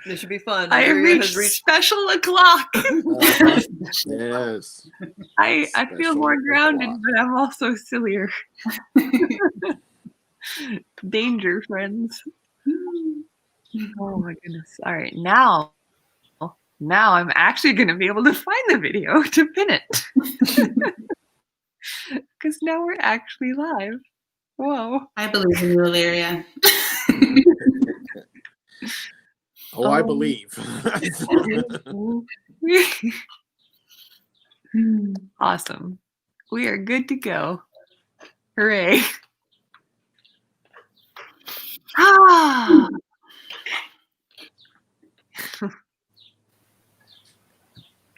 This should be fun. I reached special o'clock. Yes. I feel more grounded, but I'm also sillier. Danger, friends. Oh my goodness. All right, now I'm actually going to be able to find the video to pin it. Because now we're actually live. Whoa. I believe in you, Illyria. Oh, I believe. Awesome. We are good to go. Hooray. Ah.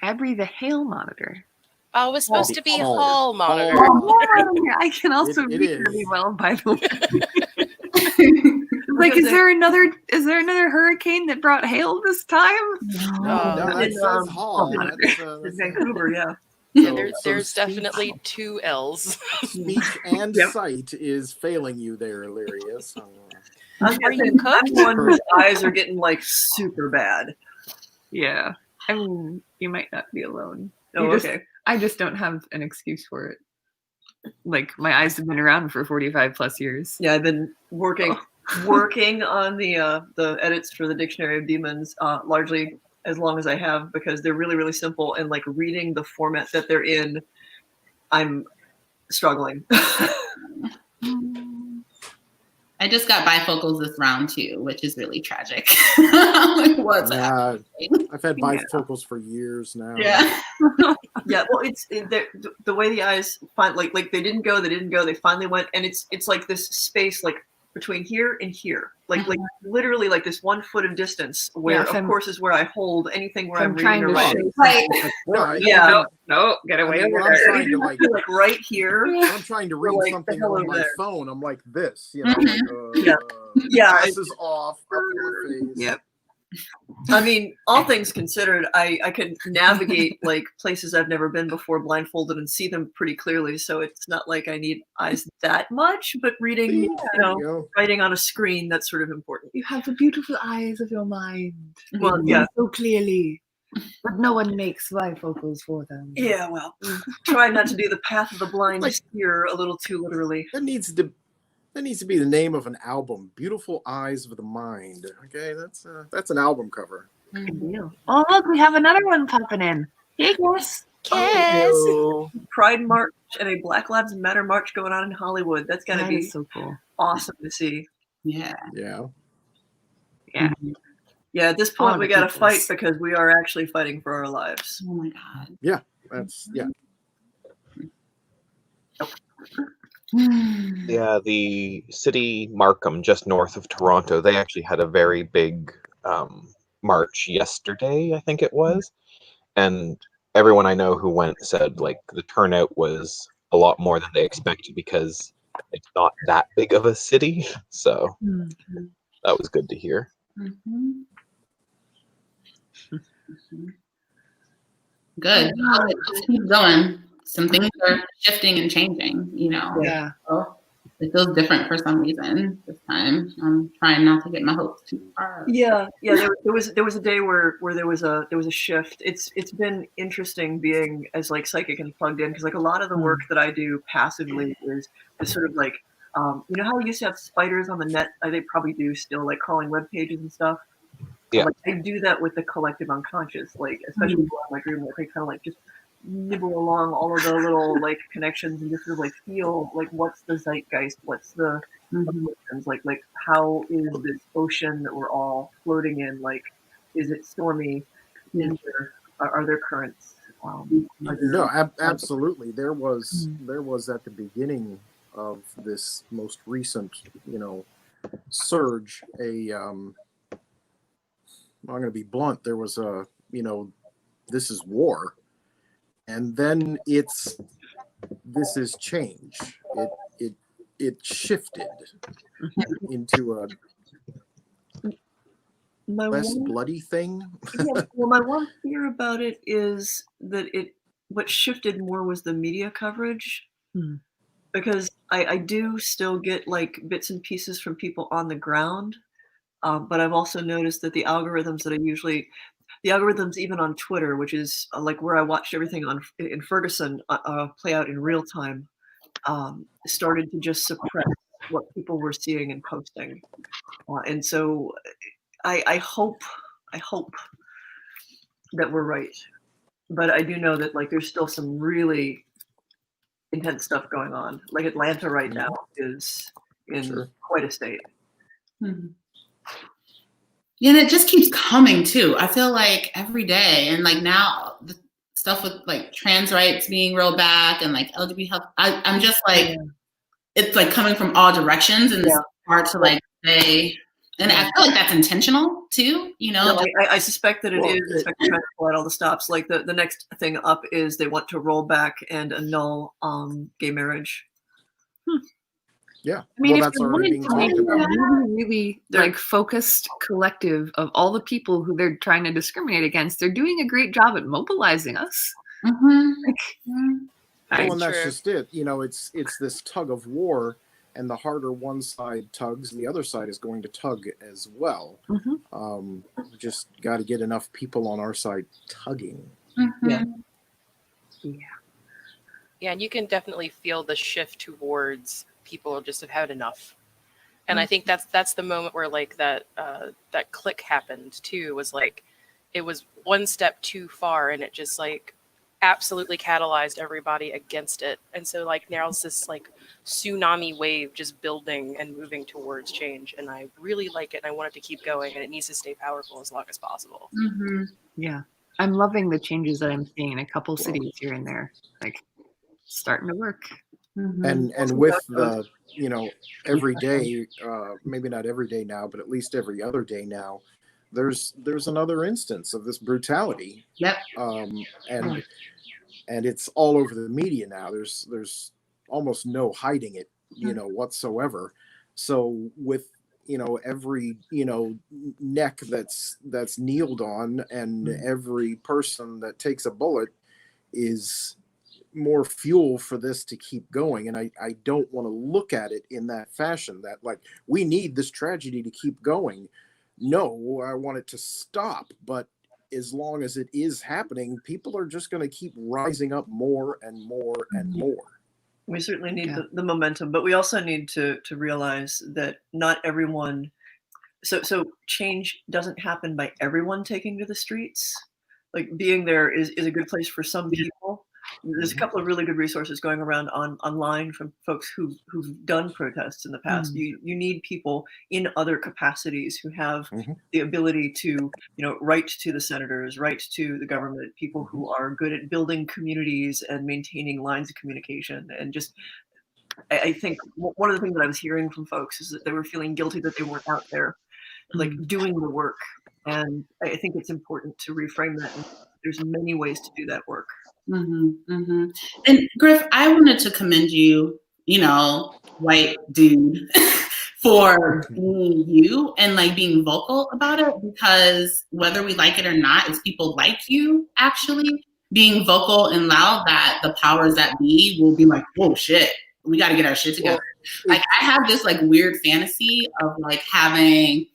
Abby the Hail Monitor. Oh, it was supposed to be Hall Monitor. I can also read really well, by the way. Like, is there another hurricane that brought hail this time? No, that's Hall. That's Vancouver, yeah. Yeah, there's definitely two L's. Speech and sight is failing you there, Illyria. So. Are you cooked? I'm one whose eyes are getting like super bad. Yeah. I mean, you might not be alone. Oh, okay. I just don't have an excuse for it. Like, my eyes have been around for 45 plus years. Yeah, I've been working on the edits for the Dictionary of Demons largely as long as I have, because they're really, really simple, and like reading the format that they're in, I'm struggling. I just got bifocals this round too, which is really tragic. What's I've had bifocals for years now. Yeah. Yeah. Well, it's the way the eyes find like they didn't go, they finally went, and it's like this space like between here and here, like literally like this 1 foot of distance where of course is where I hold anything where I'm reading or writing. No, get away over I'm there. trying to like right here. I'm trying to read like something on my phone. I'm like this, you know. Glasses off, up in my face. Yep. I mean, all things considered, I could navigate like places I've never been before blindfolded and see them pretty clearly. So it's not like I need eyes that much, but reading, writing on a screen, that's sort of important. You have the beautiful eyes of your mind. Well, yeah, so clearly, but no one makes bifocals for them. Yeah, well, try not to do the path of the blind here a little too literally. That needs to be the name of an album. Beautiful Eyes of the Mind. Okay, that's an album cover. Good deal. Oh, look, we have another one popping in. Hey, Cass. Pride March and a Black Lives Matter march going on in Hollywood. That's gotta be so cool. Awesome to see. Yeah. Yeah, at this point we gotta fight because we are actually fighting for our lives. Oh my god. Yeah, Yeah, the city Markham, just north of Toronto, they actually had a very big march yesterday, I think it was. And everyone I know who went said like the turnout was a lot more than they expected because it's not that big of a city. So that was good to hear. Good. Just keep going. Some things are shifting and changing, you know. Yeah. So it feels different for some reason this time. I'm trying not to get my hopes too far. Yeah. There was a day where there was a shift. It's been interesting being as like psychic and plugged in because like a lot of the work that I do passively is sort of like you know how we used to have spiders on the net? They probably do still, like crawling web pages and stuff. Yeah. Like, I do that with the collective unconscious, like especially people in my group, like they kind of like just nibble along all of the little like connections and just sort of like feel like what's the zeitgeist, what's the emotions, like how is this ocean that we're all floating in, like is it stormy? Are there currents? No, absolutely. There was at the beginning of this most recent, surge. I'm going to be blunt. There was this is war. And then this is change. It shifted into a less bloody thing. Yeah, well, my one fear about it is that what shifted more was the media coverage. because I do still get like bits and pieces from people on the ground, but I've also noticed that the algorithms even on Twitter, which is like where I watched everything in Ferguson play out in real time, started to just suppress what people were seeing and posting, and so I hope that we're right, but I do know that like there's still some really intense stuff going on. Like Atlanta right now is in Sure. quite a state. Mhm. Yeah, and it just keeps coming too. I feel like every day, and like now the stuff with like trans rights being rolled back and like LGBT health. I'm just like, it's like coming from all directions, and it's hard to like say. And I feel like that's intentional too. You know, No, I suspect that it is. I suspect they're trying to pull out all the stops. Like the next thing up is they want to roll back and annul gay marriage. Yeah. I mean, Well, if that's they already wanted being to make talked a about. really like focused collective of all the people who they're trying to discriminate against, they're doing a great job at mobilizing us. Mhm. Well, and that's True. just it. You know, it's this tug of war, and the harder one side tugs, the other side is going to tug as well. We just got to get enough people on our side tugging. Mhm. Yeah, and you can definitely feel the shift towards people just have had enough. And I think that's the moment where like that click happened too. Was like it was one step too far, and it just like absolutely catalyzed everybody against it. And so like now it's this like tsunami wave just building and moving towards change. And I really like it, and I want it to keep going, and it needs to stay powerful as long as possible. Mhm. Yeah, I'm loving the changes that I'm seeing in a couple cities here and there. Like starting to work. Mhm. And with the, you know, every day, maybe not every day now, but at least every other day now, there's another instance of this brutality, Yep. and it's all over the media now. There's almost no hiding it, you know, whatsoever. So with, you know, every, you know, neck that's kneeled on, and every person that takes a bullet is more fuel for this to keep going. And I don't want to look at it in that fashion, that like we need this tragedy to keep going. No, I want it to stop. But as long as it is happening, people are just going to keep rising up more and more and more. We certainly need the momentum, but we also need to realize that not everyone. So change doesn't happen by everyone taking to the streets. Like being there is a good place for some people. There's a couple of really good resources going around online from folks who've done protests in the past. You need people in other capacities who have the ability to, you know, write to the senators, write to the government, people who are good at building communities and maintaining lines of communication. And just I think one of the things that I was hearing from folks is that they were feeling guilty that they weren't out there like doing the work. And I think it's important to reframe that. And there's many ways to do that work. And Griff, I wanted to commend you, you know, white dude, for being you and like being vocal about it, because whether we like it or not, it's people like you actually being vocal and loud that the powers that be will be like, whoa, shit, we got to get our shit together. Like I have this like weird fantasy of like having,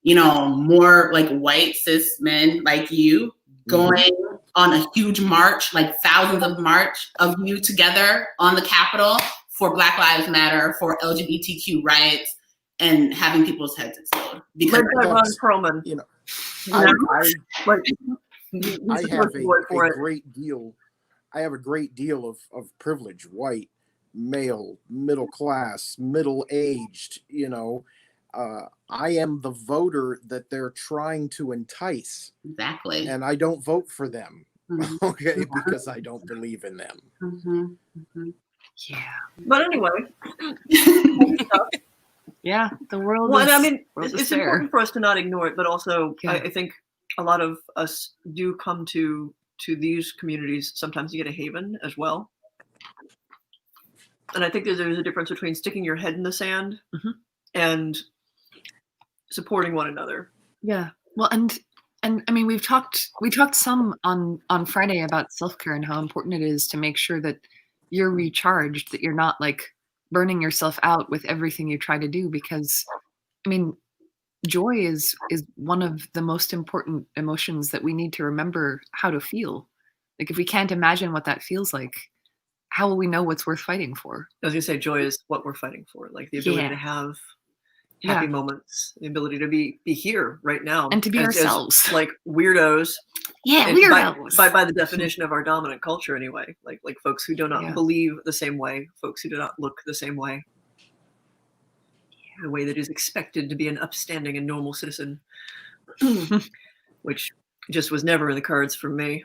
you know, more like white cis men like you going on a huge march, like thousands of march of you together on the Capitol for Black Lives Matter, for LGBTQ rights, and having people's heads explode. Because Ron Perlman, you know, I have a great deal. I have a great deal of privilege, white, male, middle class, middle aged. You know, I am the voter that they're trying to entice. Exactly. And I don't vote for them. Okay, because I don't believe in them. Yeah. But anyway. Yeah, the world well, is. I mean, world it's important for us to not ignore it, but also I think a lot of us do come to these communities sometimes to get a haven as well. And I think there's a difference between sticking your head in the sand and supporting one another. Yeah. Well, and I mean, we talked some on Friday about self-care and how important it is to make sure that you're recharged, that you're not like burning yourself out with everything you try to do, because I mean, joy is one of the most important emotions that we need to remember how to feel. Like if we can't imagine what that feels like, how will we know what's worth fighting for? I was gonna say joy is what we're fighting for, like the ability to have happy moments, the ability to be here right now, and to be ourselves, like weirdos. Yeah, weirdos. By the definition of our dominant culture, anyway. Like folks who do not believe the same way, folks who do not look the same way, the way that is expected to be an upstanding and normal citizen, which just was never in the cards for me.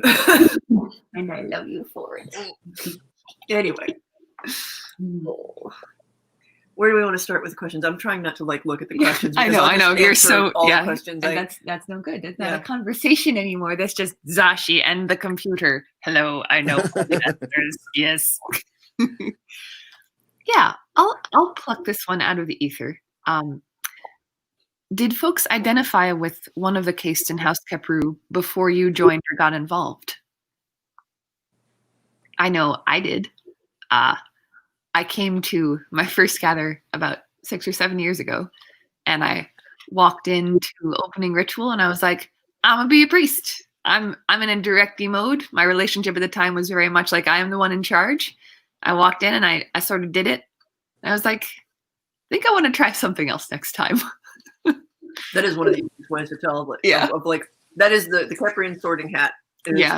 And I love you for it. Anyway. Where do we want to start with the questions? I'm trying not to like look at the questions. I know. You're so questions. And that's no good. It's not a conversation anymore. That's just Zashi and the computer. Hello, I know the answers. Yes. Yeah, I'll pluck this one out of the ether. Did folks identify with one of the castes in House Kheperu before you joined or got involved? I know I did. I came to my first gather about 6 or 7 years ago, and I walked into opening ritual, and I was like, I'm gonna be a priest. I'm in a directee mode. My relationship at the time was very much like I am the one in charge. I walked in and I sort of did it. I was like, I think I want to try something else next time. That is one of the easiest ways to tell. Of like that is the Kheprian sorting hat.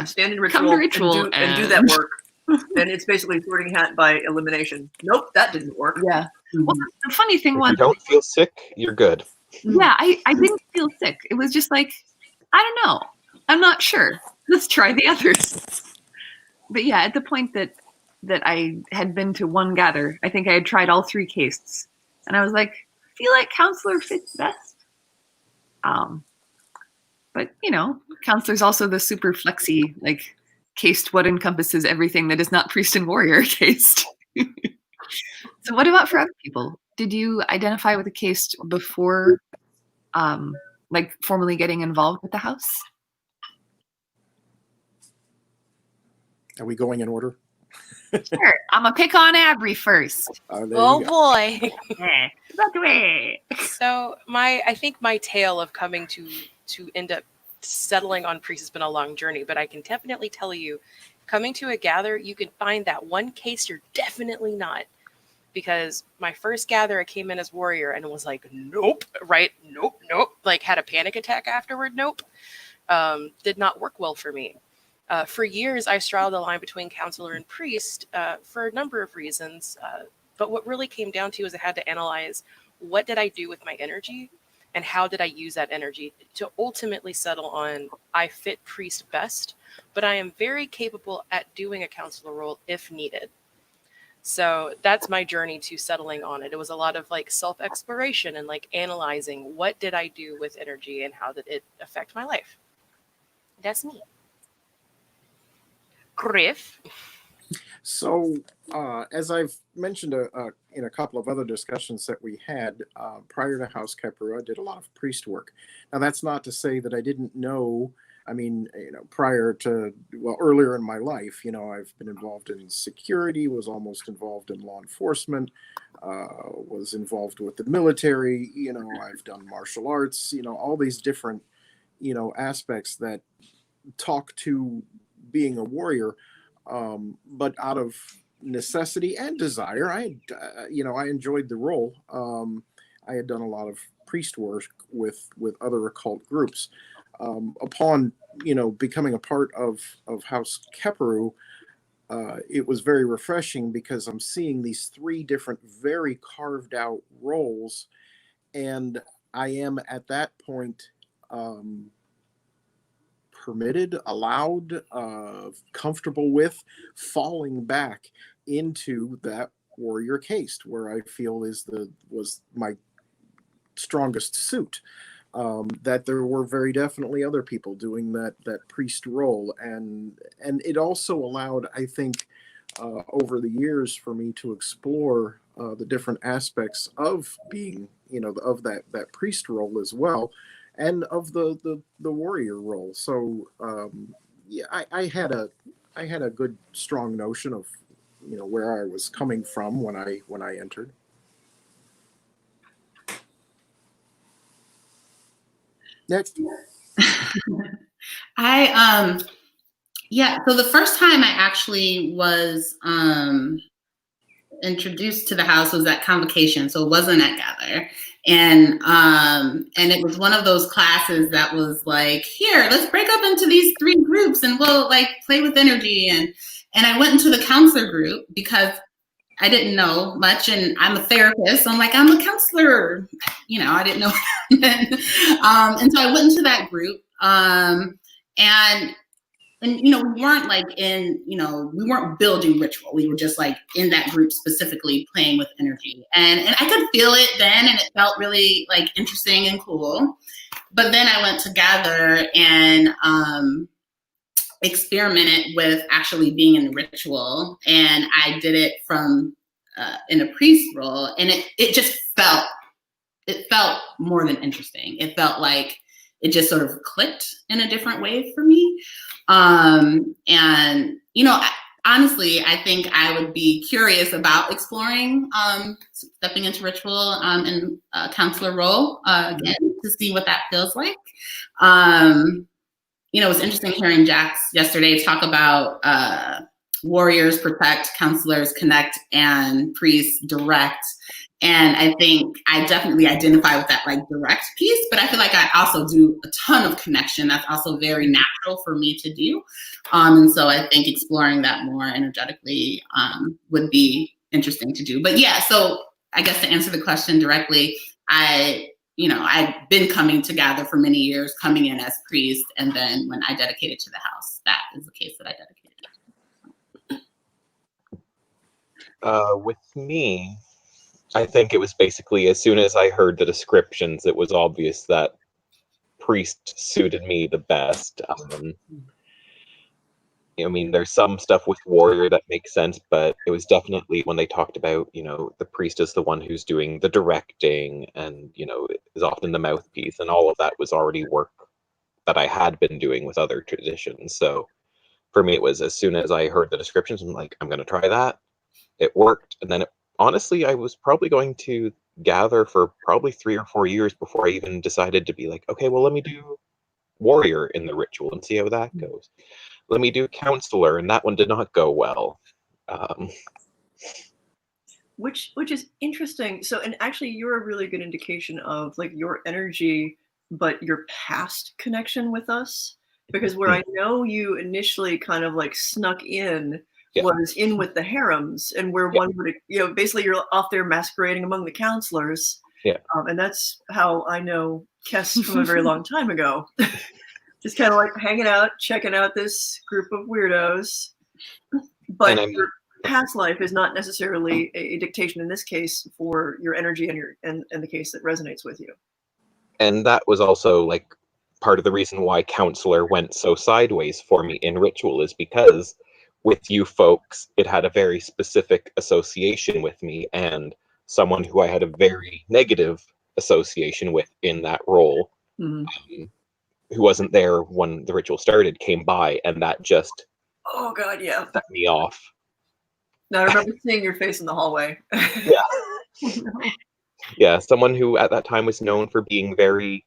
Stand in ritual, and do that work. And it's basically sorting hat by elimination. Nope, that didn't work. Yeah. Well, the funny thing was, if you don't feel sick, you're good. Yeah, I didn't feel sick. It was just like, I don't know. I'm not sure. Let's try the others. But yeah, at the point that I had been to one gather, I think I had tried all 3 castes. And I was like, I feel like counselor fits best. But you know, counselor's also the super flexy, like caste what encompasses everything that is not priest and warrior caste. So what about for other people? Did you identify with a caste before like formally getting involved with the house? Are we going in order? Sure. I'm gonna pick on Abry first. Oh boy. So I think my tale of coming to end up settling on priest has been a long journey, but I can definitely tell you, coming to a gather, you can find that one case you're definitely not. Because my first gather, I came in as warrior and was like, nope, right? Nope. Like had a panic attack afterward. Nope. Did not work well for me. For years, I straddled the line between counselor and priest for a number of reasons. But what really came down to is I had to analyze what did I do with my energy and how did I use that energy to ultimately settle on I fit priest best, but I am very capable at doing a counselor role if needed. So that's my journey to settling on it. It was a lot of like self-exploration and like analyzing what did I do with energy and how did it affect my life. That's me. Griff. So, as I've mentioned in a couple of other discussions that we had prior to House Kheperu, I did a lot of priest work. Now, that's not to say that I didn't know. I mean, prior to, earlier in my life, I've been involved in security, was almost involved in law enforcement, was involved with the military. I've done martial arts. All these different, aspects that talk to being a warrior. But out of necessity and desire, I enjoyed the role. I had done a lot of priest work with other occult groups. Upon becoming a part of House Kheperu, it was very refreshing because I'm seeing these 3 different very carved out roles, and I am at that point permitted, allowed, comfortable with falling back into that warrior caste where I feel was my strongest suit. That there were very definitely other people doing that priest role, and it also allowed, I think, over the years for me to explore the different aspects of being, of that priest role as well, and of the warrior role. So I had a good strong notion of where I was coming from when I entered. Next. Yeah, so the first time I actually was introduced to the house was at convocation, so it wasn't at Gather. And it was one of those classes that was like, here, let's break up into these 3 groups and we'll like play with energy. And I went into the counselor group because I didn't know much, and I'm a therapist. So I'm like, I'm a counselor. I didn't know. And so I went into that group, and we weren't like we weren't building ritual. We were just like in that group specifically playing with energy, and I could feel it then, and it felt really like interesting and cool. But then I went to Gather and experimented with actually being in the ritual, and I did it from in a priest role, and it just felt more than interesting. It felt like it just sort of clicked in a different way for me. Honestly, I think I would be curious about exploring stepping into ritual in a counselor role again to see what that feels like. It was interesting hearing Jax yesterday talk about warriors protect, counselors connect, and priests direct. And I think I definitely identify with that like direct piece, but I feel like I also do a ton of connection. That's also very natural for me to do. And so I think exploring that more energetically would be interesting to do. But yeah, so I guess to answer the question directly, I'd been coming to Gather for many years, coming in as priest, and then when I dedicated to the house, that is the case that I dedicated. With me, I think it was basically as soon as I heard the descriptions, it was obvious that priest suited me the best. There's some stuff with warrior that makes sense, but it was definitely when they talked about, the priest is the one who's doing the directing and, is often the mouthpiece, and all of that was already work that I had been doing with other traditions. So for me, it was as soon as I heard the descriptions, I'm like, I'm going to try that. It worked. And then honestly, I was probably going to Gather for probably 3 or 4 years before I even decided to be like, okay, well, let me do warrior in the ritual and see how that goes. Let me do counselor, and that one did not go well. Which is interesting. So, and actually, you're a really good indication of like your energy, but your past connection with us. Because where I know you initially kind of like snuck in was in with the harems, and where one would, basically you're off there masquerading among the counselors. Yeah. And that's how I know Kes from a very long time ago. Just kind of like hanging out, checking out this group of weirdos. But your past life is not necessarily a dictation in this case for your energy and the case that resonates with you. And that was also like part of the reason why counselor went so sideways for me in ritual, is because with you folks, it had a very specific association with me, and someone who I had a very negative association with in that role, who wasn't there when the ritual started, came by, and that just set me off. Now, I remember seeing your face in the hallway. Yeah, someone who at that time was known for being very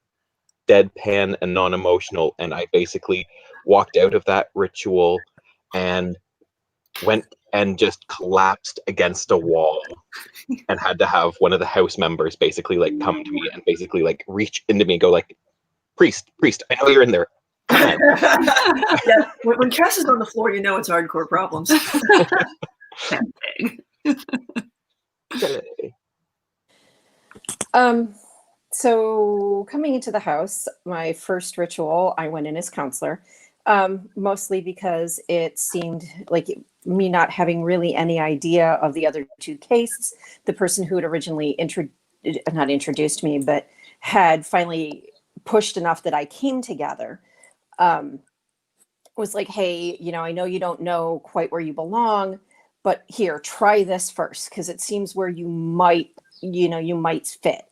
deadpan and non-emotional, and I basically walked out of that ritual and went and just collapsed against a wall and had to have one of the house members basically like come to me and basically like reach into me and go like, priest, I know you're in there. Come on. Yeah, when Cass is on the floor, you know it's hardcore problems. So coming into the house, my first ritual, I went in as counselor, mostly because it seemed like me not having really any idea of the other 2 cases. The person who had originally not introduced me, but had finally pushed enough that I came together, was like, hey, I know you don't know quite where you belong, but here, try this first, because it seems where you might fit.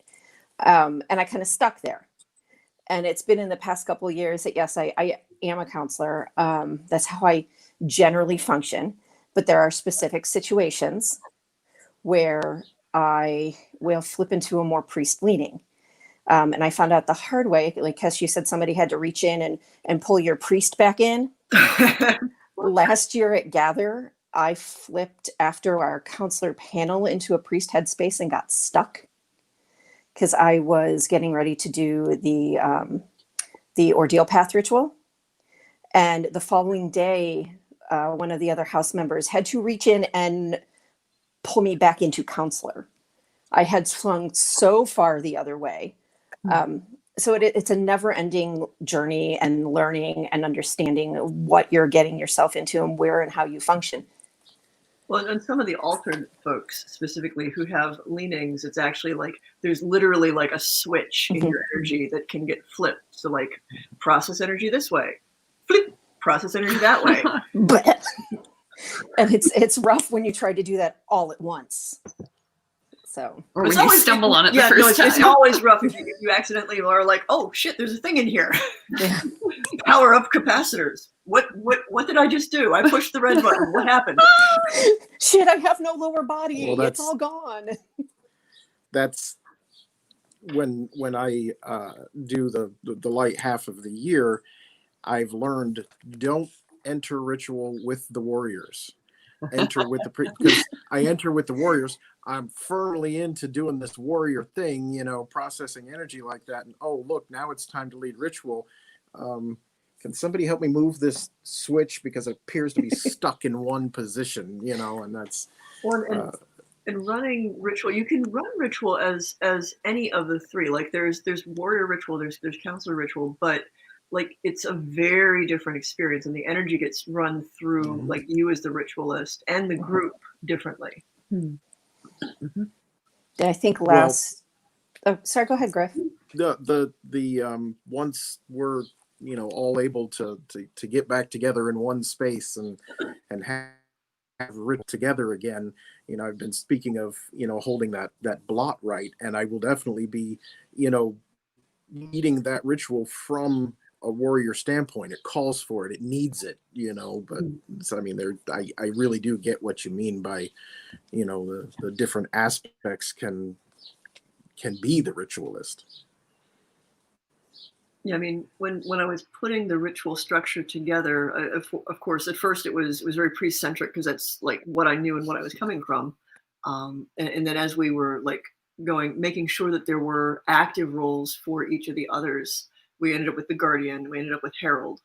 And I kind of stuck there. And it's been in the past couple of years that, yes, I am a counselor. That's how I generally function. but there are specific situations where I will flip into a more priest leaning. And I found out the hard way, like because you said somebody had to reach in and pull your priest back in. Last year at Gather, I flipped after our counselor panel into a priest headspace and got stuck because I was getting ready to do the ordeal path ritual. And the following day, one of the other house members had to reach in and pull me back into counselor. I had swung so far the other way. So it's a never-ending journey and learning and understanding what you're getting yourself into and where and how you function. Well, and some of the altered folks specifically who have leanings, it's actually like there's literally like a switch in your energy that can get flipped. So like process energy this way, flip, process energy that way. But and it's rough when you try to do that all at once. So or when you stumble on it the first time. It's time. always rough if you accidentally are like, oh shit, there's a thing in here. Yeah. Power up capacitors. What did I just do? I pushed the red button. What happened? Shit, I have no lower body. Well, it's all gone. That's when I do the light half of the year. I've learned, don't enter ritual with the warriors. Enter with the because I enter with the warriors. I'm firmly into doing this warrior thing, you know, processing energy like that. And oh, look, now it's time to lead ritual. Can somebody help me move this switch because it appears to be stuck in one position, you know? And that's and running ritual. You can run ritual as any of the three. Like there's warrior ritual, there's counselor ritual, but like it's a very different experience, and the energy gets run through like you as the ritualist and the group differently. I think last. Oh, sorry. Go ahead, Griff. The once we're all able to get back together in one space and have it together again. I've been speaking of holding that blot right, and I will definitely be leading that ritual from a warrior standpoint. It calls for it, it needs it, but so I mean I really do get what you mean by the different aspects can be the ritualist. Yeah, I mean, when I was putting the ritual structure together, of course, at first it was very priest-centric because that's like what I knew and what I was coming from, and then as we were like making sure that there were active roles for each of the others, we ended up with the Guardian, we ended up with Herald,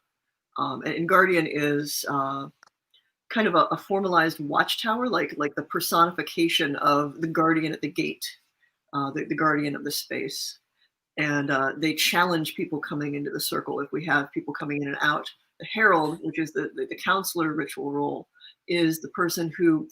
and Guardian is kind of a formalized watchtower, like the personification of the Guardian at the gate, the Guardian of the space. And they challenge people coming into the circle if we have people coming in and out. The Herald, which is the counselor ritual role, is the person who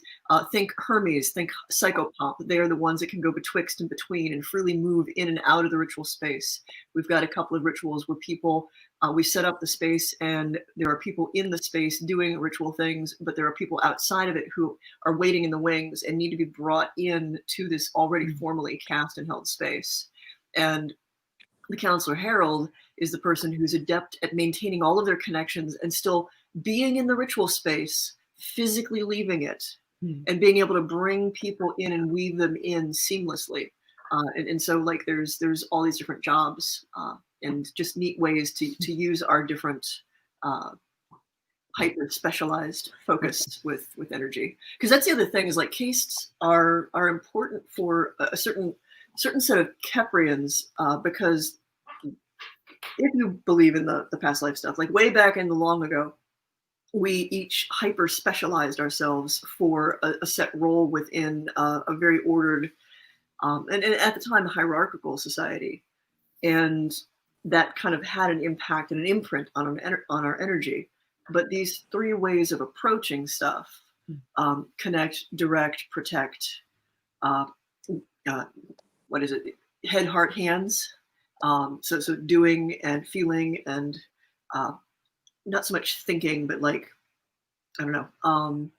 think Hermes, think psychopomp. They are the ones that can go betwixt and between and freely move in and out of the ritual space. We've got a couple of rituals where people, we set up the space and there are people in the space doing ritual things, but there are people outside of it who are waiting in the wings and need to be brought in to this already formally cast and held space. And the counselor Herald is the person who's adept at maintaining all of their connections and still being in the ritual space, physically leaving it, and being able to bring people in and weave them in seamlessly. And so like there's all these different jobs and just neat ways to use our different hyper specialized focus with energy. Because that's the other thing is like castes are important for a certain set of Kheprians because if you believe in the past life stuff, like way back in the long ago, we each hyper specialized ourselves for a set role within a very ordered and at the time a hierarchical society, and that kind of had an impact and an imprint on our energy. But these three ways of approaching stuff, connect, direct, protect, what is it? Head, heart, hands. So doing and feeling and not so much thinking, but like, I don't know.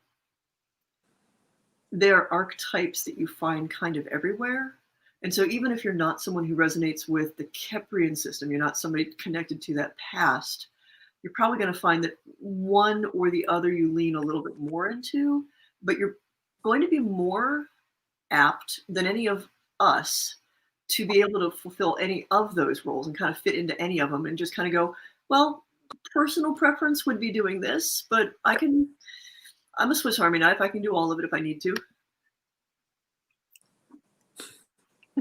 There are archetypes that you find kind of everywhere. And so even if you're not someone who resonates with the Kheprian system, you're not somebody connected to that past, you're probably going to find that one or the other you lean a little bit more into, but you're going to be more apt than any of us to be able to fulfill any of those roles and kind of fit into any of them and just kind of go, well, personal preference would be doing this, but I'm a Swiss Army knife. I can do all of it if I need to.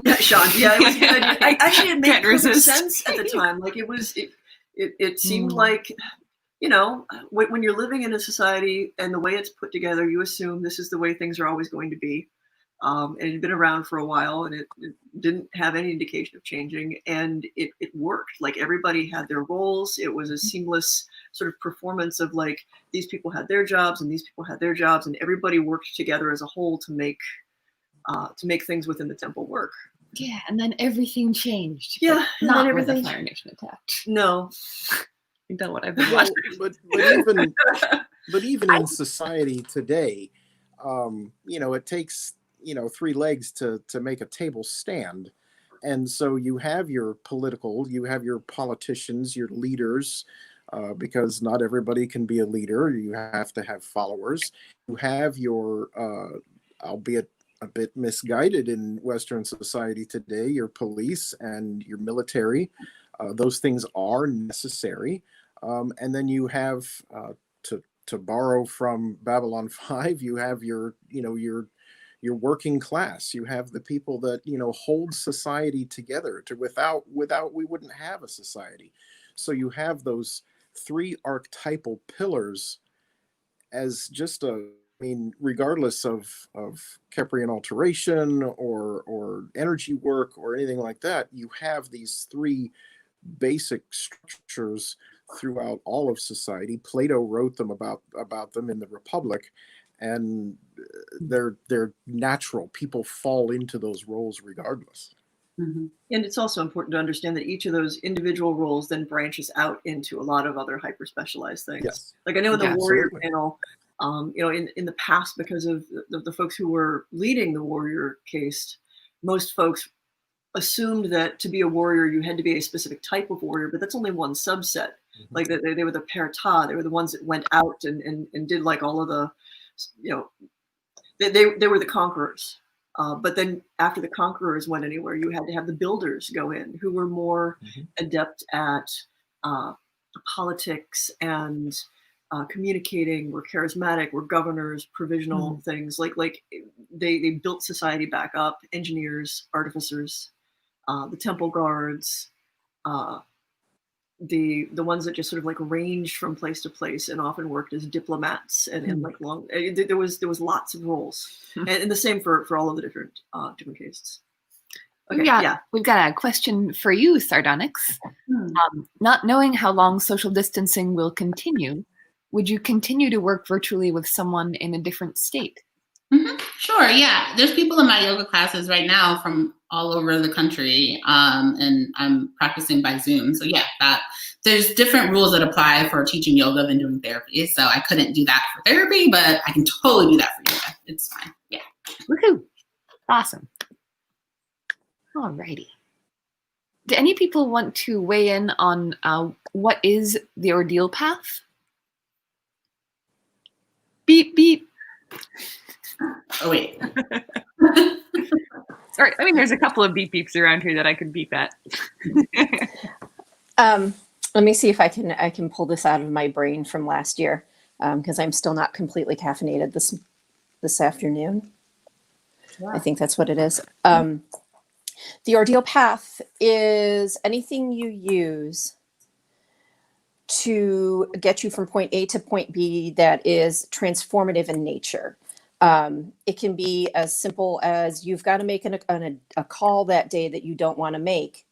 Yeah, Sean. Yeah, it was good. Actually, it made perfect sense at the time. Like it seemed like, you know, when you're living in a society and the way it's put together, you assume this is the way things are always going to be. And it had been around for a while, and it didn't have any indication of changing, and it worked. Like everybody had their roles. It was a seamless sort of performance of like these people had their jobs and these people had their jobs, and everybody worked together as a whole to make things within the temple work. Yeah, and then everything changed. Yeah, and not then everything. When the Fire Nation attacked. No, I know what I've been watching. But even in society today, you know, it takes, you know, 3 legs to make a table stand. And so you have your politicians, your leaders, because not everybody can be a leader. You have to have followers. You have your, albeit a bit misguided in Western society today, your police and your military. Those things are necessary. And then you have, to borrow from Babylon 5, you have your working class. You have the people that, you know, hold society together. Without we wouldn't have a society. So you have those 3 archetypal pillars as just regardless of Kheprian alteration or energy work or anything like that, you have these 3 basic structures throughout all of society. Plato wrote them about them in the Republic, and they're natural. People fall into those roles regardless. Mm-hmm. And it's also important to understand that each of those individual roles then branches out into a lot of other hyper specialized things. Yes. Like I know in the warrior Absolutely. panel, you know, in the past, because of the folks who were leading the warrior caste, most folks assumed that to be a warrior, you had to be a specific type of warrior, but that's only one subset. Mm-hmm. Like they were the perta, they were the ones that went out and did like all of the, you know, they were the conquerors. But then after the conquerors went anywhere, you had to have the builders go in, who were more adept at politics and communicating, were charismatic, were governors, provisional things. Like they built society back up. Engineers, artificers, the temple guards, the ones that just sort of like ranged from place to place and often worked as diplomats and like long. There was lots of roles, and the same for all of the different castes. Okay, yeah, we've got a question for you, Sardonyx. Not knowing how long social distancing will continue, would you continue to work virtually with someone in a different state? Sure, yeah. There's people in my yoga classes right now from all over the country, and I'm practicing by Zoom. So yeah, there's different rules that apply for teaching yoga than doing therapy. So I couldn't do that for therapy, but I can totally do that for yoga. It's fine. Yeah. Woohoo! Awesome. Alrighty. Do any people want to weigh in on what is the ordeal path? Beep, beep. Oh, wait. Sorry, I mean, there's a couple of beep beeps around here that I could beep at. Let me see if I can pull this out of my brain from last year, because I'm still not completely caffeinated this afternoon. Wow. I think that's what it is. The ordeal path is anything you use to get you from point A to point B that is transformative in nature. It can be as simple as you've got to make a call that day that you don't want to make,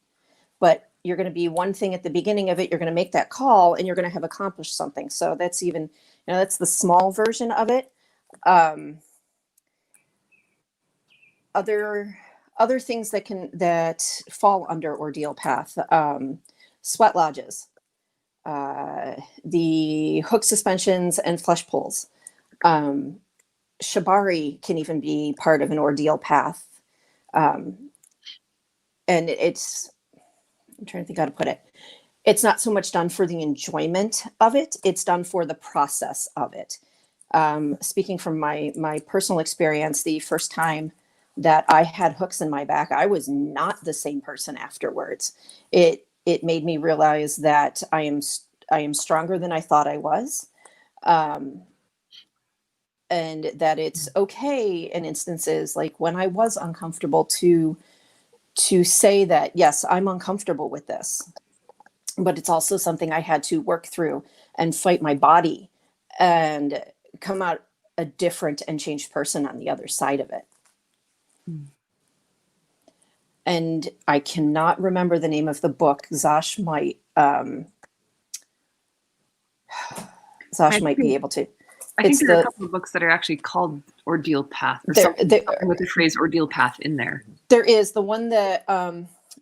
but you're going to be one thing at the beginning of it. You're going to make that call and you're going to have accomplished something. So that's even, that's the small version of it. Other things that fall under ordeal path, sweat lodges, the hook suspensions and flesh pulls. Shibari can even be part of an ordeal path. And I'm trying to think how to put it. it's not so much done for the enjoyment of it, it's done for the process of it. Speaking from my personal experience, the first time that I had hooks in my back, I was not the same person afterwards. It made me realize that I am stronger than I thought I was. And that it's okay in instances like when I was uncomfortable to say that, yes, I'm uncomfortable with this, but it's also something I had to work through and fight my body and come out a different and changed person on the other side of it. And I cannot remember the name of the book. Zosh might be able to. I think there are a couple of books that are actually called Ordeal Path or something with the phrase Ordeal Path in there. There is. The one that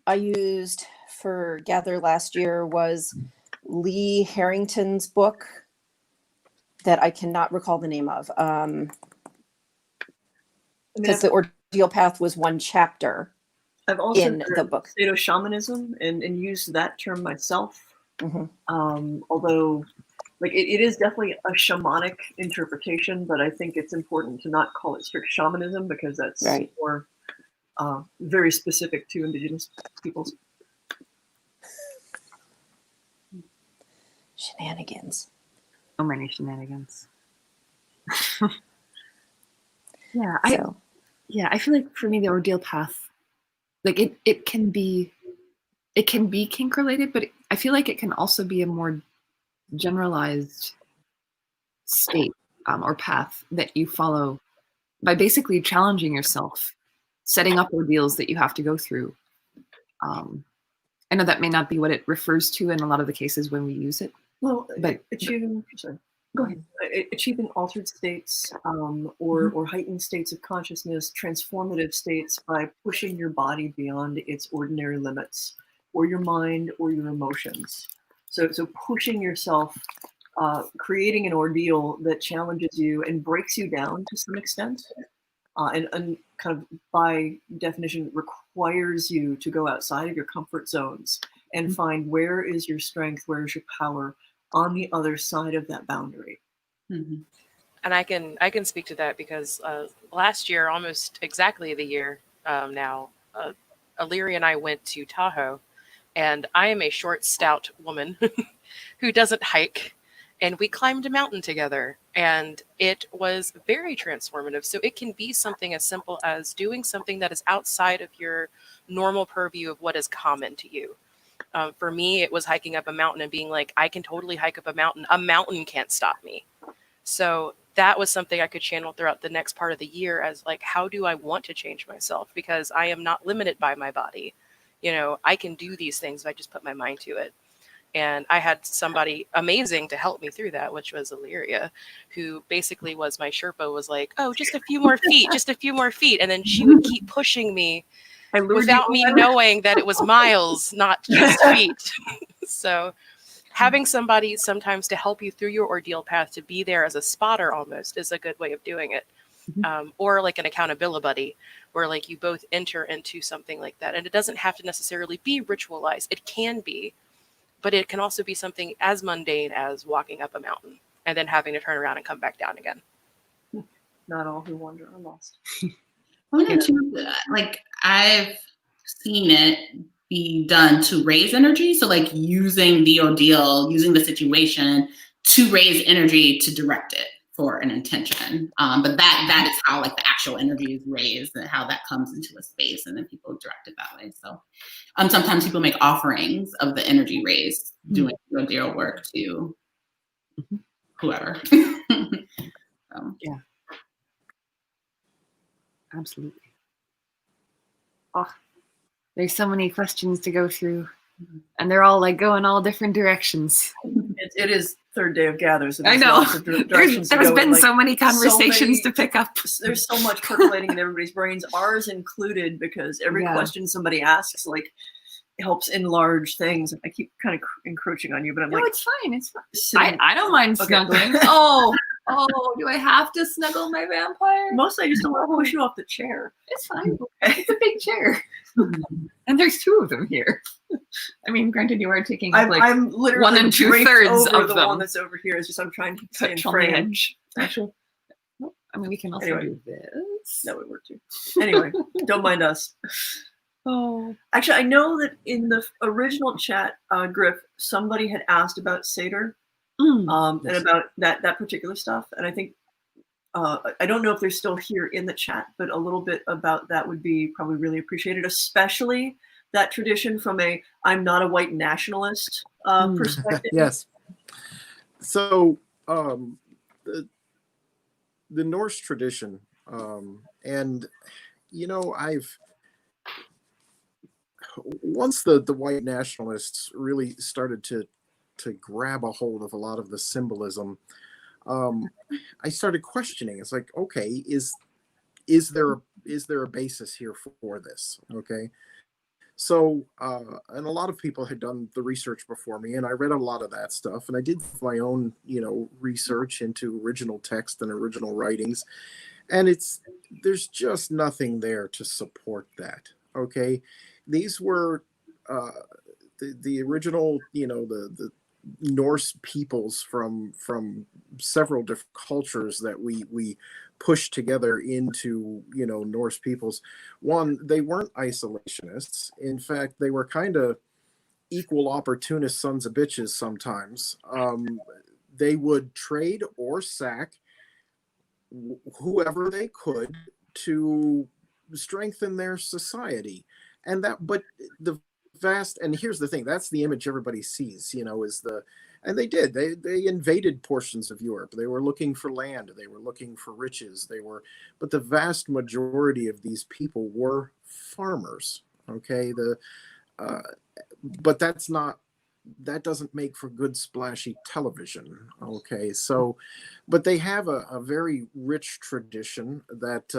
I used for Gather last year was Lee Harrington's book that I cannot recall the name of. Because the Ordeal Path was one chapter. I've also in the book Sado shamanism and used that term myself. Although like it is definitely a shamanic interpretation, but I think it's important to not call it strict shamanism because that's more very specific to indigenous peoples. Shenanigans. So many shenanigans. I feel like for me the Ordeal Path, like it can be kink related, but I feel like it can also be a more generalized state or path that you follow by basically challenging yourself, setting up ordeals that you have to go through. I know that may not be what it refers to in a lot of the cases when we use it. Well, but achieving altered states or heightened states of consciousness, transformative states by pushing your body beyond its ordinary limits, or your mind or your emotions. So pushing yourself, creating an ordeal that challenges you and breaks you down to some extent, and kind of by definition requires you to go outside of your comfort zones and find where is your strength, where is your power on the other side of that boundary. And I can speak to that because last year, almost exactly the year now, Illyria and I went to Tahoe, and I am a short, stout woman who doesn't hike, and we climbed a mountain together, and it was very transformative. So it can be something as simple as doing something that is outside of your normal purview of what is common to you. For me, it was hiking up a mountain and being like, I can totally hike up a mountain. A mountain can't stop me. So that was something I could channel throughout the next part of the year as like, how do I want to change myself? Because I am not limited by my body. You know, I can do these things if I just put my mind to it. And I had somebody amazing to help me through that, which was Illyria, who basically was my Sherpa, was like, oh, just a few more feet, just a few more feet. And then she would keep pushing me without me knowing that it was miles, not just feet. So having somebody sometimes to help you through your ordeal path, to be there as a spotter almost, is a good way of doing it. Or like an accountability buddy, where like you both enter into something like that. And it doesn't have to necessarily be ritualized. It can be, but it can also be something as mundane as walking up a mountain and then having to turn around and come back down again. Not all who wander are lost. Like I've seen it be done to raise energy. So like using the ordeal, using the situation to raise energy to direct it for an intention. But that is how like the actual energy is raised and how that comes into a space, and then people direct it that way. So sometimes people make offerings of the energy raised doing the ordeal work to whoever. Yeah. Absolutely. There's so many questions to go through, and they're all like going all different directions. It is third day of Gathers. I know. There's been so many conversations to pick up. There's so much percolating in everybody's brains, ours included, because every question somebody asks like helps enlarge things. I keep kind of encroaching on you, but I'm like, it's fine. It's fine. I don't mind snuggling. Oh, do I have to snuggle my vampire? Mostly I just don't want to push you off the chair. It's fine. It's a big chair. And there's two of them here. I mean, granted, you are taking up like I'm literally 1 and 2 draped thirds over of the them. one that's over here. It's just I'm trying to stay in Touch on the frame. edge. Actually, I mean, we can also Anyway. do this. That would work too. Anyway, don't mind us. Oh, Actually, I know that in the original chat, Griff, somebody had asked about Seder, and Yes. about that particular stuff. And I think I don't know if they're still here in the chat, but a little bit about that would be probably really appreciated, especially that tradition from a I'm not a white nationalist perspective. Yes. So the Norse tradition, and I've once the white nationalists really started to grab a hold of a lot of the symbolism, I started questioning. It's like, okay, is there a basis here for this? Okay. So, and a lot of people had done the research before me, and I read a lot of that stuff, and I did my own, research into original text and original writings, and there's just nothing there to support that. Okay, these were the original, the Norse peoples from several different cultures that we pushed together into Norse peoples. One, they weren't isolationists. In fact, they were kind of equal opportunist sons of bitches sometimes. They would trade or sack whoever they could to strengthen their society. But the vast, and here's the thing, that's the image everybody sees, and they invaded portions of Europe. They were looking for land, they were looking for riches, but the vast majority of these people were farmers. Okay, but that doesn't make for good splashy television. Okay, so, but they have a very rich tradition that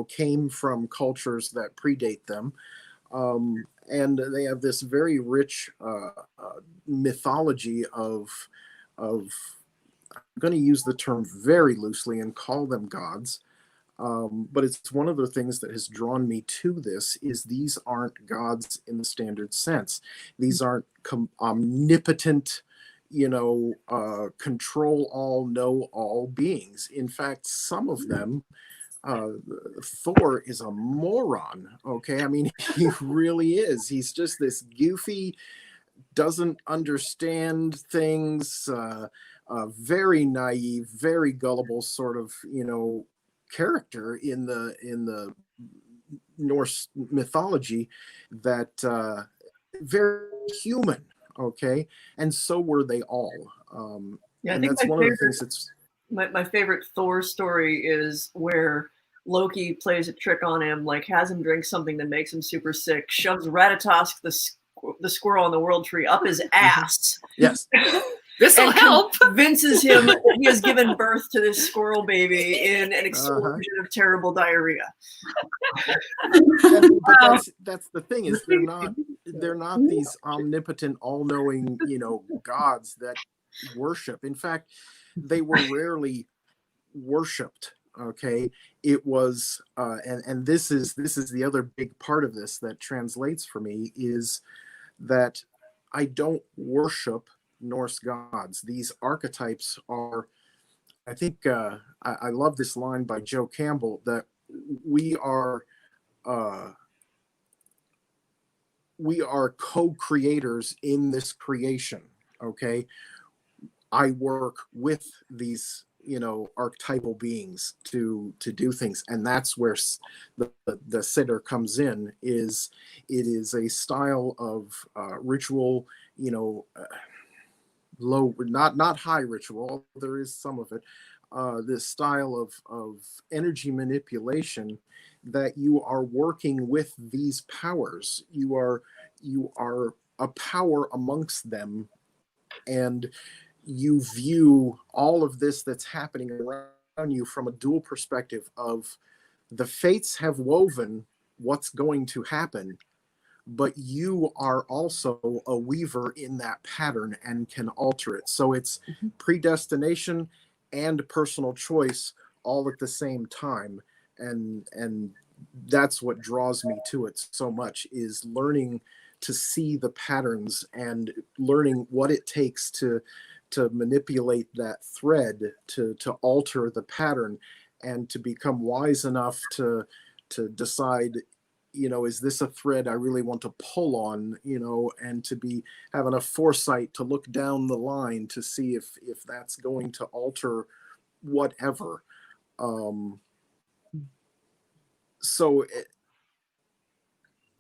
came from cultures that predate them, and they have this very rich mythology of I'm going to use the term very loosely and call them gods. But it's one of the things that has drawn me to this is these aren't gods in the standard sense. These aren't omnipotent, control all, know all beings. In fact, some of them, Thor is a moron. Okay, I mean, he really is. He's just this goofy, doesn't understand things, very naive, very gullible sort of character in the Norse mythology, that very human. Okay, and so were they all. Yeah, I and think that's one of the things that's my favorite Thor story is where Loki plays a trick on him, like has him drink something that makes him super sick, shoves Ratatosk the squirrel on the world tree up his ass. yes. this will And help. convinces him that he has given birth to this squirrel baby in an explosion of terrible diarrhea. But that's the thing, is they're not these omnipotent, all-knowing, gods that worship. In fact, they were rarely worshipped. Okay, it was, and this is the other big part of this that translates for me, is that I don't worship Norse gods. These archetypes are, I think, I love this line by Joe Campbell, that we are co-creators in this creation. Okay, I work with these archetypal beings to do things, and that's where the sitter comes in. It is a style of ritual, low, not high ritual, there is some of it, this style of energy manipulation, that you are working with these powers. You are a power amongst them, and you view all of this that's happening around you from a dual perspective of the fates have woven what's going to happen, but you are also a weaver in that pattern and can alter it. So it's predestination and personal choice all at the same time. And that's what draws me to it so much, is learning to see the patterns and learning what it takes to manipulate that thread to alter the pattern, and to become wise enough to decide, is this a thread I really want to pull on, and to have enough foresight to look down the line to see if that's going to alter whatever. So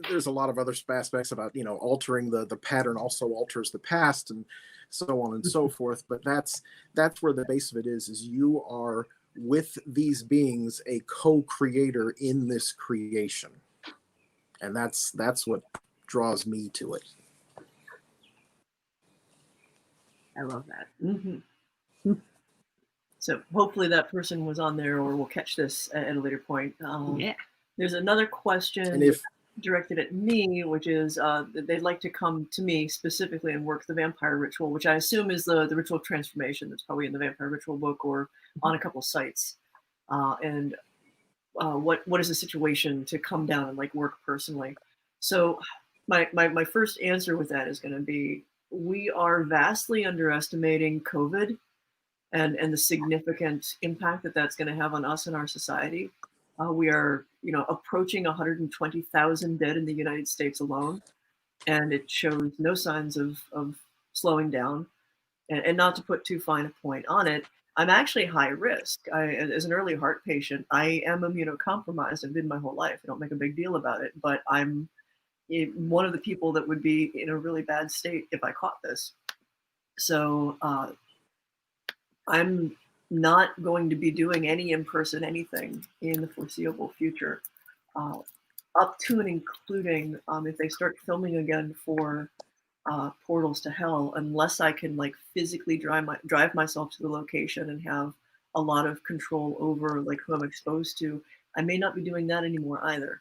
there's a lot of other aspects about, altering the pattern also alters the past, and so on and so forth. But that's where the base of it is you are with these beings a co-creator in this creation. And that's what draws me to it. I love that. Mm-hmm. So hopefully that person was on there, or will catch this at a later point. Yeah. There's another question And directed at me, which is they'd like to come to me specifically and work the vampire ritual, which I assume is the ritual of transformation that's probably in the vampire ritual book or on a couple sites. And what is the situation to come down and like work personally? So my first answer with that is going to be, we are vastly underestimating COVID and the significant impact that that's going to have on us and our society. We are, approaching 120,000 dead in the United States alone, and it shows no signs of slowing down. And not to put too fine a point on it, I'm actually high risk. As an early heart patient, I am immunocompromised. I've been my whole life. I don't make a big deal about it, but I'm one of the people that would be in a really bad state if I caught this. So I'm not going to be doing any in-person anything in the foreseeable future, up to and including if they start filming again for Portals to Hell, unless I can like physically drive myself to the location and have a lot of control over like who I'm exposed to, I may not be doing that anymore either.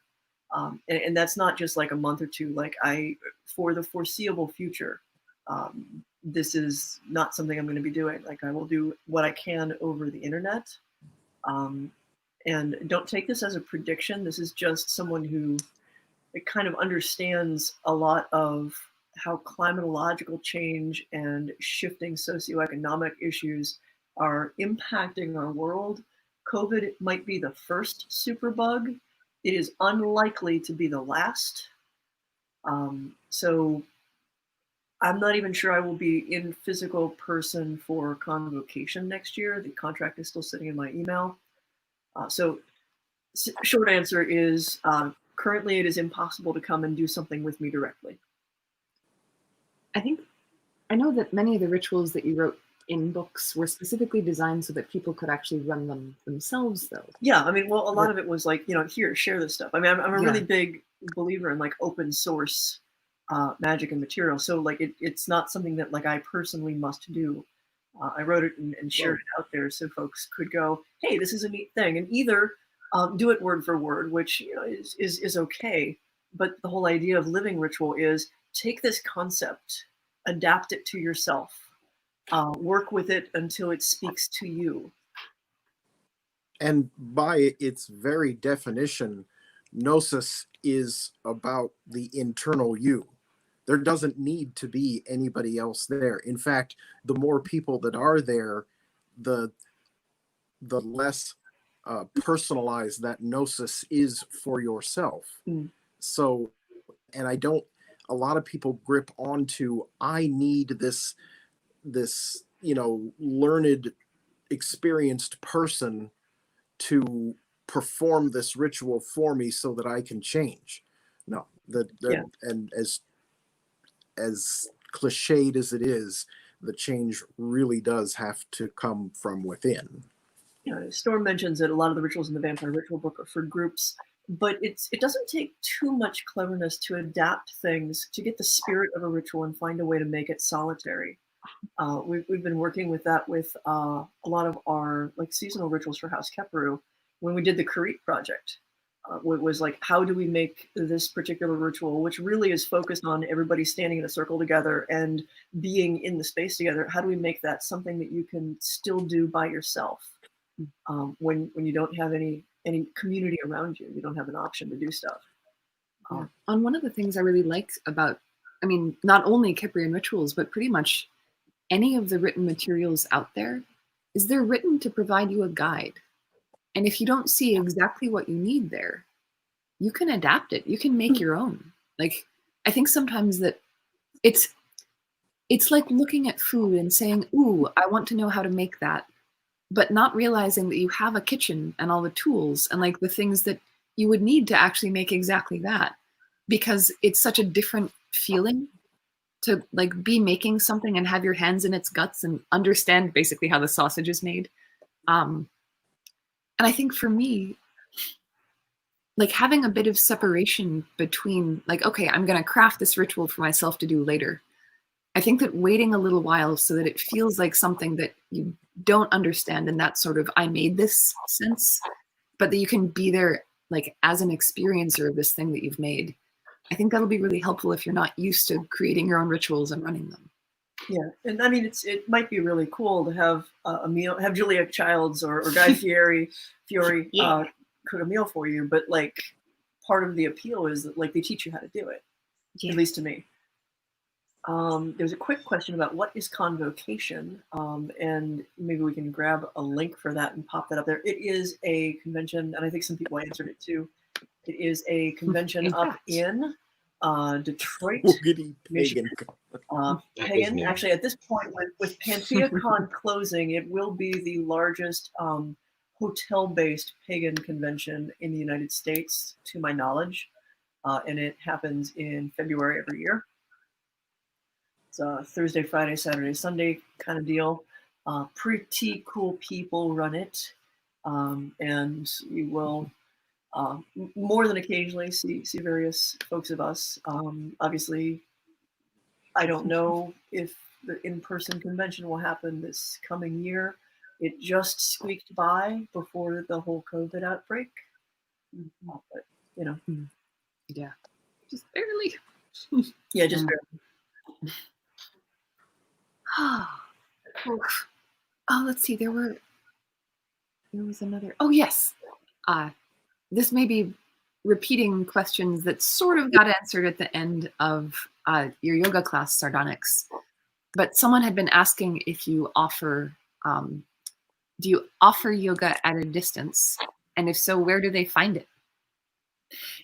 And that's not just like a month or two. Like for the foreseeable future, this is not something I'm going to be doing. Like I will do what I can over the internet. And don't take this as a prediction. This is just someone who kind of understands a lot of how climatological change and shifting socioeconomic issues are impacting our world. COVID might be the first superbug. It is unlikely to be the last. So I'm not even sure I will be in physical person for convocation next year. The contract is still sitting in my email. So short answer is currently it is impossible to come and do something with me directly. I know that many of the rituals that you wrote in books were specifically designed so that people could actually run them themselves, though. Yeah, I mean, well, a lot of it was like, here, share this stuff. I mean, I'm a really big believer in like open source magic and material. So like it's not something that like I personally must do. I wrote it and shared it out there so folks could go, hey, this is a neat thing, and either do it word for word, which is okay. But the whole idea of living ritual is take this concept, adapt it to yourself, work with it until it speaks to you. And by its very definition, Gnosis is about the internal you. There doesn't need to be anybody else there. In fact, the more people that are there, the less personalized that Gnosis is for yourself. So, and a lot of people grip onto, I need this learned, experienced person to perform this ritual for me so that I can change. No, and as cliched as it is, the change really does have to come from within. Storm mentions that a lot of the rituals in the Vampire Ritual book are for groups, but it doesn't take too much cleverness to adapt things to get the spirit of a ritual and find a way to make it solitary. We've been working with that with a lot of our like seasonal rituals for House Kheperu. When we did the Karit project, it was like, how do we make this particular ritual, which really is focused on everybody standing in a circle together and being in the space together, how do we make that something that you can still do by yourself when you don't have any community around you, you don't have an option to do stuff. On one of the things I really liked about I mean, not only Kheperu rituals, but pretty much any of the written materials out there, is they're written to provide you a guide. And if you don't see exactly what you need there, you can adapt it. You can make your own. Like, I think sometimes that it's like looking at food and saying, ooh, I want to know how to make that, but not realizing that you have a kitchen and all the tools and like the things that you would need to actually make exactly that, because it's such a different feeling to like be making something and have your hands in its guts and understand basically how the sausage is made. And I think for me, like having a bit of separation between like, okay, I'm going to craft this ritual for myself to do later. I think that waiting a little while so that it feels like something that you don't understand in that sort of I made this sense, but that you can be there like as an experiencer of this thing that you've made. I think that'll be really helpful if you're not used to creating your own rituals and running them. Yeah, and I mean, it might be really cool to have a meal, have Julia Childs or Guy Fieri Yeah. cook a meal for you. But like, part of the appeal is that like they teach you how to do it, Yeah. at least to me. There's a quick question about what is convocation, and maybe we can grab a link for that and pop that up there. It is a convention, and I think some people answered it too. It is a convention In up fact. in Detroit, Woogity Michigan. pagan. Pagan. new. Actually, at this point, with PantheaCon closing, it will be the largest hotel-based pagan convention in the United States, to my knowledge, and it happens in February every year. It's a Thursday, Friday, Saturday, Sunday kind of deal. Pretty cool people run it, and you will more than occasionally see various folks of us. Obviously, I don't know if the in-person convention will happen this coming year. It just squeaked by before the whole COVID outbreak, but you know, Yeah, just barely. yeah, just Yeah. Oh, let's see. There was another. Oh, yes. This may be repeating questions that sort of got answered at the end of your yoga class, Sardonyx. But someone had been asking if you offer, do you offer yoga at a distance? And if so, where do they find it?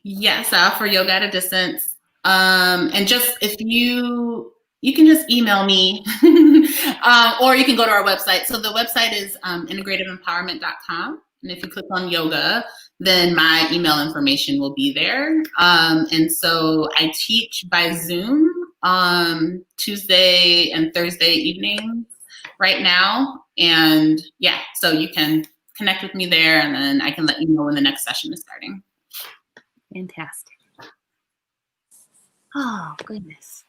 Yes, I offer yoga at a distance. And just if you can just email me or you can go to our website. So the website is integrativeempowerment.com. And if you click on yoga, then my email information will be there. And so I teach by Zoom Tuesday and Thursday evenings right now. And yeah, so you can connect with me there and then I can let you know when the next session is starting. Fantastic. Oh, goodness.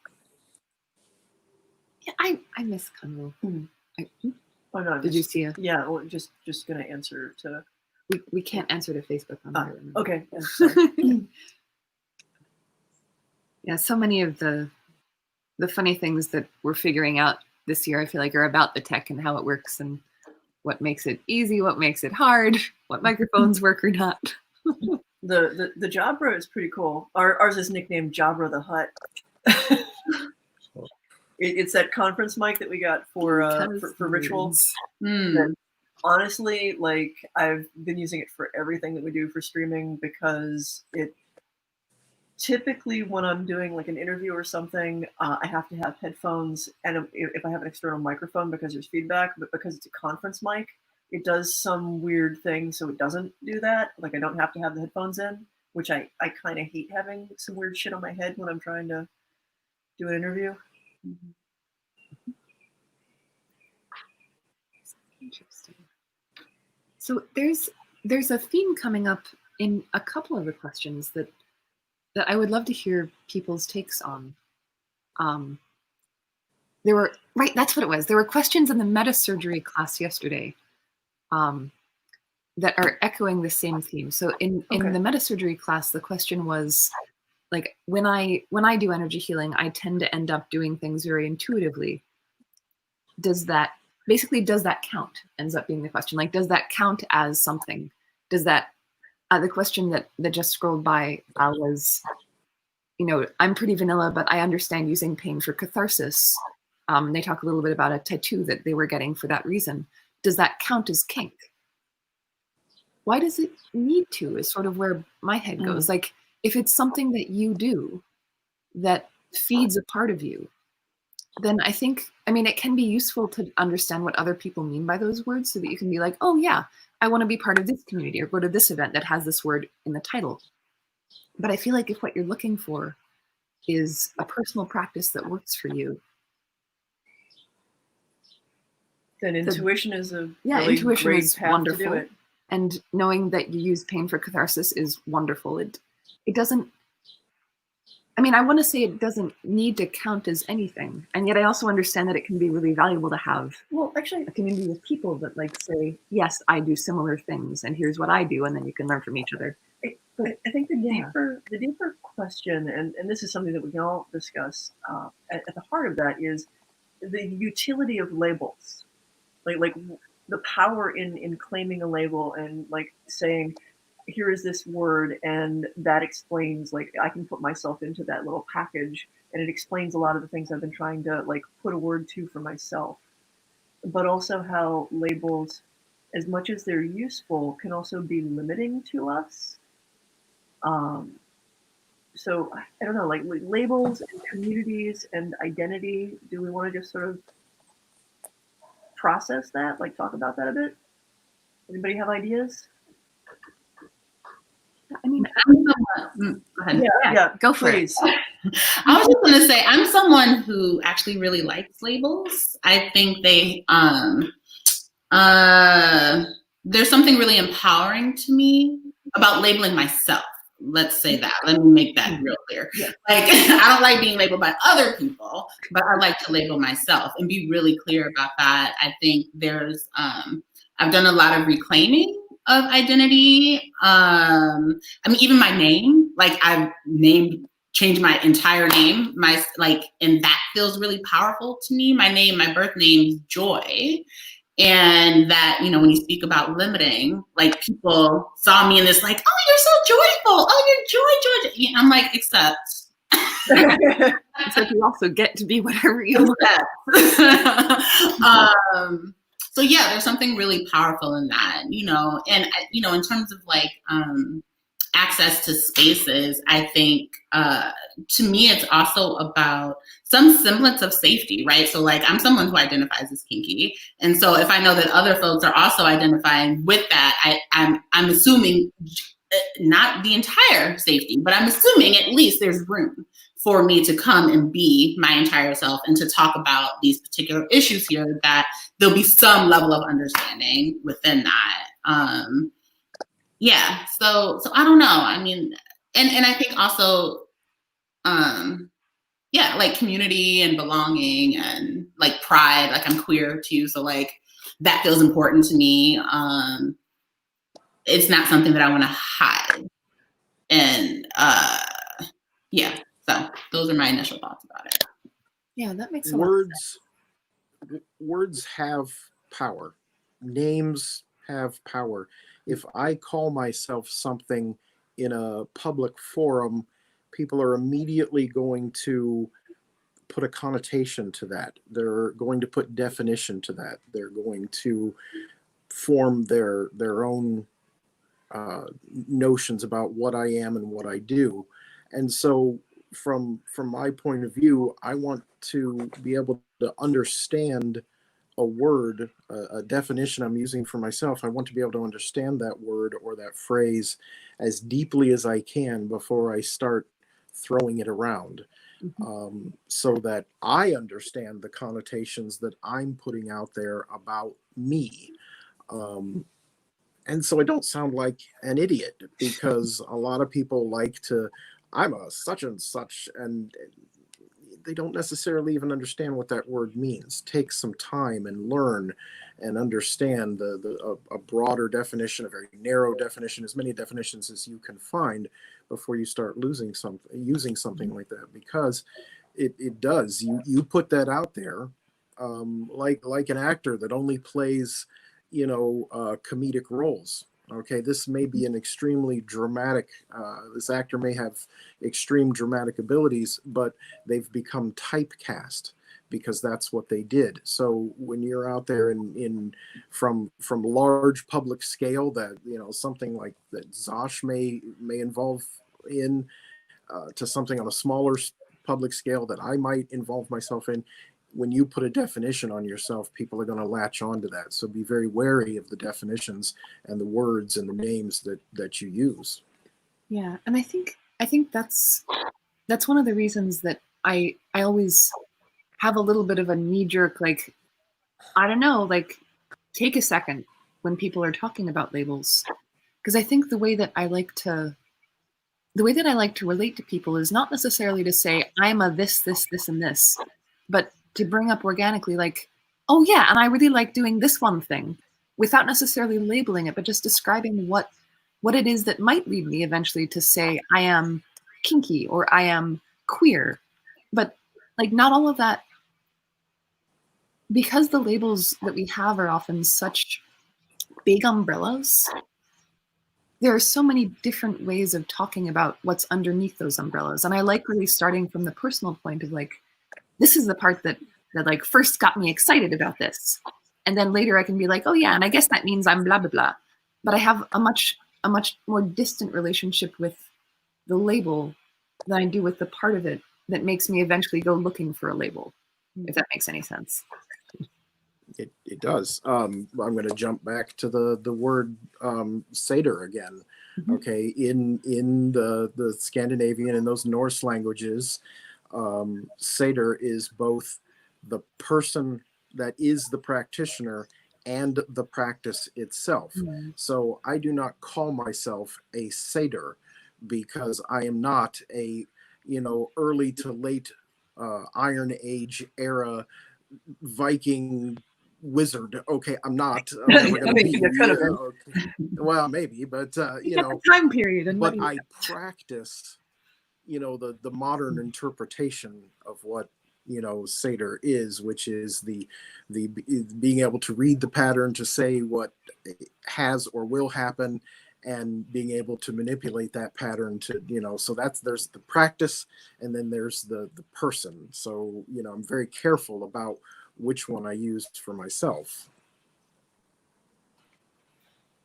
Yeah, I miss Convo. oh no, Did you see it? Yeah, well, just gonna answer to. We can't answer to Facebook on there. Okay. Yeah, sorry. Yeah, so many of the funny things that we're figuring out this year, I feel like, are about the tech and how it works and what makes it easy, what makes it hard, what microphones work or not. The Jabra is pretty cool. Ours is nicknamed Jabra the Hut. It's that conference mic that we got for ritual. Mm. Honestly, like I've been using it for everything that we do for streaming because it typically when I'm doing like an interview or something, I have to have headphones and if I have an external microphone because there's feedback, but because it's a conference mic, it does some weird thing so it doesn't do that. Like I don't have to have the headphones in, which I kind of hate having some weird shit on my head when I'm trying to do an interview. Interesting. So there's a theme coming up in a couple of the questions that I would love to hear people's takes on. There were that's what it was. There were questions in the meta surgery class yesterday that are echoing the same theme. So in the meta surgery class, the question was like when I do energy healing, I tend to end up doing things very intuitively. Does that count? Ends up being the question. Like, does that count as something? Does that the question that just scrolled by was you know, I'm pretty vanilla, but I understand using pain for catharsis. They talk a little bit about a tattoo that they were getting for that reason. Does that count as kink? Why does it need to, is sort of where my head goes. Like, if it's something that you do that feeds a part of you, then I think, I mean, it can be useful to understand what other people mean by those words so that you can be like, oh yeah, I want to be part of this community or go to this event that has this word in the title. But I feel like if what you're looking for is a personal practice that works for you, then intuition is a really intuition great is path wonderful. to do it. And knowing that you use pain for catharsis is wonderful. It doesn't, I mean, I want to say it doesn't need to count as anything. And yet I also understand that it can be really valuable to have actually a community of people that like say, yes, I do similar things and here's what I do. And then you can learn from each other. I think the deeper question, and this is something that we can all discuss, at the heart of that is the utility of labels. Like the power in claiming a label and like saying, here is this word, and that explains, like, I can put myself into that little package, and it explains a lot of the things I've been trying to like put a word to for myself. But also how labels, as much as they're useful, can also be limiting to us. So I don't know, like labels and communities and identity. Do we want to just sort of process that, like talk about that a bit? Anybody have ideas? I mean, go ahead. Yeah, go for please. I was just going to say, I'm someone who actually really likes labels. I think there's something really empowering to me about labeling myself. Let's say that. Let me make that real clear. Yeah. Like, I don't like being labeled by other people, but I like to label myself and be really clear about that. I think there's, I've done a lot of reclaiming of identity. I mean, even my name, like I've changed my entire name, and that feels really powerful to me. My name, my birth name is Joy. And that, you know, when you speak about limiting, like people saw me in this like, oh, you're so joyful. Oh, you're joy. I'm like, except. It's like you also get to be whatever you want. So yeah, there's something really powerful in that, you know, and, you know, in terms of like, access to spaces, I think to me it's also about some semblance of safety, right? So like I'm someone who identifies as kinky, and so if I know that other folks are also identifying with that, I'm assuming not the entire safety, but I'm assuming at least there's room for me to come and be my entire self and to talk about these particular issues here, that there'll be some level of understanding within that. Yeah, so I don't know. I mean, and I think also, yeah, like community and belonging and like pride. Like I'm queer too, so like that feels important to me. It's not something that I want to hide, and yeah. So those are my initial thoughts about it. Yeah, that makes a lot of sense. Words have power. Names have power. If I call myself something in a public forum, people are immediately going to put a connotation to that. They're going to put definition to that. They're going to form their own notions about what I am and what I do. And so from my point of view, I want to be able to understand a word, a definition I'm using for myself. I want to be able to understand that word or that phrase as deeply as I can before I start throwing it around, so that I understand the connotations that I'm putting out there about me. And so I don't sound like an idiot, because a lot of people like to, I'm a such and such, and they don't necessarily even understand what that word means. Take some time and learn and understand a broader definition, a very narrow definition, as many definitions as you can find before you start using something like that, because it does. You put that out there, like an actor that only plays, comedic roles. Okay, this may be an extremely dramatic, this actor may have extreme dramatic abilities, but they've become typecast because that's what they did. So when you're out there in from large public scale, that something like that Zosh may involve in, to something on a smaller public scale that I might involve myself in, when you put a definition on yourself, people are going to latch onto that. So be very wary of the definitions and the words and the names that you use. Yeah, and I think that's one of the reasons that I always have a little bit of a knee jerk, like, I don't know, like, take a second when people are talking about labels, because I think the way that I like to relate to people is not necessarily to say I'm a this, this, this, and this, but to bring up organically, like, oh yeah, and I really like doing this one thing, without necessarily labeling it, but just describing what it is that might lead me eventually to say I am kinky or I am queer. But like, not all of that, because the labels that we have are often such big umbrellas. There are so many different ways of talking about what's underneath those umbrellas. And I like really starting from the personal point of, like, this is the part that like first got me excited about this. And then later I can be like, oh yeah, and I guess that means I'm blah, blah, blah. But I have a much more distant relationship with the label than I do with the part of it that makes me eventually go looking for a label, if that makes any sense. It does. I'm going to jump back to the word satyr again. Mm-hmm. Okay, in the Scandinavian and those Norse languages, satyr is both the person that is the practitioner and the practice itself. Mm-hmm. So I do not call myself a satyr because I am not a early to late Iron Age era Viking wizard. Okay, I'm not. I'm never going to be. Okay. Well, maybe, but time period. But I practice, the modern interpretation of what satyr is, which is the being able to read the pattern to say what has or will happen, and being able to manipulate that pattern to so there's the practice, and then there's the person. So I'm very careful about which one I used for myself.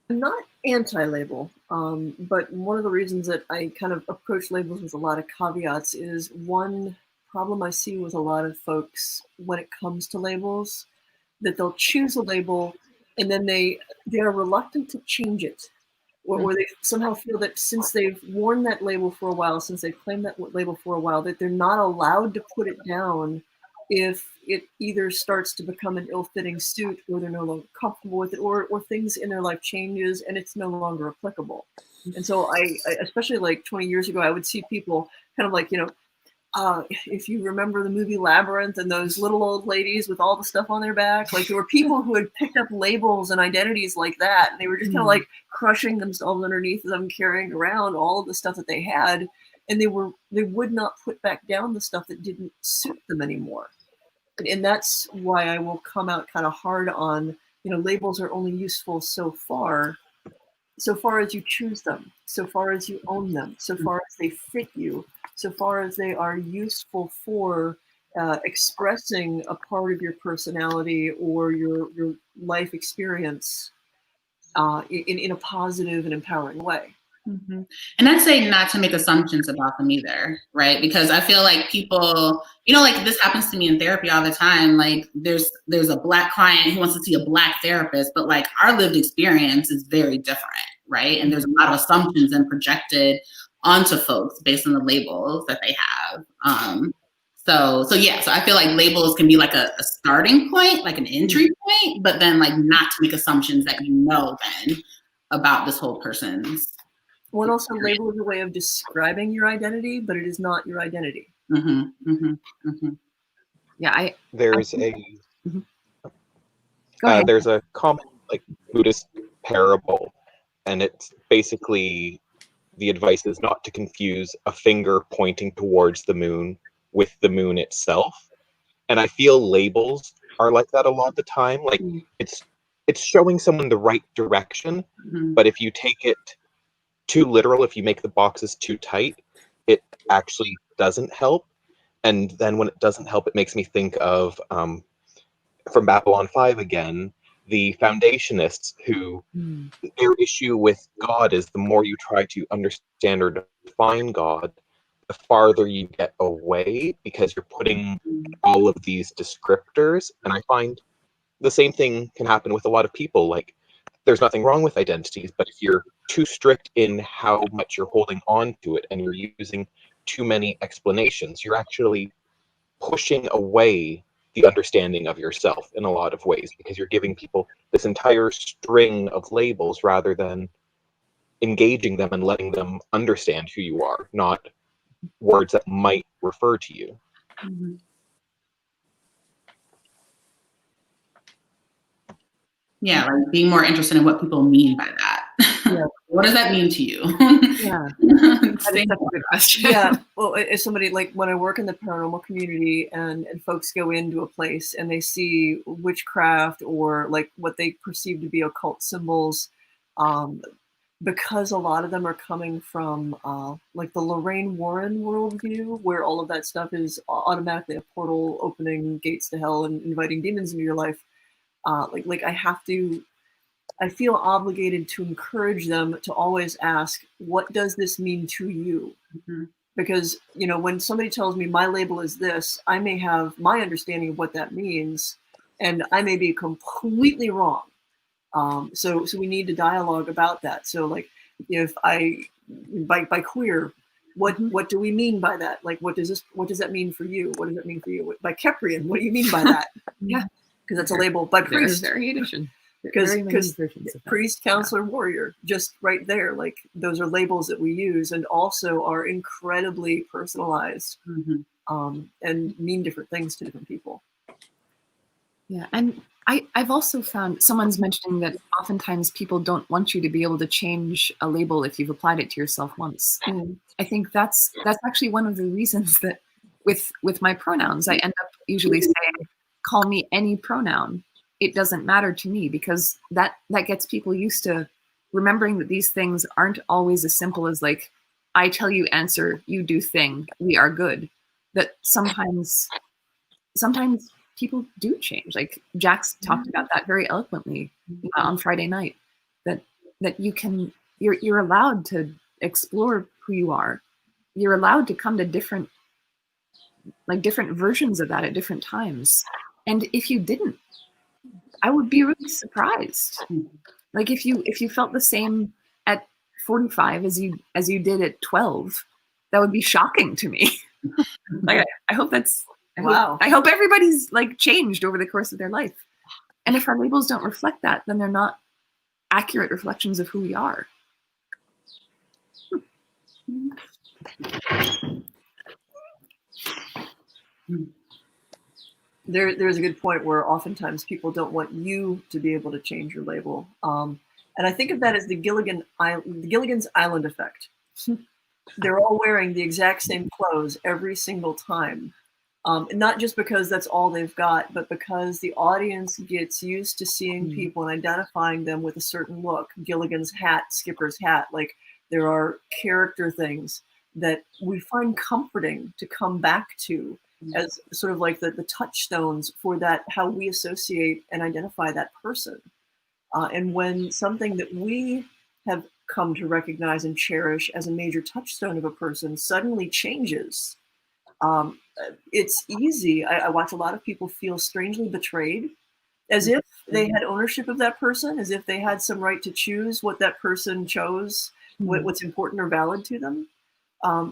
I'm not anti-label, but one of the reasons that I kind of approach labels with a lot of caveats is one problem I see with a lot of folks when it comes to labels, that they'll choose a label and then they are reluctant to change it, or they somehow feel that since they've worn that label for a while, since they've claimed that label for a while, that they're not allowed to put it down if it either starts to become an ill-fitting suit, or they're no longer comfortable with it, or things in their life changes and it's no longer applicable. And so I especially like 20 years ago, I would see people kind of like, if you remember the movie Labyrinth and those little old ladies with all the stuff on their back, like there were people who had picked up labels and identities like that, and they were just kind of like crushing themselves underneath them, carrying around all of the stuff that they had, and they would not put back down the stuff that didn't suit them anymore. And that's why I will come out kind of hard on, labels are only useful so far as you choose them, so far as you own them, so far as they fit you, so far as they are useful for expressing a part of your personality or your life experience in a positive and empowering way. Mm-hmm. And I'd say not to make assumptions about them either, right? Because I feel like people, like this happens to me in therapy all the time. Like there's a Black client who wants to see a Black therapist, but like our lived experience is very different, right? And there's a lot of assumptions and projected onto folks based on the labels that they have. So I feel like labels can be like a starting point, like an entry point, but then like not to make assumptions that then about this whole person's. One also label is a way of describing your identity, but it is not your identity. Mm-hmm, mm-hmm, mm-hmm. Yeah, there's Go ahead. there's a common Buddhist parable, and it's basically the advice is not to confuse a finger pointing towards the moon with the moon itself. And I feel labels are like that a lot of the time. Like it's it's showing someone the right direction. Mhm. But if you take it too literal, if you make the boxes too tight, it actually doesn't help. And then when it doesn't help, it makes me think of from Babylon 5 again, the foundationists who their issue with God is the more you try to understand or define God, the farther you get away because you're putting all of these descriptors. And I find the same thing can happen with a lot of people. Like, there's nothing wrong with identities, but if you're too strict in how much you're holding on to it and you're using too many explanations, you're actually pushing away the understanding of yourself in a lot of ways because you're giving people this entire string of labels rather than engaging them and letting them understand who you are, not words that might refer to you. Mhm. Yeah, like being more interested in what people mean by that. Yeah. What does that mean to you? Yeah. That is Stay- such a good question. Yeah, well, as somebody, like when I work in the paranormal community and folks go into a place and they see witchcraft or like what they perceive to be occult symbols, um, because a lot of them are coming from like the Lorraine Warren worldview, where all of that stuff is automatically a portal opening gates to hell and inviting demons into your life. Like I feel obligated to encourage them to always ask, what does this mean to you? Mhm. Because, you know, when somebody tells me my label is this, I may have my understanding of what that means, and I may be completely wrong. So we need to dialogue about that. So like, if I by queer, what do we mean by that? Like, what does that mean for you? What does that mean for you? By Keprian, what do you mean by that? Yeah. Because that's a label. By There are priest, variation. because Very many versions of that. priest, counselor, warrior, just right there. Like, those are labels that we use and also are incredibly personalized, Mhm. and mean different things to different people. Yeah, and I've also found someone's mentioning that oftentimes people don't want you to be able to change a label if you've applied it to yourself once. I think that's actually one of the reasons that with my pronouns, I end up usually saying, call me any pronoun. It doesn't matter to me because that gets people used to remembering that these things aren't always as simple as like, I tell you answer, you do thing, we are good. That sometimes people do change. Like Jax talked about that very eloquently on Friday night. That you're allowed to explore who you are. You're allowed to come to different versions of that at different times. And if you didn't, I would be really surprised. Like if you felt the same at 45 as you did at 12, that would be shocking to me. Like I hope that's Wow. I hope everybody's like changed over the course of their life. And if our labels don't reflect that, then they're not accurate reflections of who we are. There's a good point where oftentimes people don't want you to be able to change your label. And I think of that as the Gilligan's Island effect. They're all wearing the exact same clothes every single time. Not just because that's all they've got, but because the audience gets used to seeing people and identifying them with a certain look. Gilligan's hat, Skipper's hat, like there are character things that we find comforting to come back to as sort of like the touchstones for that, how we associate and identify that person. And when something that we have come to recognize and cherish as a major touchstone of a person suddenly changes, it's easy. I watch a lot of people feel strangely betrayed, as if they had ownership of that person, as if they had some right to choose what that person chose, what's important or valid to them,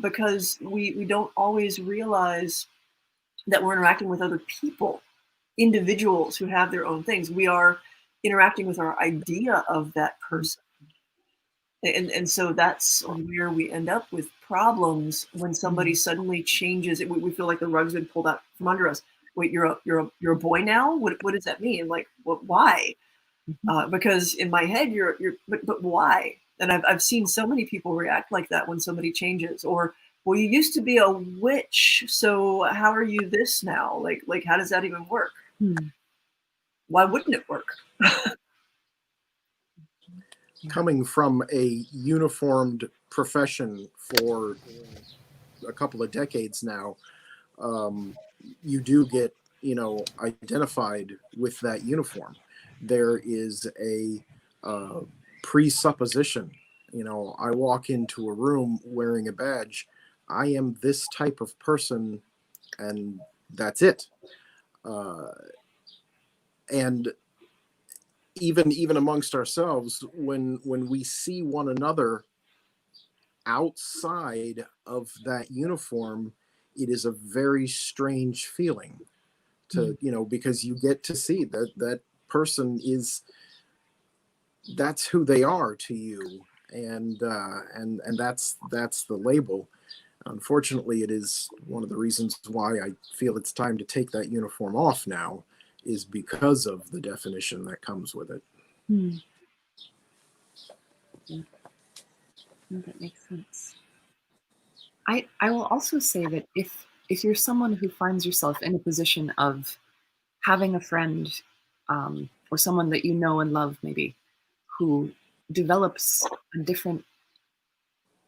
because we don't always realize that we're interacting with other people, individuals who have their own things. We are interacting with our idea of that person. And so that's where we end up with problems when somebody suddenly changes it. We feel like the rug's been pulled out from under us. Wait, you're a boy now? What does that mean? Like, why? Because in my head, but why? And I've seen so many people react like that when somebody changes. Or, well, you used to be a witch, so how are you this now? Like how does that even work? Why wouldn't it work? coming from a uniformed profession for a couple of decades now, you do get, identified with that uniform. There is a presupposition. I walk into a room wearing a badge. I am this type of person, and that's it. And even amongst ourselves, when we see one another outside of that uniform, it is a very strange feeling to, because you get to see that person that's who they are to you, and that's the label. Unfortunately, it is one of the reasons why I feel it's time to take that uniform off now, is because of the definition that comes with it. Yeah. That makes sense. I will also say that if you're someone who finds yourself in a position of having a friend or someone that you know and love maybe who develops a different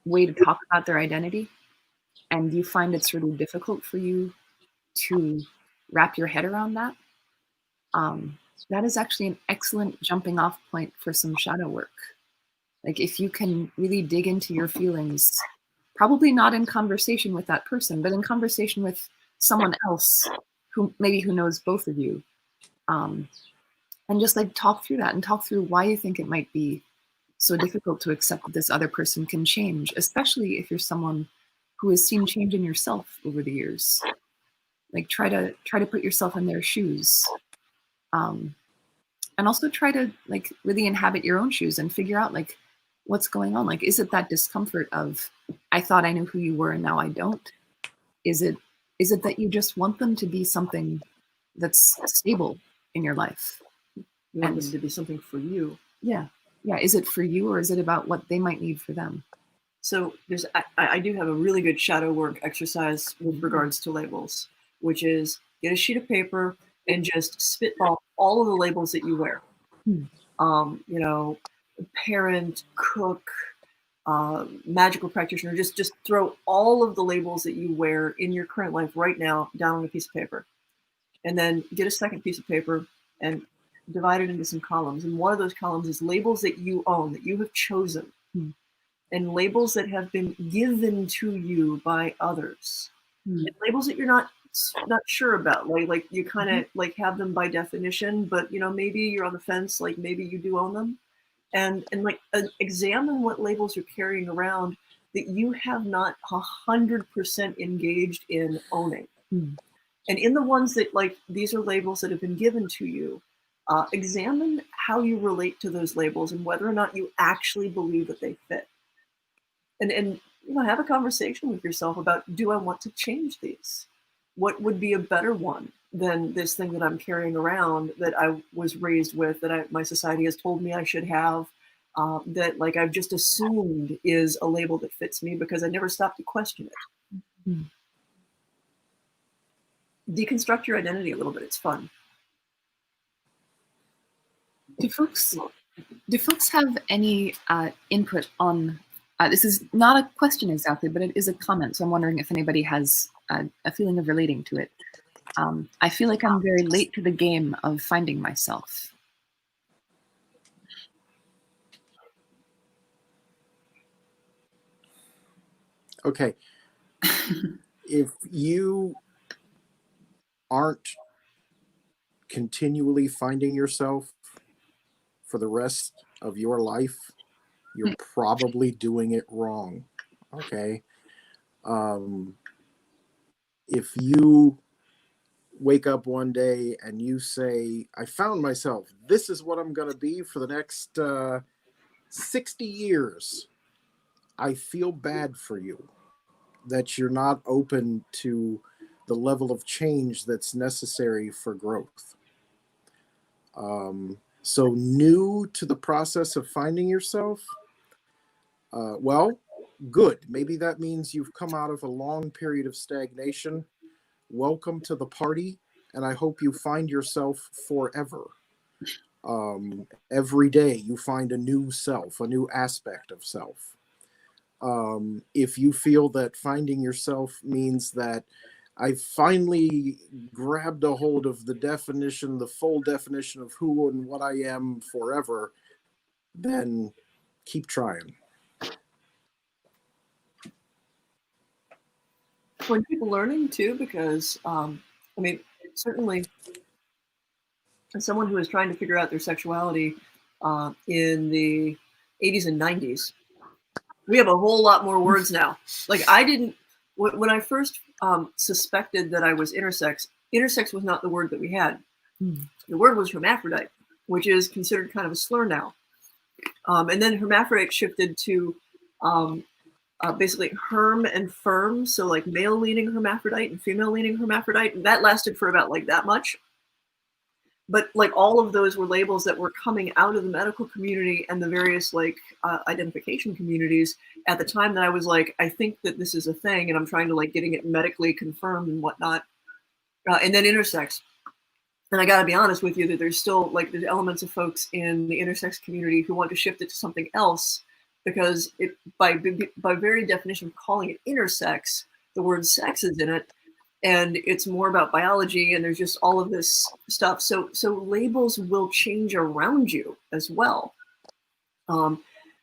way to talk about their identity, and you find it's really difficult for you to wrap your head around that, that is actually an excellent jumping off point for some shadow work. Like if you can really dig into your feelings, probably not in conversation with that person, but in conversation with someone else who knows both of you, and just like talk through that and talk through why you think it might be so difficult to accept that this other person can change, especially if you're someone who has seen change in yourself over the years. Like try to put yourself in their shoes, and also try to like really inhabit your own shoes and figure out like what's going on. Like, is it that discomfort of I thought I knew who you were and now I don't? Is it that you just want them to be something that's stable in your life? You want them to be something for you. Yeah. Is it for you, or is it about what they might need for them? So I do have a really good shadow work exercise with regards to labels, which is get a sheet of paper and just spitball all of the labels that you wear. Parent, cook, magical practitioner. Just throw all of the labels that you wear in your current life right now down on a piece of paper, and then get a second piece of paper and divide it into some columns. And one of those columns is labels that you own, that you have chosen, and labels that have been given to you by others, and labels that you're not sure about. Like you kind of like have them by definition, but maybe you're on the fence. Like maybe you do own them, and examine what labels you're carrying around that you have not 100% engaged in owning. And in the ones that like these are labels that have been given to you, examine how you relate to those labels and whether or not you actually believe that they fit. And have a conversation with yourself about, do I want to change these? What would be a better one than this thing that I'm carrying around that I was raised with, that my society has told me I should have, that like I've just assumed is a label that fits me because I never stopped to question it. Deconstruct your identity a little bit. It's fun. Do folks have any input on? This is not a question exactly, but it is a comment. So I'm wondering if anybody has a feeling of relating to it. I feel like I'm very late to the game of finding myself. Okay. If you aren't continually finding yourself for the rest of your life, you're probably doing it wrong. Okay. If you wake up one day and you say, I found myself, this is what I'm going to be for the next 60 years, I feel bad for you that you're not open to the level of change that's necessary for growth. So new to the process of finding yourself, well, good. Maybe that means you've come out of a long period of stagnation. Welcome to the party, and I hope you find yourself forever. Every day you find a new self, a new aspect of self. If you feel that finding yourself means that I finally grabbed a hold of the definition, the full definition of who and what I am forever, then keep trying. When people learning too, because I mean, certainly as someone who was trying to figure out their sexuality in the 80s and 90s, we have a whole lot more words now. Like I didn't, when I first suspected that I was intersex, intersex was not the word that we had. The word was hermaphrodite, which is considered kind of a slur now. And then hermaphrodite shifted to basically herm and firm, so like male leaning hermaphrodite and female leaning hermaphrodite, and that lasted for about like that much. But like all of those were labels that were coming out of the medical community and the various like identification communities at the time that I was like, I think that this is a thing, and I'm trying to like getting it medically confirmed and whatnot. And then intersex. And I got to be honest with you that there's still like there's elements of folks in the intersex community who want to shift it to something else, because it by very definition of calling it intersex, the word sex is in it, and it's more about biology, and there's just all of this stuff. So labels will change around you as well.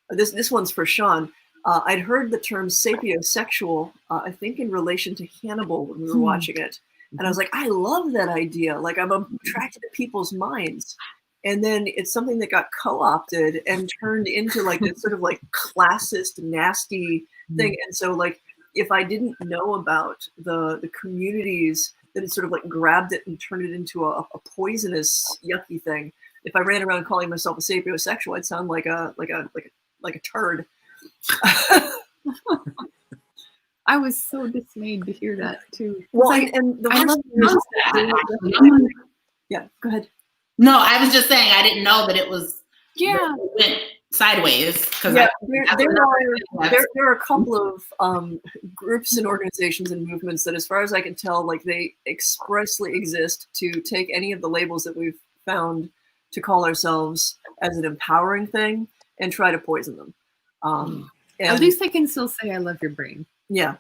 This one's for Sean. I'd heard the term sapiosexual, I think in relation to Hannibal when we were watching it. And I was like, I love that idea. Like I'm attracted to people's minds. And then it's something that got co-opted and turned into like this sort of like classist, nasty thing. And so like, if I didn't know about the communities that had sort of like grabbed it and turned it into a poisonous, yucky thing, if I ran around calling myself a sapiosexual, I'd sound like a turd. I was so dismayed to hear that too. Well, and the worst yeah, go ahead. No, I was just saying I didn't know that it was it went sideways. Yeah, there are a couple of groups and organizations and movements that, as far as I can tell, like they expressly exist to take any of the labels that we've found to call ourselves as an empowering thing and try to poison them. And at least I can still say I love your brain. Yeah.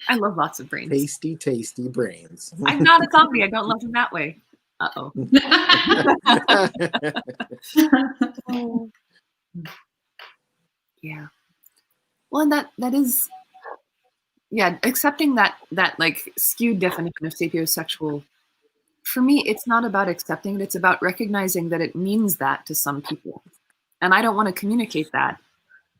I love lots of brains. Tasty, tasty brains. I'm not a zombie. I don't love them that way. Uh-oh. Yeah. Well, and that is, yeah, accepting that like skewed definition of sapiosexual, for me, it's not about accepting it. It's about recognizing that it means that to some people. And I don't want to communicate that.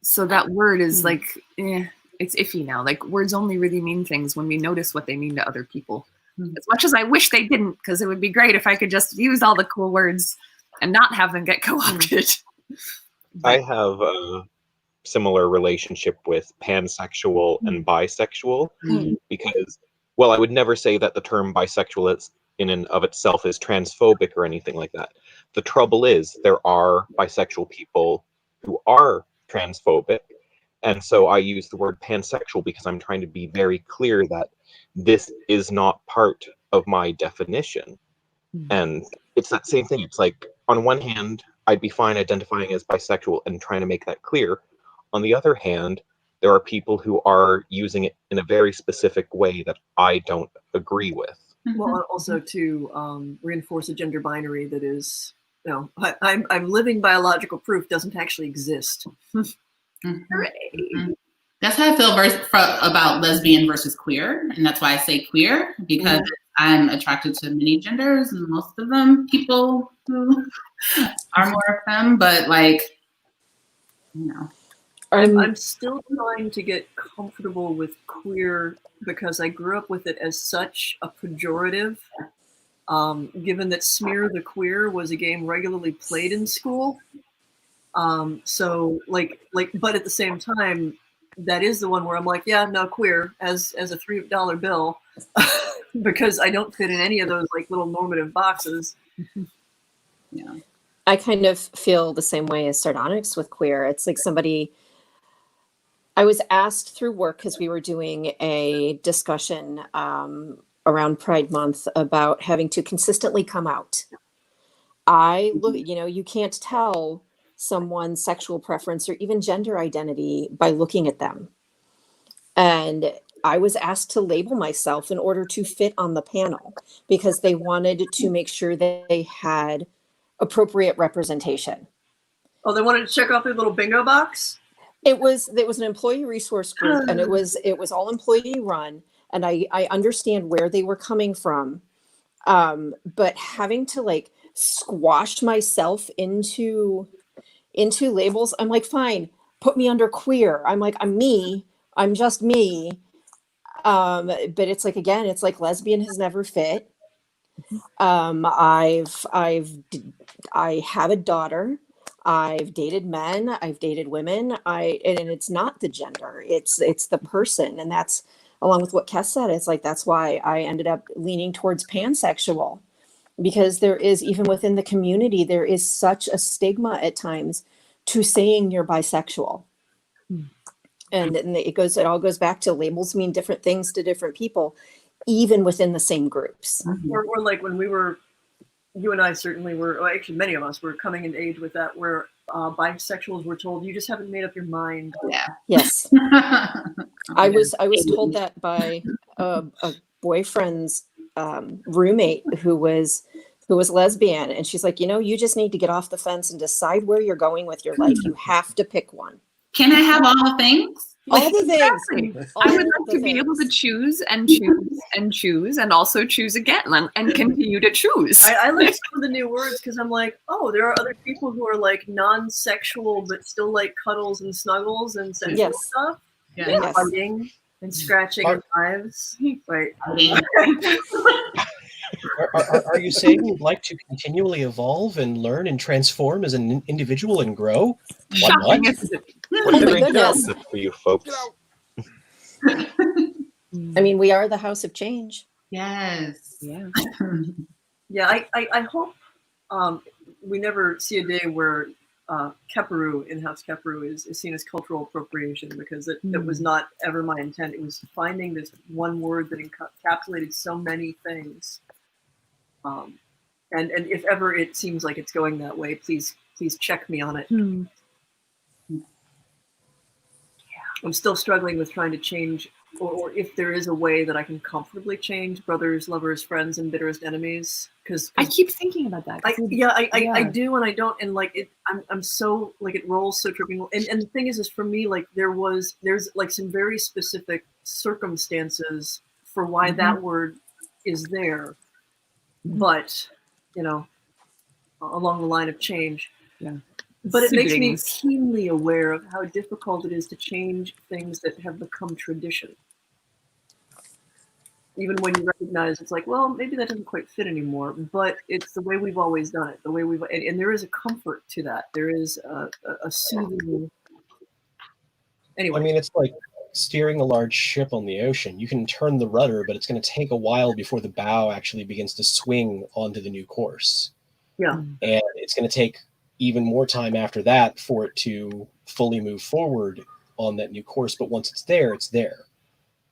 So that word is like, it's iffy now. Like words only really mean things when we notice what they mean to other people. As much as I wish they didn't, because it would be great if I could just use all the cool words and not have them get co-opted. I have a similar relationship with pansexual and bisexual because, well, I would never say that the term bisexual is, in and of itself is transphobic or anything like that. The trouble is there are bisexual people who are transphobic, and so I use the word pansexual because I'm trying to be very clear that this is not part of my definition. And it's that same thing. It's like, on one hand, I'd be fine identifying as bisexual and trying to make that clear. On the other hand, there are people who are using it in a very specific way that I don't agree with. Well, also to reinforce a gender binary that is, you know, I'm living biological proof doesn't actually exist. That's how I feel about lesbian versus queer, and that's why I say queer, because I'm attracted to many genders, and most of them people who are more of them, but like, you know. I'm still trying to get comfortable with queer because I grew up with it as such a pejorative, given that Smear the Queer was a game regularly played in school. So but at the same time, that is the one where I'm like, yeah, no, queer as a $3 bill, because I don't fit in any of those like little normative boxes. Yeah. I kind of feel the same way as Sardonyx with queer. It's like I was asked through work because we were doing a discussion around Pride Month about having to consistently come out. I look, you can't tell someone's sexual preference or even gender identity by looking at them. And I was asked to label myself in order to fit on the panel because they wanted to make sure that they had appropriate representation. Oh, they wanted to check off their little bingo box? It was an employee resource group, and it was all employee run, and I understand where they were coming from. But having to like squash myself into labels, I'm like, fine, put me under queer. I'm like, I'm me, I'm just me. But it's like, again, it's like lesbian has never fit. I have a daughter. I've dated men, I've dated women. And it's not the gender, it's the person. And that's along with what Kes said. It's like, that's why I ended up leaning towards pansexual, because there is, even within the community, there is such a stigma at times to saying you're bisexual. And it all goes back to labels mean different things to different people, even within the same groups. Or like when we were, you and I certainly were, well, actually many of us were coming in age with that, where bisexuals were told, you just haven't made up your mind. Yeah. Yes. I was told that by a boyfriend's roommate who was lesbian, and she's like, you just need to get off the fence and decide where you're going with your life. You have to pick one. Can I have all the things? All the things. I would like to be able to choose and choose and choose and also choose again and continue to choose. I like some of the new words because I'm like, oh, there are other people who are like non-sexual but still like cuddles and snuggles and sensual stuff. Yeah. And fighting and scratching and knives. Right. Are you saying you'd like to continually evolve and learn and transform as an individual and grow? Why not? We're doing justice for you folks. I mean, we are the House of Change. Yes. Yeah. Yeah, I hope we never see a day where Kheperu in House Kheperu is seen as cultural appropriation, because it was not ever my intent. It was finding this one word that encapsulated so many things. And if ever it seems like it's going that way, please check me on it. I'm still struggling with trying to change, or if there is a way that I can comfortably change brothers, lovers, friends, and bitterest enemies. Because I keep thinking about that. I do, and I don't, and like it, I'm so like it rolls so tripping. And the thing is for me, like there's like some very specific circumstances for why that word is there, but along the line of change. Yeah. But it makes me keenly aware of how difficult it is to change things that have become tradition. Even when you recognize it's like, well, maybe that doesn't quite fit anymore, but it's the way we've always done it, the way and there is a comfort to that. There is a soothing. Anyway. I mean, it's like steering a large ship on the ocean. You can turn the rudder, but it's going to take a while before the bow actually begins to swing onto the new course. Yeah. And it's going to take even more time after that for it to fully move forward on that new course. But once it's there, it's there.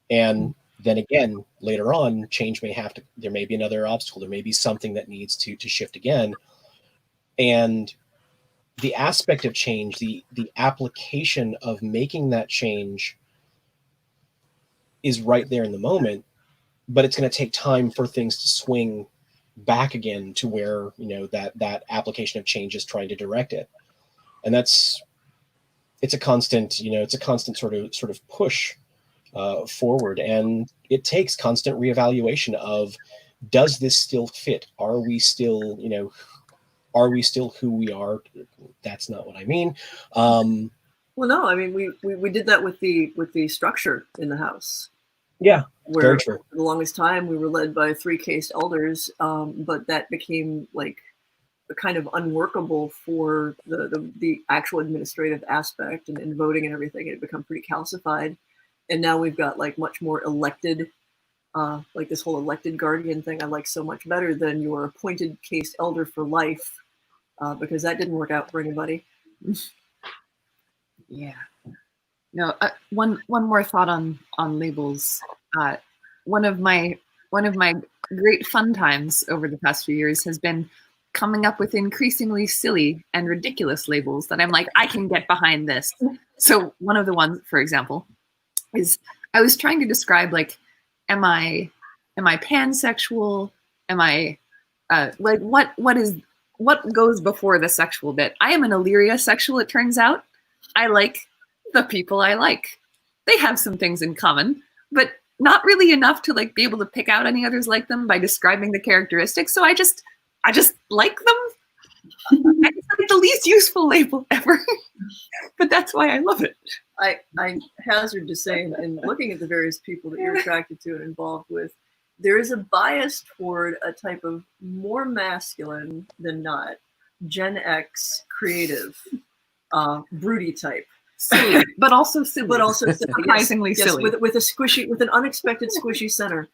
And then again, later on, change there may be another obstacle. There may be something that needs to shift again. And the aspect of change, the application of making that change is right there in the moment, but it's going to take time for things to swing back again to where that application of change is trying to direct it. And it's a constant sort of push forward, and it takes constant reevaluation of, does this still fit? Are we still who we are? That's not what I mean. Well, no, I mean we did that with the structure in the house. Yeah, where very true. For the longest time we were led by 3 cased elders, but that became like kind of unworkable for the actual administrative aspect and voting and everything. It had become pretty calcified, and now we've got like much more elected, like this whole elected guardian thing I like so much better than your appointed cased elder for life, because that didn't work out for anybody. Yeah. No, one more thought on labels. One of my great fun times over the past few years has been coming up with increasingly silly and ridiculous labels that I'm like, I can get behind this. So one of the ones, for example, is I was trying to describe like, am I pansexual? Am I like what goes before the sexual bit? I am an Illyria sexual, it turns out. I like the people I like. They have some things in common, but not really enough to like be able to pick out any others like them by describing the characteristics. So I just like them. It's like the least useful label ever, but that's why I love it. I hazard to say, in looking at the various people that you're attracted to and involved with, there is a bias toward a type of more masculine than not Gen X creative, broody type. Silly, but also silly. But also silly, surprisingly yes, silly. with a squishy, with an unexpected squishy center.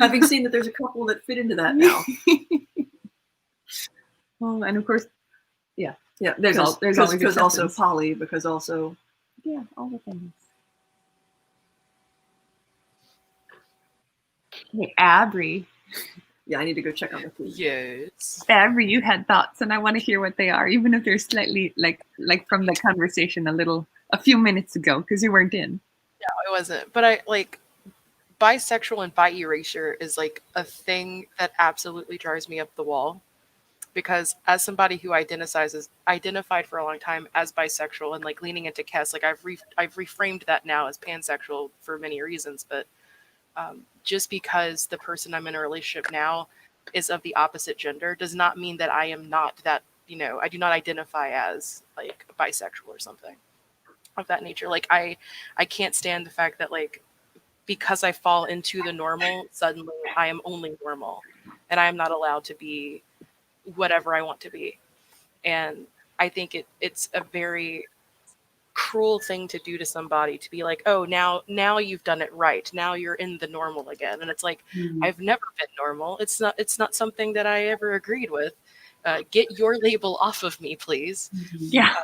Having seen that there's a couple that fit into that now. Well, and of course, yeah, there's always because also acceptance. poly, because also all the things. Hey, Abri. Yeah, I need to go check on the food. Yes. Abri, you had thoughts, and I want to hear what they are, even if they're slightly like from the conversation a few minutes ago, because you weren't in. No, I wasn't. But I like bisexual and bi erasure is like a thing that absolutely drives me up the wall. Because as somebody who identified for a long time as bisexual and like leaning into Kes, like I've reframed that now as pansexual for many reasons, but just because the person I'm in a relationship now is of the opposite gender does not mean that I am not that, I do not identify as like bisexual or something of that nature. Like I can't stand the fact that like, because I fall into the normal, suddenly I am only normal and I am not allowed to be whatever I want to be. And I think it's a very cruel thing to do to somebody, to be like, oh, now you've done it right, now you're in the normal again. And it's like, I've never been normal. It's not something that I ever agreed with. Get your label off of me, please. Yeah.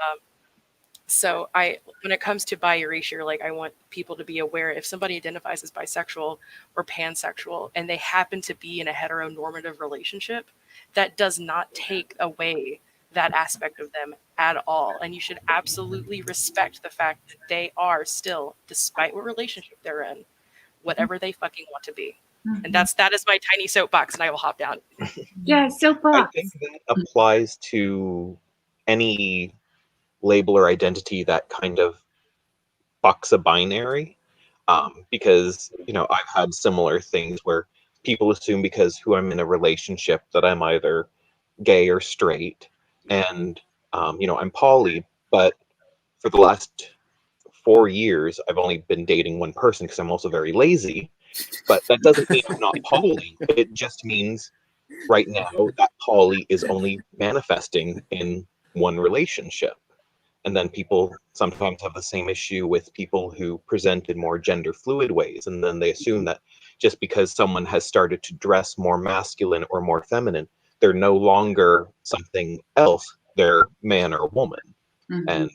So when it comes to bi erasure, like I want people to be aware, if somebody identifies as bisexual or pansexual and they happen to be in a heteronormative relationship, that does not take away that aspect of them at all. And you should absolutely respect the fact that they are still, despite what relationship they're in, whatever they fucking want to be. And that is my tiny soapbox, and I will hop down. Yeah, soapbox. I think that applies to any label or identity that kind of bucks a binary. Because, I've had similar things where people assume because who I'm in a relationship that I'm either gay or straight. And, I'm poly, but for the last 4 years, I've only been dating one person because I'm also very lazy. But that doesn't mean I'm not poly. It just means right now that poly is only manifesting in one relationship. And then people sometimes have the same issue with people who present in more gender fluid ways. And then they assume that just because someone has started to dress more masculine or more feminine, they're no longer something else. They're man or woman. And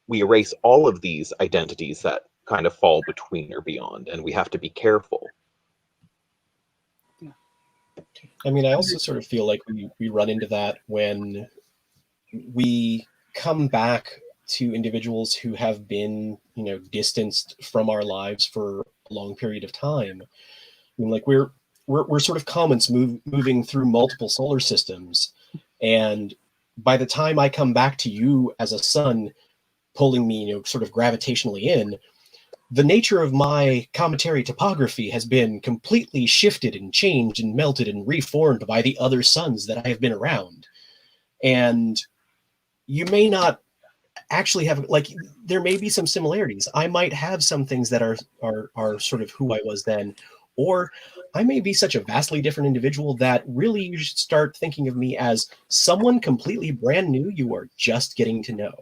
we erase all of these identities that kind of fall between or beyond. And we have to be careful. I mean, I also sort of feel like we run into that when we come back to individuals who have been, distanced from our lives for a long period of time. I mean, like we're sort of comets moving through multiple solar systems, and by the time I come back to you as a sun, pulling me, sort of gravitationally in, the nature of my cometary topography has been completely shifted and changed and melted and reformed by the other suns that I have been around. And you may not actually have, like, there may be some similarities. I might have some things that are sort of who I was then, or I may be such a vastly different individual that really you should start thinking of me as someone completely brand new you are just getting to know.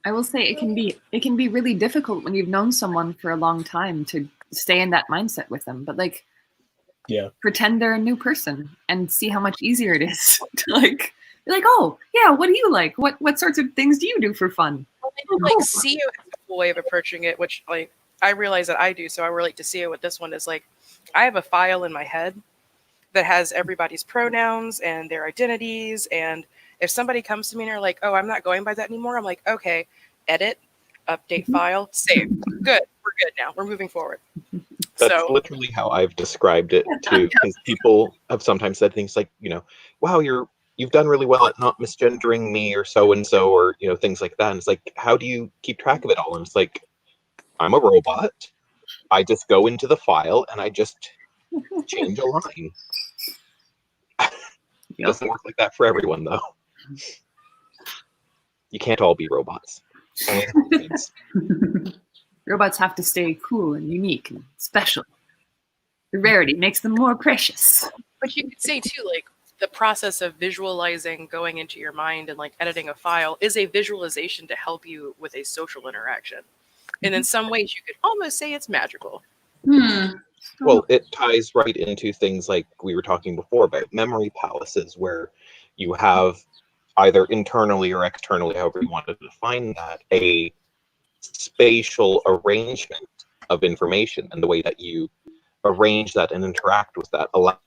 I will say it can be really difficult when you've known someone for a long time to stay in that mindset with them. But like, pretend they're a new person and see how much easier it is to like be like, oh yeah, what do you like? What sorts of things do you do for fun? Well, they don't like see you as a cool way of approaching it, which like I realize that I do, so I relate to see it with this one is like, I have a file in my head that has everybody's pronouns and their identities. And if somebody comes to me and they're like, oh, I'm not going by that anymore, I'm like, okay, edit, update file, save. Good. We're good now. We're moving forward. That's So literally how I've described it too, because people have sometimes said things like, wow, you've done really well at not misgendering me or so and so, or things like that. And it's like, how do you keep track of it all? And it's like, I'm a robot. I just go into the file and I just change a line. It doesn't work like that for everyone, though. You can't all be robots. Only humans. Robots have to stay cool and unique and special. The rarity makes them more precious. but you could say too, like the process of visualizing, going into your mind and like editing a file is a visualization to help you with a social interaction. And in some ways you could almost say it's magical. Well, it ties right into things like we were talking before about memory palaces, where you have either internally or externally, however you want to define that, a spatial arrangement of information, and the way that you arrange that and interact with that allows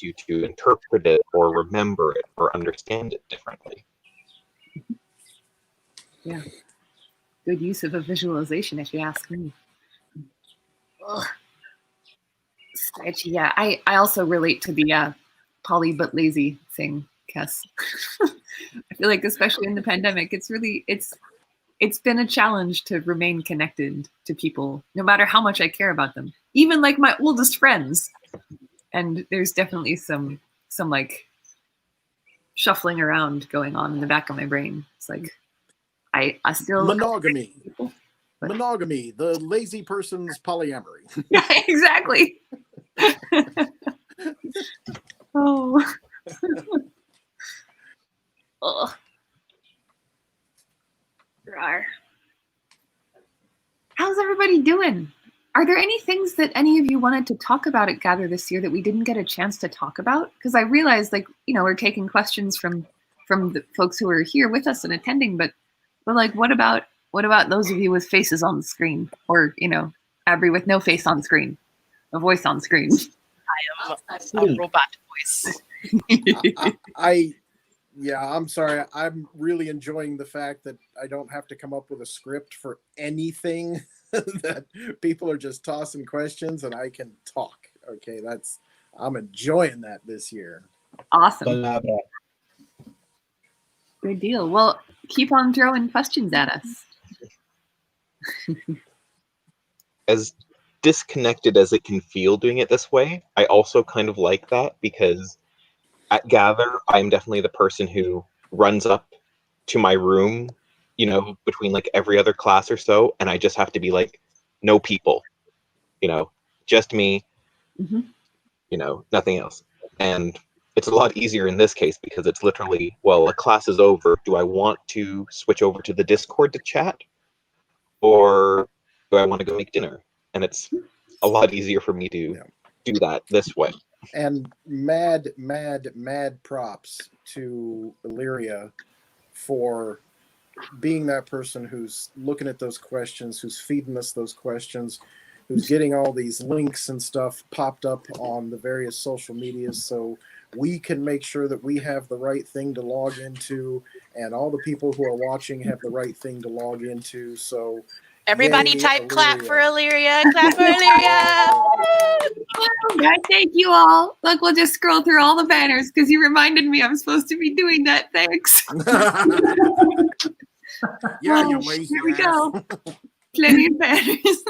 you to interpret it or remember it or understand it differently. Yeah. Good use of a visualization, if you ask me. Ugh. Yeah, I also relate to the poly but lazy thing, Kes. I feel like especially in the pandemic, it's been a challenge to remain connected to people, no matter how much I care about them. Even like my oldest friends. And there's definitely some like shuffling around going on in the back of my brain. It's like I still monogamy. Monogamy, the lazy person's polyamory. Yeah, exactly. Oh. Ugh. Rawr. How's everybody doing? Are there any things that any of you wanted to talk about at Gather this year that we didn't get a chance to talk about? Because I realized, like, we're taking questions from the folks who are here with us and attending, but like, what about those of you with faces on the screen, or Abri with no face on screen, a voice on screen? I am a robot voice. I'm sorry. I'm really enjoying the fact that I don't have to come up with a script for anything. That people are just tossing questions and I can talk. Okay, I'm enjoying that this year. Awesome. Good deal. Well, keep on throwing questions at us. As disconnected as it can feel doing it this way, I also kind of like that, because at Gather, I'm definitely the person who runs up to my room, between like every other class or so, and I just have to be like, no people, just me, nothing else. And it's a lot easier in this case because it's literally, well, a class is over. Do I want to switch over to the Discord to chat? Or do I want to go make dinner? And it's a lot easier for me to do that this way. And mad props to Illyria for being that person who's looking at those questions, who's feeding us those questions, who's getting all these links and stuff popped up on the various social medias so we can make sure that we have the right thing to log into and all the people who are watching have the right thing to log into. So everybody type Illyria. clap for Illyria. Clap for Illyria. Thank you all. Look, we'll just scroll through all the banners because you reminded me I'm supposed to be doing that. Thanks. You lazy here we ass. go. Plenty of banners.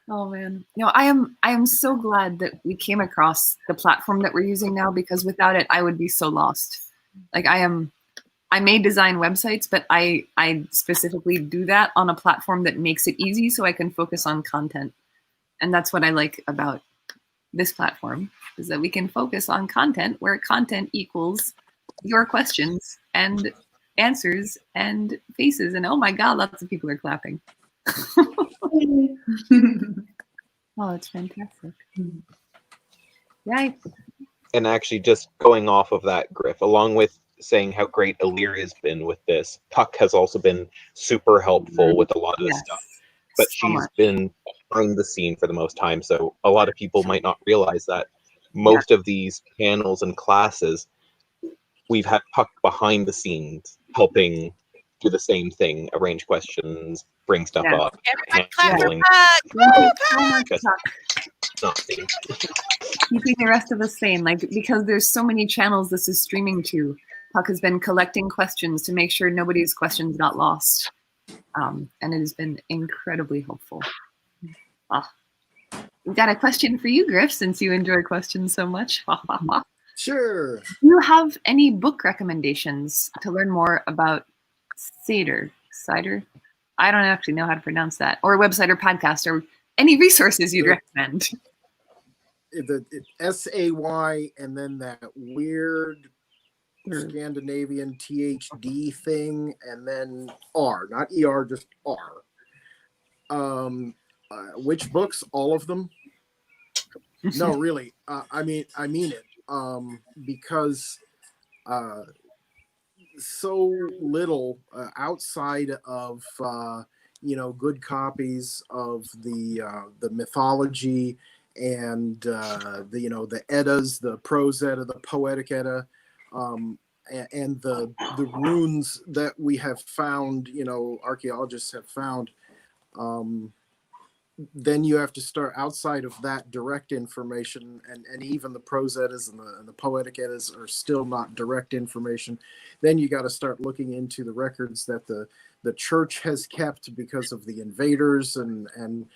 Oh man. I am so glad that we came across the platform that we're using now, because without it I would be so lost. Like I may design websites, but I specifically do that on a platform that makes it easy so I can focus on content. And that's what I like about this platform, is that we can focus on content, where content equals your questions and answers and faces. And oh my God, lots of people are clapping. Oh, it's fantastic. Right. And actually, just going off of that, Griff, along with saying how great Illyria has been with this, Puck has also been super helpful with a lot of this stuff. but So she's much. been behind the scene for the most time. So a lot of people might not realize that Yeah. most of these panels and classes, we've had Puck behind the scenes helping do the same thing, arrange questions, bring stuff Yeah. up, Everybody clap for handling Puck! Thank Woo, you so Puck! much, Yes. Chuck. not seen. Keeping the rest of us sane, like, because there's so many channels this is streaming to. Puck has been collecting questions to make sure nobody's questions got lost. And it has been incredibly helpful. We've got a question for you, Griff, since you enjoy questions so much. Sure. Do you have any book recommendations to learn more about cider? I don't actually know how to pronounce that. Or a website or podcast or any resources you'd recommend. SAY and then that weird Scandinavian THD thing, and then R, not ER, just R. Which books? All of them? No, really. I mean it. Because so little outside of good copies of the mythology and the Eddas, the prose Edda, the poetic Edda, and the runes that we have found, archaeologists have found. Then you have to start outside of that direct information, and even the prose Eddas and the poetic Eddas are still not direct information. Then you got to start looking into the records that the church has kept because of the invaders, and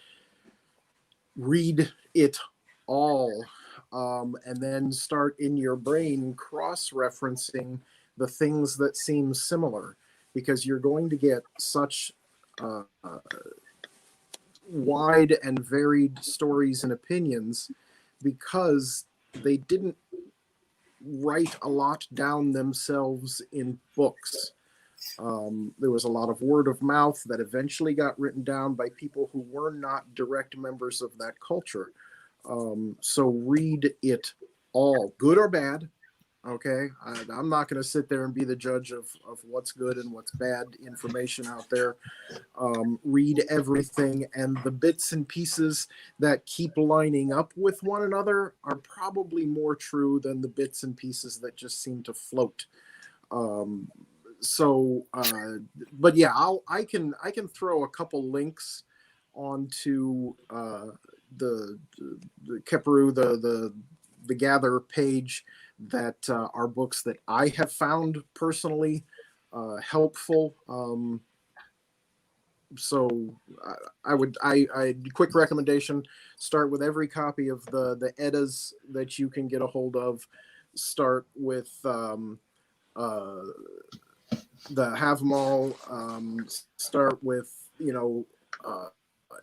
read it all, and then start in your brain cross-referencing the things that seem similar, because you're going to get such wide and varied stories and opinions because they didn't write a lot down themselves in books. There was a lot of word of mouth that eventually got written down by people who were not direct members of that culture. So read it all, good or bad. Okay, I'm not going to sit there and be the judge of what's good and what's bad information out there. Read everything, and the bits and pieces that keep lining up with one another are probably more true than the bits and pieces that just seem to float. But yeah, I can throw a couple links onto the Kheperu, the Gather page, that are books that I have found personally helpful. So I quick recommendation: start with every copy of the Eddas that you can get a hold of. Start with the Have 'em all. Start with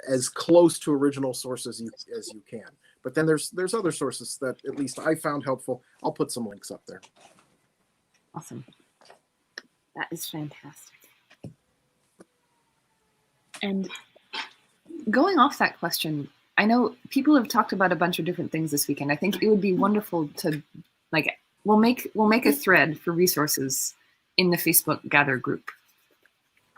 as close to original sources as you can. But then there's other sources that at least I found helpful. I'll put some links up there. Awesome. That is fantastic. And going off that question, I know people have talked about a bunch of different things this weekend. I think it would be wonderful to, like, we'll make a thread for resources in the Facebook Gather group.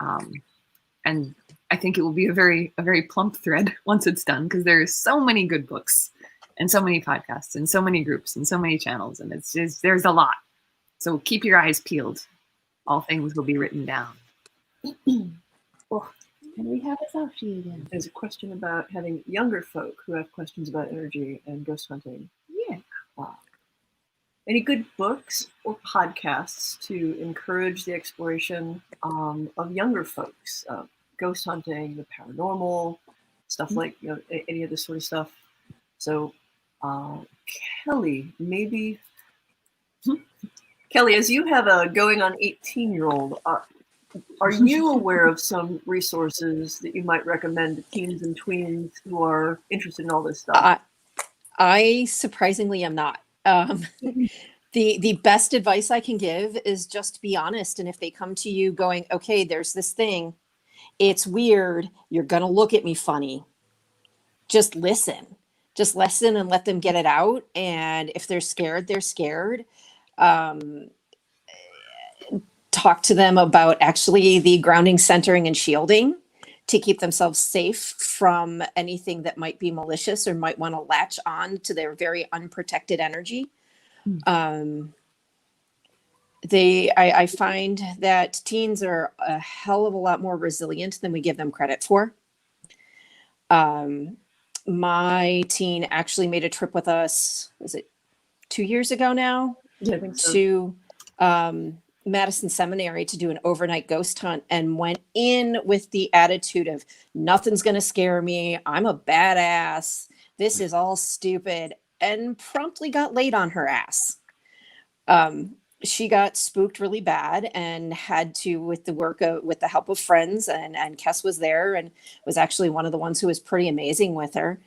And I think it will be a very plump thread once it's done, because there are so many good books and so many podcasts and so many groups and so many channels, and it's just, there's a lot. So keep your eyes peeled. All things will be written down. Oh, and we have a Sophie again. There's a question about having younger folk who have questions about energy and ghost hunting. Yeah. Any good books or podcasts to encourage the exploration of younger folks? Ghost hunting, the paranormal, stuff like any of this sort of stuff. So, Kelly, maybe. Kelly, as you have a going on 18-year-old, are you aware of some resources that you might recommend to teens and tweens who are interested in all this stuff? I surprisingly am not. The best advice I can give is just be honest. And if they come to you going, okay, there's this thing, it's weird, you're going to look at me funny, just listen. Just listen and let them get it out. And if they're scared, they're scared. Talk to them about actually the grounding, centering, and shielding, to keep themselves safe from anything that might be malicious or might want to latch on to their very unprotected energy. I find that teens are a hell of a lot more resilient than we give them credit for. My teen actually made a trip with us, was it 2 years ago now? Yeah, I think so. To Madison Seminary to do an overnight ghost hunt, and went in with the attitude of nothing's going to scare me. I'm a badass. This is all stupid, and promptly got laid on her ass. She got spooked really bad and had to, with the help of friends, and Kess was there and was actually one of the ones who was pretty amazing with her,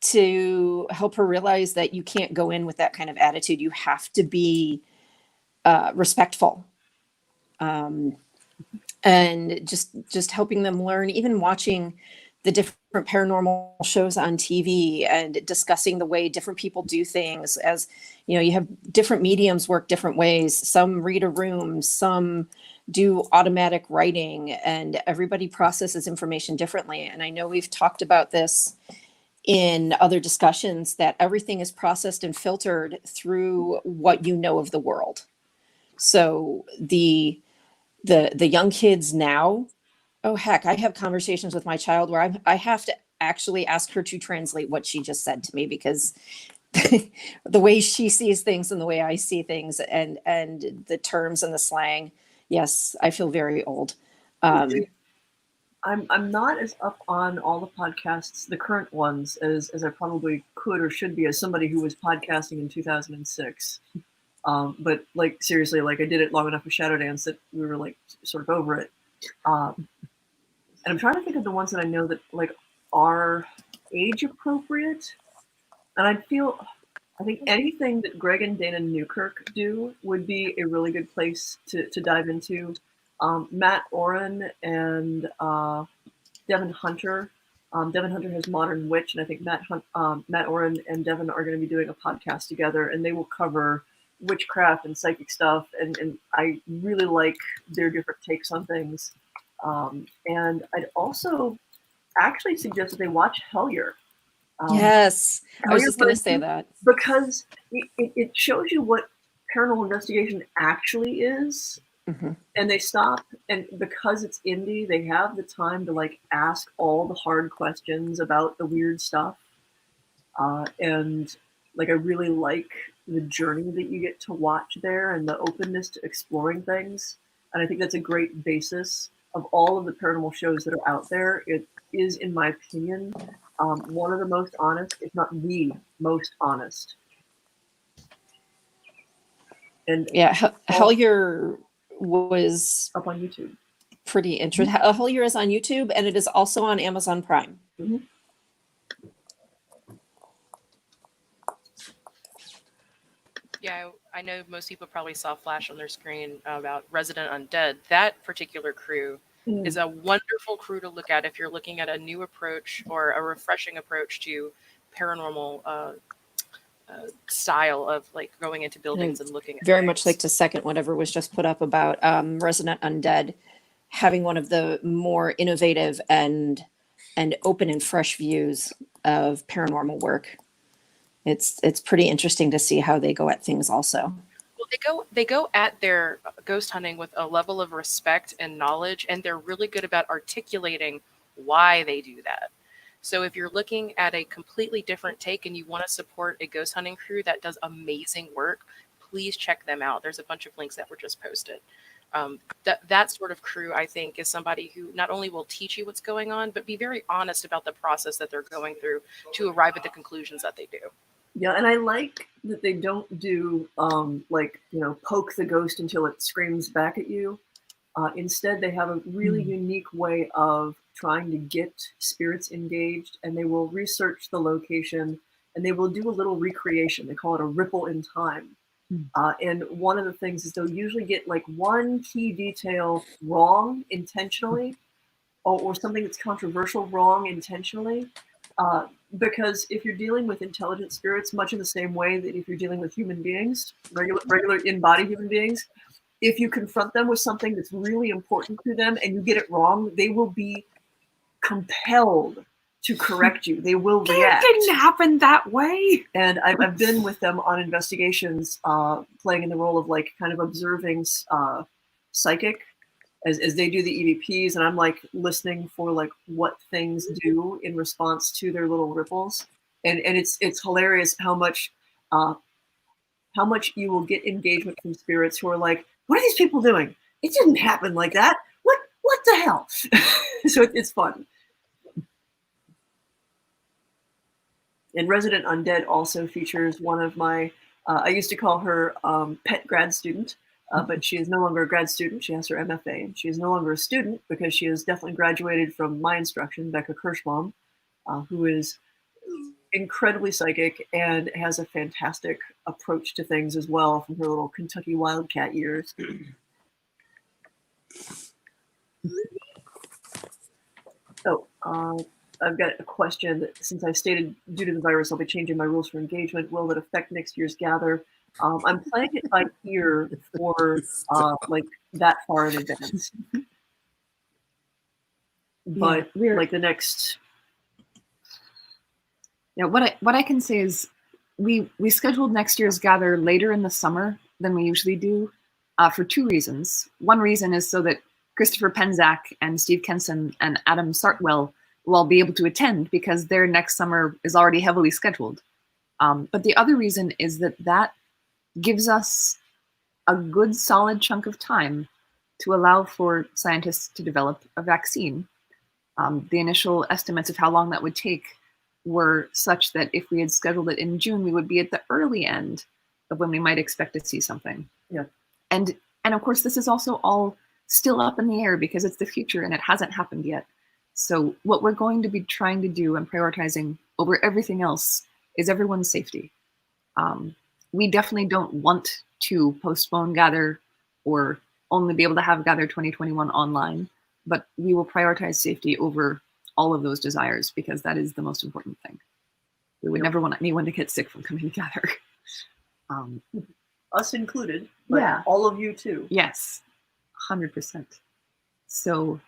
to help her realize that you can't go in with that kind of attitude. You have to be respectful, and just helping them learn, even watching the different paranormal shows on TV and discussing the way different people do things. As you know, you have different mediums work different ways. Some read a room, some do automatic writing, and everybody processes information differently. And I know we've talked about this in other discussions, that everything is processed and filtered through what you know of the world. So the young kids now, oh heck, I have conversations with my child where I have to actually ask her to translate what she just said to me, because the way she sees things and the way I see things, and the terms and the slang. Yes, I feel very old. I'm not as up on all the podcasts, the current ones, as I probably could or should be, as somebody who was podcasting in 2006. But like seriously, like I did it long enough with Shadow Dance that we were like sort of over it. And I'm trying to think of the ones that I know that like are age appropriate. And I think anything that Greg and Dana Newkirk do would be a really good place to dive into. Matt Oren and Devin Hunter. Devin Hunter has Modern Witch, and I think Matt Oren and Devin are going to be doing a podcast together, and they will cover witchcraft and psychic stuff, and I really like their different takes on things. And I'd also actually suggest that they watch Hellier. Yes, I was just going to say Hellier, that. because it shows you what paranormal investigation actually is. Mm-hmm. And they stop, and because it's indie, they have the time to like ask all the hard questions about the weird stuff. And like I really like the journey that you get to watch there and the openness to exploring things. And I think that's a great basis of all of the paranormal shows that are out there. It is, in my opinion, one of the most honest, if not the most honest. And yeah, Hellier was up on YouTube. Pretty interesting. Hellier is on YouTube, and it is also on Amazon Prime. Mm-hmm. Yeah, I know most people probably saw flash on their screen about Resident Undead. That particular crew is a wonderful crew to look at if you're looking at a new approach or a refreshing approach to paranormal style of like going into buildings and looking at very things. much like to second whatever was just put up about Resident Undead having one of the more innovative and open and fresh views of paranormal work. It's pretty interesting to see how they go at things also. Well, they go at their ghost hunting with a level of respect and knowledge, and they're really good about articulating why they do that. So if you're looking at a completely different take and you want to support a ghost hunting crew that does amazing work, please check them out. There's a bunch of links that were just posted. That sort of crew, I think, is somebody who not only will teach you what's going on, but be very honest about the process that they're going through to arrive at the conclusions that they do. Yeah, and I like that they don't do like, you know, poke the ghost until it screams back at you. Instead, they have a really unique way of trying to get spirits engaged, and they will research the location and they will do a little recreation. They call it a ripple in time. And one of the things is they'll usually get like one key detail wrong intentionally, or something that's controversial wrong intentionally. Because if you're dealing with intelligent spirits, much in the same way that if you're dealing with human beings, regular in-body human beings, if you confront them with something that's really important to them and you get it wrong, they will be compelled to correct you. They will react. It didn't happen that way. And I've been with them on investigations, playing in the role of like kind of observing psychic as they do the EVPs, and I'm like listening for like what things do in response to their little ripples. And it's hilarious how much you will get engagement from spirits who are like, what are these people doing? It didn't happen like that. What the hell? So it's fun. And Resident Undead also features one of my, I used to call her pet grad student, but she is no longer a grad student. She has her MFA. And she is no longer a student because she has definitely graduated from my instruction, Becca Kirschbaum, who is incredibly psychic and has a fantastic approach to things as well from her little Kentucky Wildcat years. So, I've got a question that since I stated due to the virus, I'll be changing my rules for engagement. Will it affect next year's gather? I'm playing it by ear for like that far in advance. But like the next. Yeah, what I can say is we scheduled next year's gather later in the summer than we usually do for two reasons. One reason is so that Christopher Penzak and Steve Kenson and Adam Sartwell will all be able to attend because their next summer is already heavily scheduled. But the other reason is that gives us a good solid chunk of time to allow for scientists to develop a vaccine. The initial estimates of how long that would take were such that if we had scheduled it in June, we would be at the early end of when we might expect to see something. Yeah. And of course, this is also all still up in the air because it's the future and it hasn't happened yet. So what we're going to be trying to do and prioritizing over everything else is everyone's safety. We definitely don't want to postpone Gather or only be able to have Gather 2021 online, but we will prioritize safety over all of those desires because that is the most important thing. We would never want anyone to get sick from coming to Gather. Us included, but all of you too. Yes, 100%. So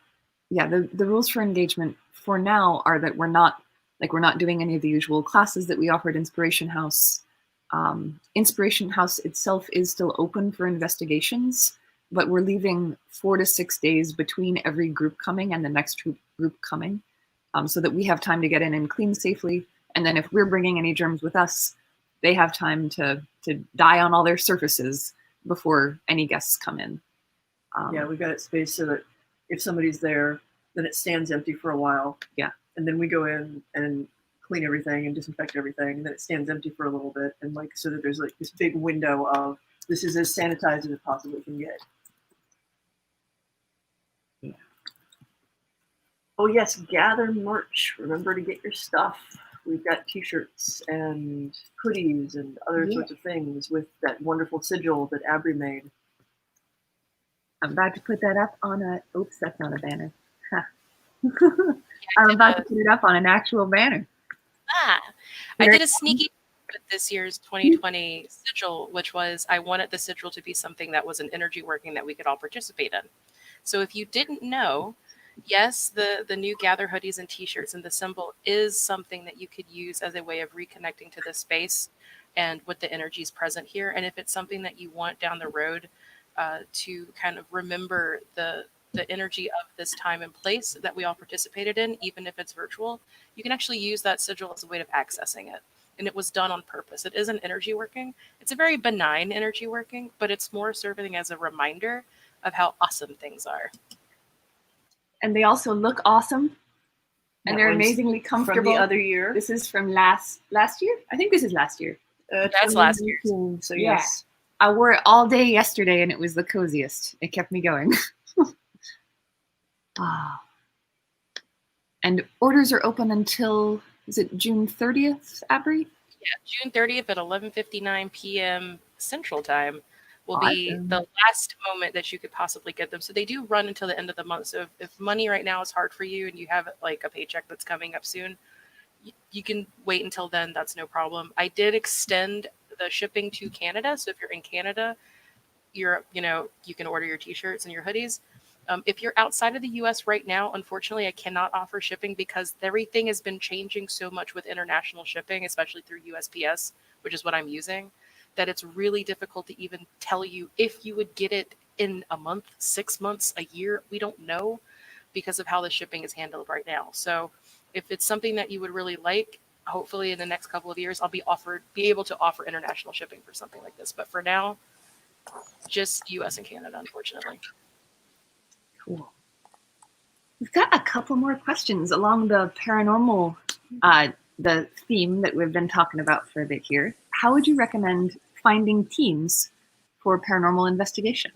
yeah, the rules for engagement for now are that we're not doing any of the usual classes that we offer at Inspiration House. Inspiration House itself is still open for investigations, but we're leaving 4 to 6 days between every group coming and the next group coming, so that we have time to get in and clean safely. And then if we're bringing any germs with us, they have time to die on all their surfaces before any guests come in. Yeah, we've got it spaced so that if somebody's there, then it stands empty for a while. Yeah. And then we go in and clean everything and disinfect everything, and then it stands empty for a little bit, and like so that there's like this big window of this is as sanitized as it possibly can get. Yeah. Oh yes, gather merch. Remember to get your stuff. We've got t-shirts and hoodies and other sorts of things with that wonderful sigil that Abri made. I'm about to put that up on a, oops, that's not a banner. I'm about to put it up on an actual banner. I did a sneaky with this year's 2020 sigil, which was I wanted the sigil to be something that was an energy working that we could all participate in. So if you didn't know, yes, the new Gather hoodies and t-shirts and the symbol is something that you could use as a way of reconnecting to the space and with the energies present here. And if it's something that you want down the road to kind of remember the energy of this time and place that we all participated in, even if it's virtual, you can actually use that sigil as a way of accessing it. And it was done on purpose. It isn't energy working. It's a very benign energy working, but it's more serving as a reminder of how awesome things are. And they also look awesome. And they're amazingly comfortable. From the other year. This is from last year? I think this is last year. That's last year. So yes. I wore it all day yesterday and it was the coziest. It kept me going. And orders are open until, is it June 30th, Abri? Yeah, June 30th at 11:59 p.m. Central Time will be Awesome. the last moment that you could possibly get them. So they do run until the end of the month. So if money right now is hard for you and you have like a paycheck that's coming up soon, you can wait until then. That's no problem. I did extend the shipping to Canada. So if you're in Canada, you can order your t-shirts and your hoodies. If you're outside of the US right now, unfortunately, I cannot offer shipping because everything has been changing so much with international shipping, especially through USPS, which is what I'm using, that it's really difficult to even tell you if you would get it in a month, 6 months, a year. We don't know because of how the shipping is handled right now. So if it's something that you would really like, hopefully in the next couple of years, I'll be able to offer international shipping for something like this. But for now, just US and Canada, unfortunately. Cool. We've got a couple more questions along the paranormal, the theme that we've been talking about for a bit here. How would you recommend finding teams for paranormal investigation?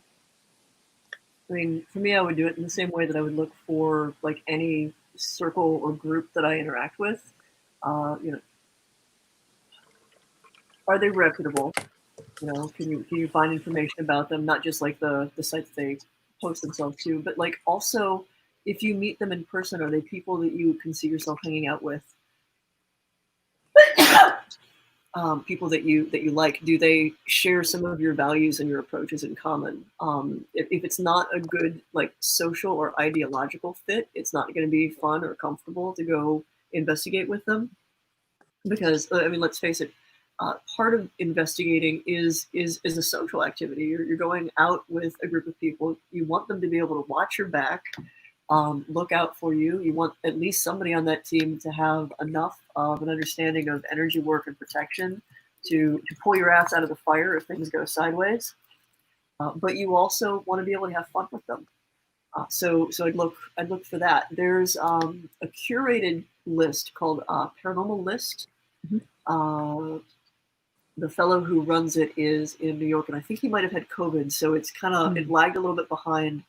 I mean, for me, I would do it in the same way that I would look for like any circle or group that I interact with. Are they reputable? Can you find information about them, not just like the sites they post themselves to, but like also if you meet them in person, are they people that you can see yourself hanging out with? People that you like, do they share some of your values and your approaches in common? If it's not a good like social or ideological fit, it's not going to be fun or comfortable to go investigate with them. Because I mean, let's face it, part of investigating is a social activity. You're going out with a group of people. You want them to be able to watch your back, look out for you. You want at least somebody on that team to have enough of an understanding of energy work and protection to pull your ass out of the fire if things go sideways. But you also want to be able to have fun with them. So I'd look for that. There's a curated list called Paranormal List. The fellow who runs it is in New York, and I think he might have had COVID, so it's kind of it lagged a little bit behind.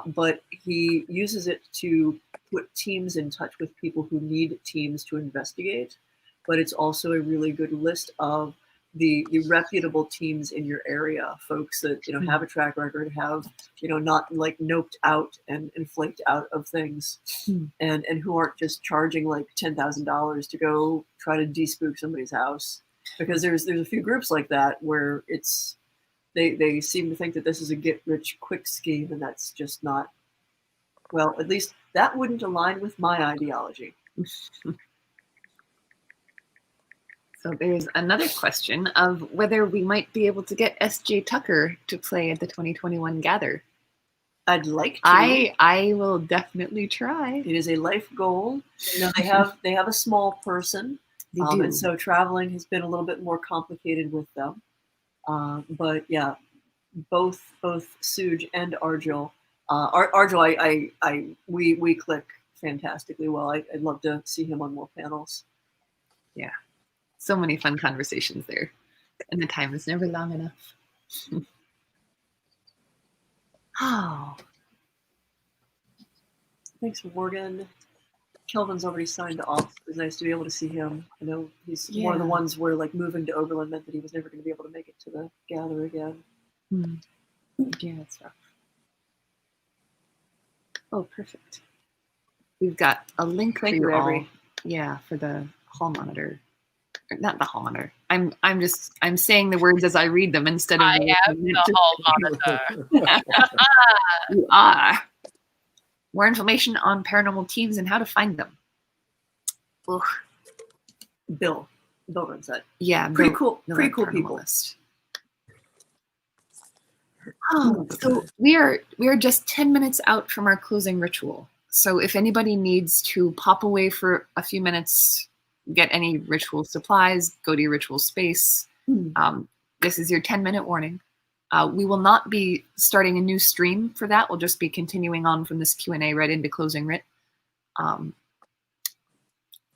But he uses it to put teams in touch with people who need teams to investigate. But it's also a really good list of the reputable teams in your area, folks that have a track record, have not like noped out and flaked out of things, and who aren't just charging like $10,000 to go try to despook somebody's house. Because there's a few groups like that where it's they seem to think that this is a get rich quick scheme, and that's just not. Well, at least that wouldn't align with my ideology. So there's another question of whether we might be able to get S.J. Tucker to play at the 2021 Gather. I'd like to. I will definitely try. It is a life goal. They have a small person, They do. And so traveling has been a little bit more complicated with them. But yeah, both Suj and Arjul. Arjul, we click fantastically well. I'd love to see him on more panels. Yeah. So many fun conversations there. And the time is never long enough. Oh. Thanks, Morgan. Kelvin's already signed off. It was nice to be able to see him. I know he's one of the ones where like moving to Oberlin meant that he was never going to be able to make it to the Gather again. Yeah, that's rough. Oh, perfect. We've got a link for you all. Yeah, for the hall monitor. Not the hall monitor. I'm saying the words as I read them instead of. I am the hall monitor. You are. More information on paranormal teams and how to find them. Ugh. Bill runs that. Yeah, pretty cool people. List. Oh, so we are just 10 minutes out from our closing ritual. So if anybody needs to pop away for a few minutes, get any ritual supplies, go to your ritual space, this is your 10-minute warning. We will not be starting a new stream for that. We'll just be continuing on from this Q&A right into closing writ.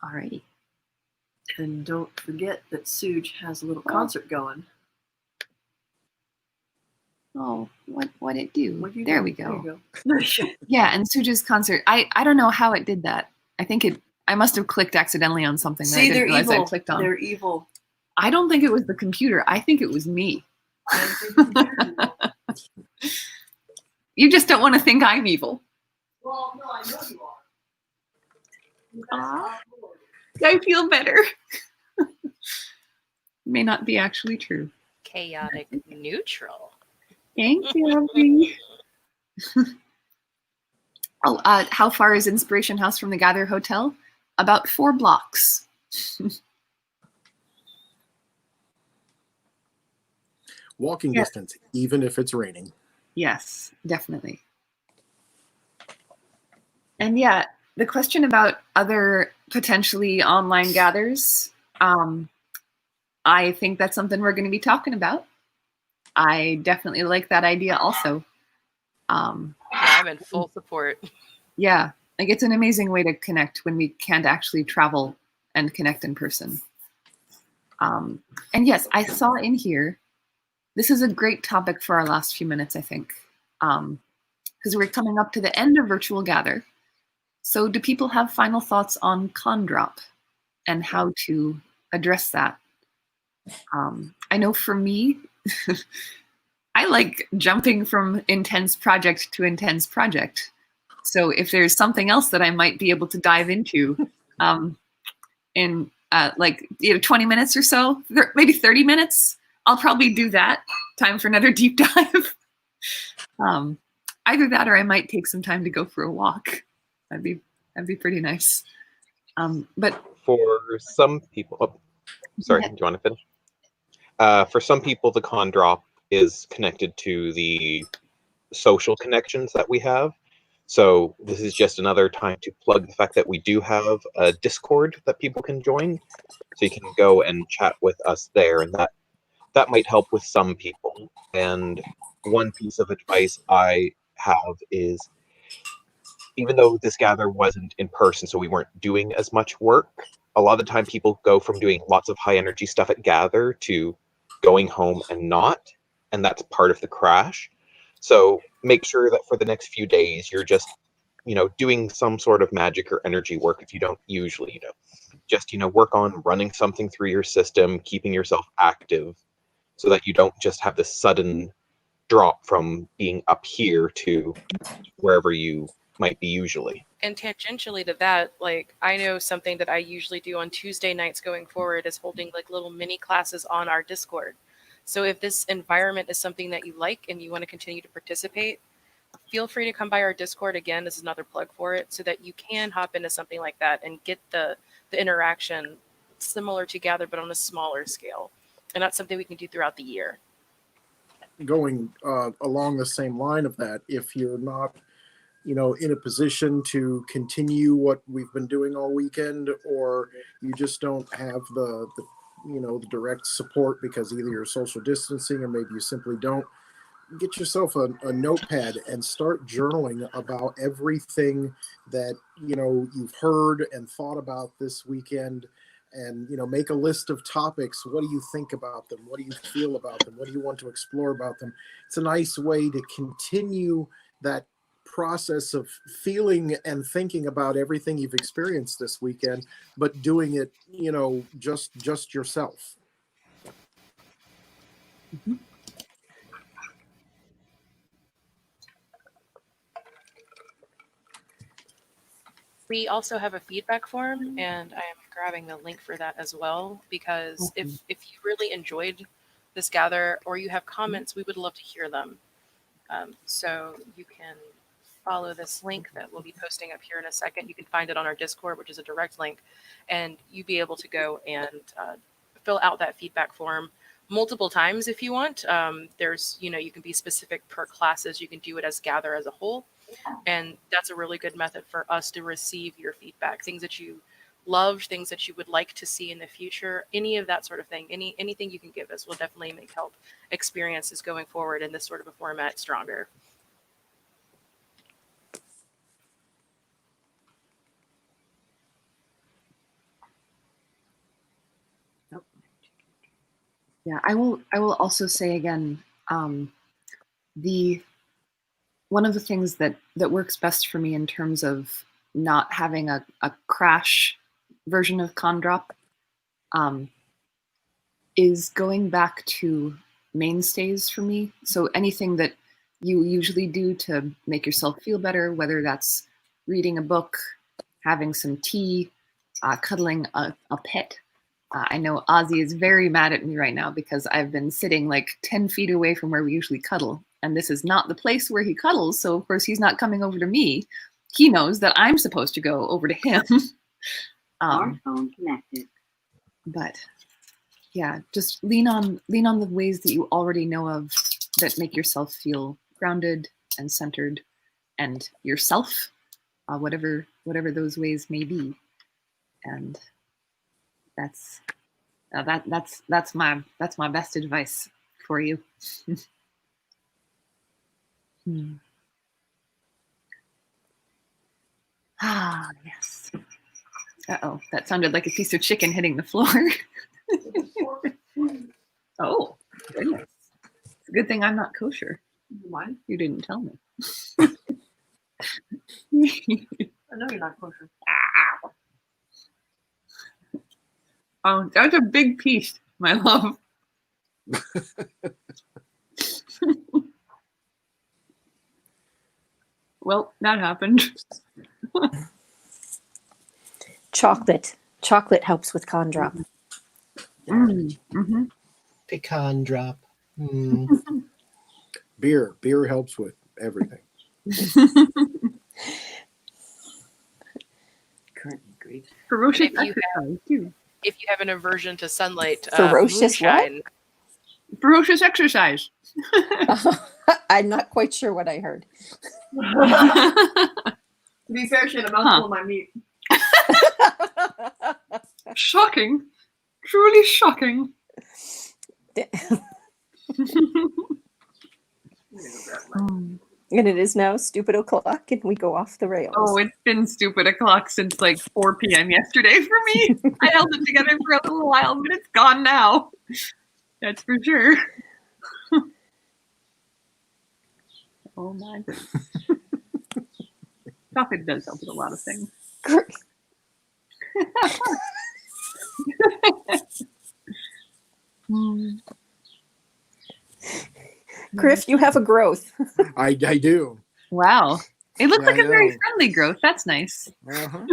Alrighty. And don't forget that Suj has a little concert going. Oh, what it do? There we go. There Yeah, and Suj's concert. I don't know how it did that. I think I must have clicked accidentally on something that I didn't realize I clicked on. They're evil. I don't think it was the computer. I think it was me. You just don't want to think I'm evil. Well, no, I know you are. I feel better. May not be actually true. Chaotic neutral. Thanks, Abby. Oh, how far is Inspiration House from the Gather Hotel? About 4 blocks. Walking distance, even if it's raining. Yes, definitely. And yeah, the question about other potentially online gathers, I think that's something we're going to be talking about. I definitely like that idea also. Yeah, I'm in full support. Yeah, like it's an amazing way to connect when we can't actually travel and connect in person. And yes, I saw in here, this is a great topic for our last few minutes, I think, because we're coming up to the end of Virtual Gather. So do people have final thoughts on con drop and how to address that? I know for me, I like jumping from intense project to intense project. So if there's something else that I might be able to dive into in like 20 minutes or so, maybe 30 minutes, I'll probably do that. Time for another deep dive. Either that or I might take some time to go for a walk. That'd be pretty nice. But For some people, sorry, do you want to finish? For some people, the con drop is connected to the social connections that we have. So this is just another time to plug the fact that we do have a Discord that people can join. So you can go and chat with us there, and that might help with some people. And one piece of advice I have is, even though this gather wasn't in person, so we weren't doing as much work, a lot of the time people go from doing lots of high energy stuff at gather to going home and not, and that's part of the crash. So make sure that for the next few days you're just, doing some sort of magic or energy work if you don't usually, just, work on running something through your system, keeping yourself active so that you don't just have this sudden drop from being up here to wherever you might be usually. And tangentially to that, like I know something that I usually do on Tuesday nights going forward is holding like little mini classes on our Discord. So if this environment is something that you like and you want to continue to participate, feel free to come by our Discord again. This is another plug for it, so that you can hop into something like that and get the interaction similar to Gather, but on a smaller scale. And that's something we can do throughout the year. Going along the same line of that, if you're not in a position to continue what we've been doing all weekend, or you just don't have the direct support because either you're social distancing or maybe you simply don't, get yourself a notepad and start journaling about everything that you've heard and thought about this weekend, and make a list of topics. What do you think about them? What do you feel about them? What do you want to explore about them? It's a nice way to continue that process of feeling and thinking about everything you've experienced this weekend, but doing it just yourself. Mm-hmm. We also have a feedback form, and I am grabbing the link for that as well, because if you really enjoyed this gather or you have comments, we would love to hear them. So you can follow this link that we'll be posting up here in a second. You can find it on our Discord, which is a direct link, and you'll be able to go and fill out that feedback form multiple times if you want. There's, you can be specific per classes. You can do it as Gather as a whole. And that's a really good method for us to receive your feedback, things that you loved, things that you would like to see in the future, any of that sort of thing. Anything you can give us will definitely help experiences going forward in this sort of a format stronger. Yeah, I will also say again, one of the things that works best for me in terms of not having a crash version of con drop is going back to mainstays for me. So anything that you usually do to make yourself feel better, whether that's reading a book, having some tea, cuddling a pet. I know Ozzy is very mad at me right now because I've been sitting like 10 feet away from where we usually cuddle. and this is not the place where he cuddles, so of course he's not coming over to me. He knows that I'm supposed to go over to him. Smartphone connected. But yeah, just lean on the ways that you already know of that make yourself feel grounded and centered and yourself, whatever those ways may be. And that's my best advice for you. Ah, yes. Uh-oh, that sounded like a piece of chicken hitting the floor. Oh, goodness. It's a good thing I'm not kosher. Why? You didn't tell me. I know you're not kosher. Oh, that's a big piece, my love. Well, that happened. Chocolate. Chocolate helps with con drop. Mm-hmm. Pecan drop. Beer helps with everything. Currently great. Ferocious If you exercise, too. If you have an aversion to sunlight, Ferocious what? moonshine. Ferocious exercise. I'm not quite sure what I heard. To be fair, she had a mouthful of my meat. Shocking. Truly shocking. And it is now stupid o'clock, and we go off the rails. Oh, it's been stupid o'clock since like 4 p.m. yesterday for me. I held it together for a little while, but it's gone now. That's for sure. Oh my goodness. Chocolate does help with a lot of things. Griff, you have a growth. I do. Wow. It looks Yeah, like I a very know. friendly growth. That's nice. Uh-huh.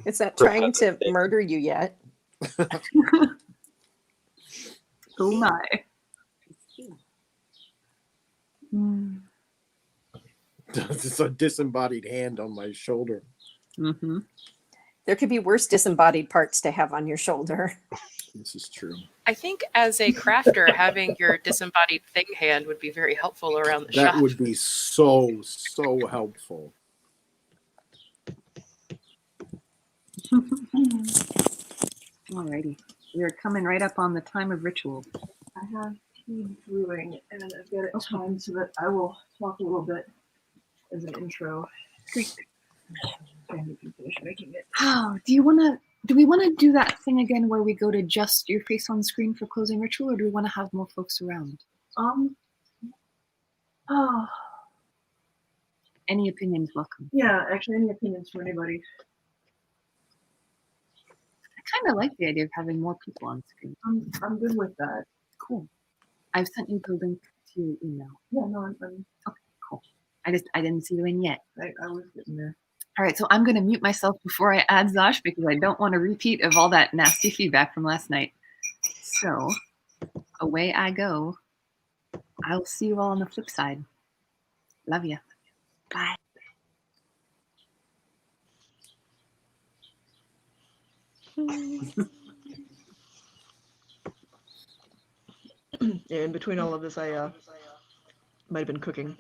It's not trying to murder you yet. Oh my. It's a disembodied hand on my shoulder. Mm-hmm. There could be worse disembodied parts to have on your shoulder. This is true. I think as a crafter, having your disembodied thing hand would be very helpful around the That shop. would be so helpful. Alrighty. We're coming right up on the time of ritual. I have tea brewing, and I've got it timed so that I will talk a little bit as an intro. Great. And you can finish making it. Oh, do we want to do that thing again where we go to just your face on screen for closing ritual, or do we want to have more folks around? Oh, Any opinions welcome. yeah, actually, any opinions from anybody? I kind of like the idea of having more people on screen. I'm good with that. Cool. I've sent you the link to your email. Yeah, no, I'm Okay, cool. I didn't see you in yet. I was getting there. All right, so I'm going to mute myself before I add Zosh because I don't want a repeat of all that nasty feedback from last night. So away I go. I'll see you all on the flip side. Love you. Bye. In between all of this, I might have been cooking.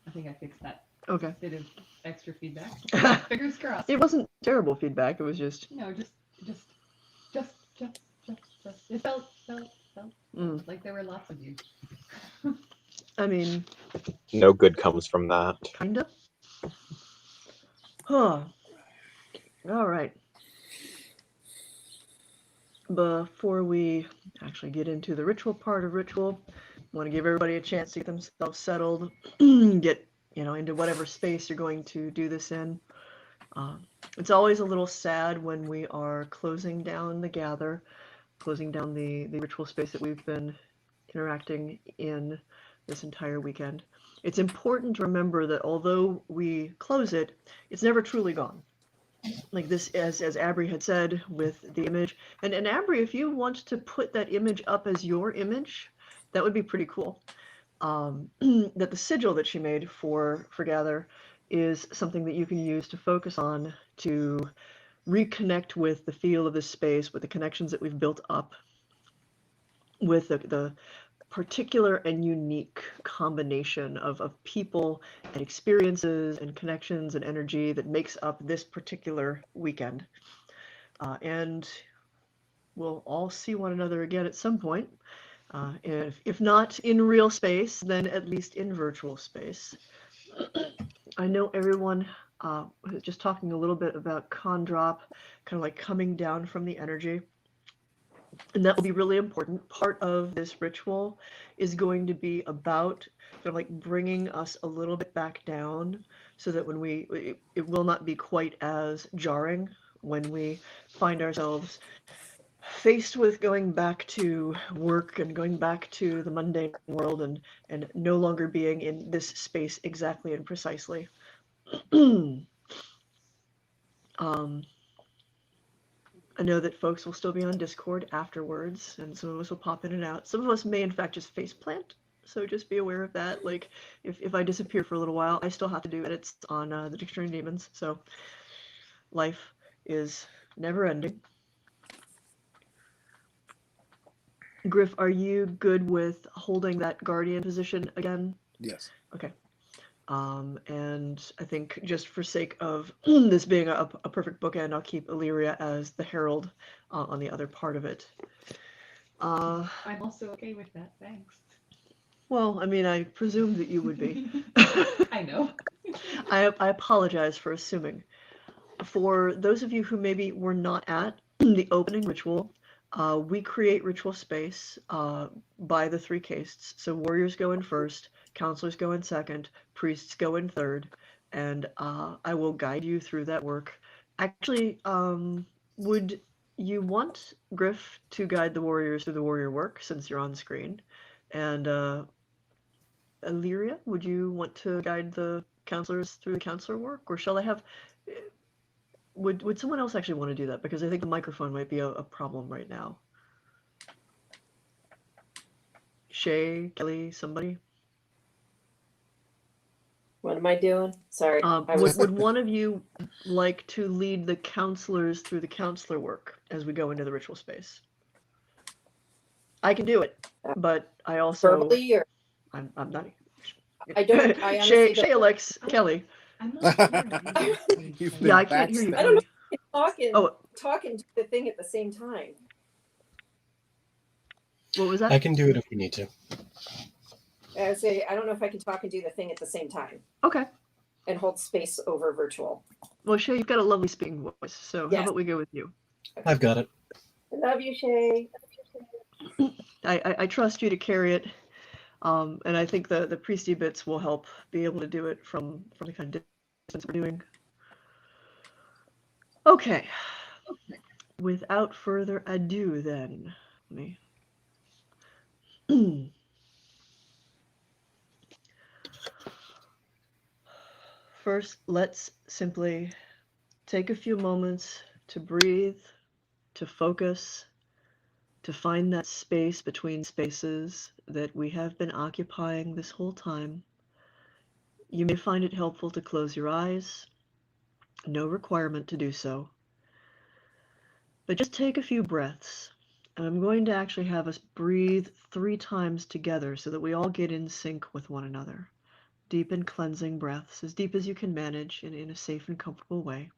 I think I fixed that Okay. bit of extra feedback. Fingers crossed. It wasn't terrible feedback. It was just. No, just. It felt like there were lots of you. I mean, No good comes from that. kinda. Huh. All right. Before we actually get into the ritual part of ritual, I want to give everybody a chance to get themselves settled, get into whatever space you're going to do this in. It's always a little sad when we are closing down the gather, closing down the ritual space that we've been interacting in this entire weekend. It's important to remember that although we close it, it's never truly gone. like this, as Abry had said, with the image. And Abry, if you want to put that image up as your image, that would be pretty cool. That the sigil that she made for Gather is something that you can use to focus on, to reconnect with the feel of this space, with the connections that we've built up, with the particular and unique combination of people and experiences and connections and energy that makes up this particular weekend. And we'll all see one another again at some point. If not in real space, then at least in virtual space. I know everyone, just talking a little bit about con drop, kind of like coming down from the energy. And that will be really important. Part of this ritual is going to be about kind of like bringing us a little bit back down, so that when it will not be quite as jarring when we find ourselves faced with going back to work and going back to the mundane world, and no longer being in this space exactly and precisely. I know that folks will still be on Discord afterwards, and some of us will pop in and out. Some of us may, in fact, just face plant, so just be aware of that. Like, if I disappear for a little while, I still have to do edits on the Dictionary of Demons, so life is never ending. Griff, are you good with holding that guardian position again? Yes. Okay. And I think just for sake of this being a perfect bookend, I'll keep Illyria as the herald on the other part of it. I'm also okay with that, thanks. Well, I mean, I presumed that you would be. I know. I apologize for assuming. For those of you who maybe were not at the opening ritual, we create ritual space by the three castes. So warriors go in first, counselors go in second, priests go in third, and I will guide you through that work. Actually, would you want Griff to guide the warriors through the warrior work, since you're on screen? And Illyria, would you want to guide the counselors through the counselor work, or shall I have? Would someone else actually want to do that? Because I think the microphone might be a problem right now. Shay, Kelly, somebody? What am I doing? Sorry. Would one of you like to lead the counselors through the counselor work as we go into the ritual space? I can do it, but I also verbally, or I'm not. I don't. I honestly Shay, don't. Alex, Kelly. I'm not You've Yeah, been I can't hear you. I don't know backstabbed. if you can Oh, talk and do the thing at the same time. what was that? I can do it if we need to. I would say I don't know if I can talk and do the thing at the same time Okay. and hold space over virtual. Well, Shay, you've got a lovely speaking voice, so Yes. how about we go with you? I've got it. I love you, Shay. I trust you to carry it, and I think the priesty bits will help be able to do it from the kind of distance we're doing. Okay. Without further ado, then, let me. First, let's simply take a few moments to breathe, to focus, to find that space between spaces that we have been occupying this whole time. You may find it helpful to close your eyes. No requirement to do so. But just take a few breaths. And I'm going to actually have us breathe 3 times together so that we all get in sync with one another. Deep and cleansing breaths, as deep as you can manage in a safe and comfortable way.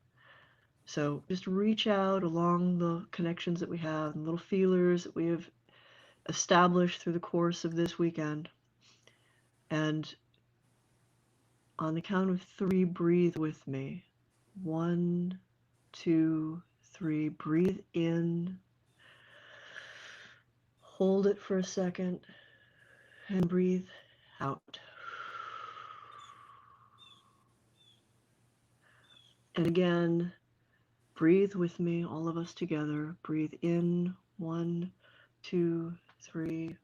So just reach out along the connections that we have and little feelers that we have established through the course of this weekend. And on the count of 3, breathe with me. 1, 2, 3. Breathe in. Hold it for a second. And breathe out. And again, breathe with me, all of us together. Breathe in. 1, 2, 3.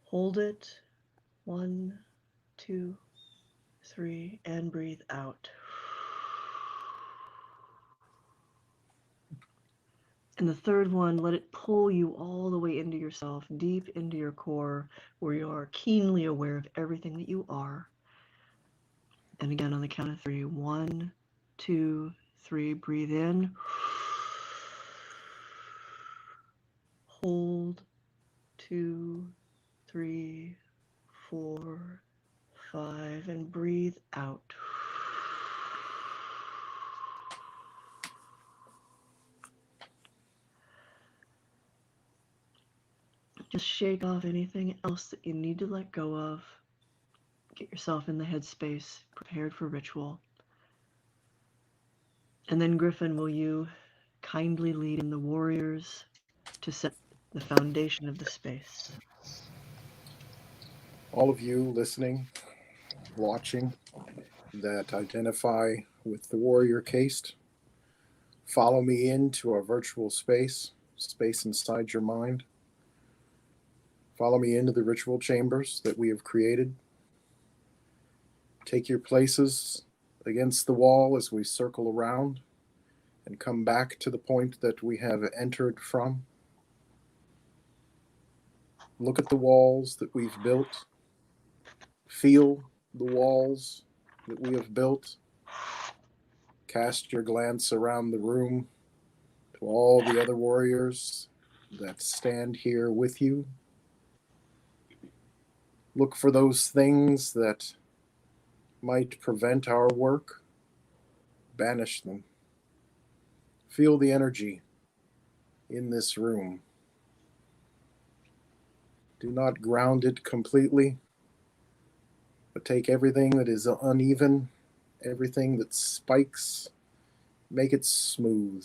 Hold it. 1, 2, 3, and breathe out. And the third one, let it pull you all the way into yourself, deep into your core, where you are keenly aware of everything that you are. And again, on the count of 3, 1, 2, 3, breathe in. Hold. 2, 3, 4, 5, and breathe out. Just shake off anything else that you need to let go of. Get yourself in the headspace, prepared for ritual. And then, Griffin, will you kindly lead in the warriors to set the foundation of the space? All of you listening, watching, that identify with the warrior caste, follow me into a virtual space inside your mind. Follow me into the ritual chambers that we have created. Take your places against the wall as we circle around and come back to the point that we have entered from. Look at the walls that we've built. Feel the walls that we have built. Cast your glance around the room to all the other warriors that stand here with you. Look for those things that might prevent our work. Banish them. Feel the energy in this room. Do not ground it completely, but take everything that is uneven, everything that spikes, make it smooth,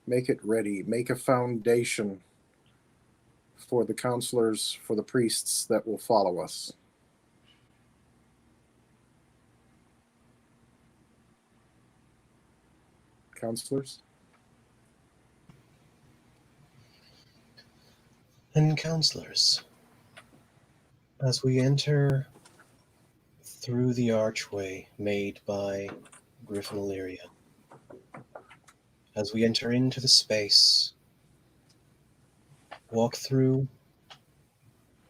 make it ready, make a foundation for the counselors, for the priests that will follow us. Counselors? And counselors, as we enter through the archway made by Griffin Illyria, as we enter into the space, walk through,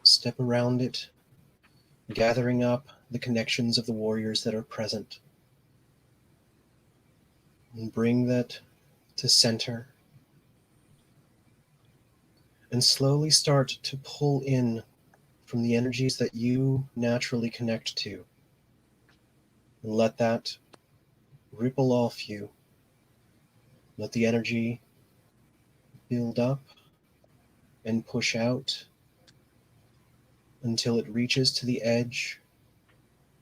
step around it, gathering up the connections of the warriors that are present, and bring that to center, and slowly start to pull in from the energies that you naturally connect to, and let that ripple off you. Let the energy build up and push out until it reaches to the edge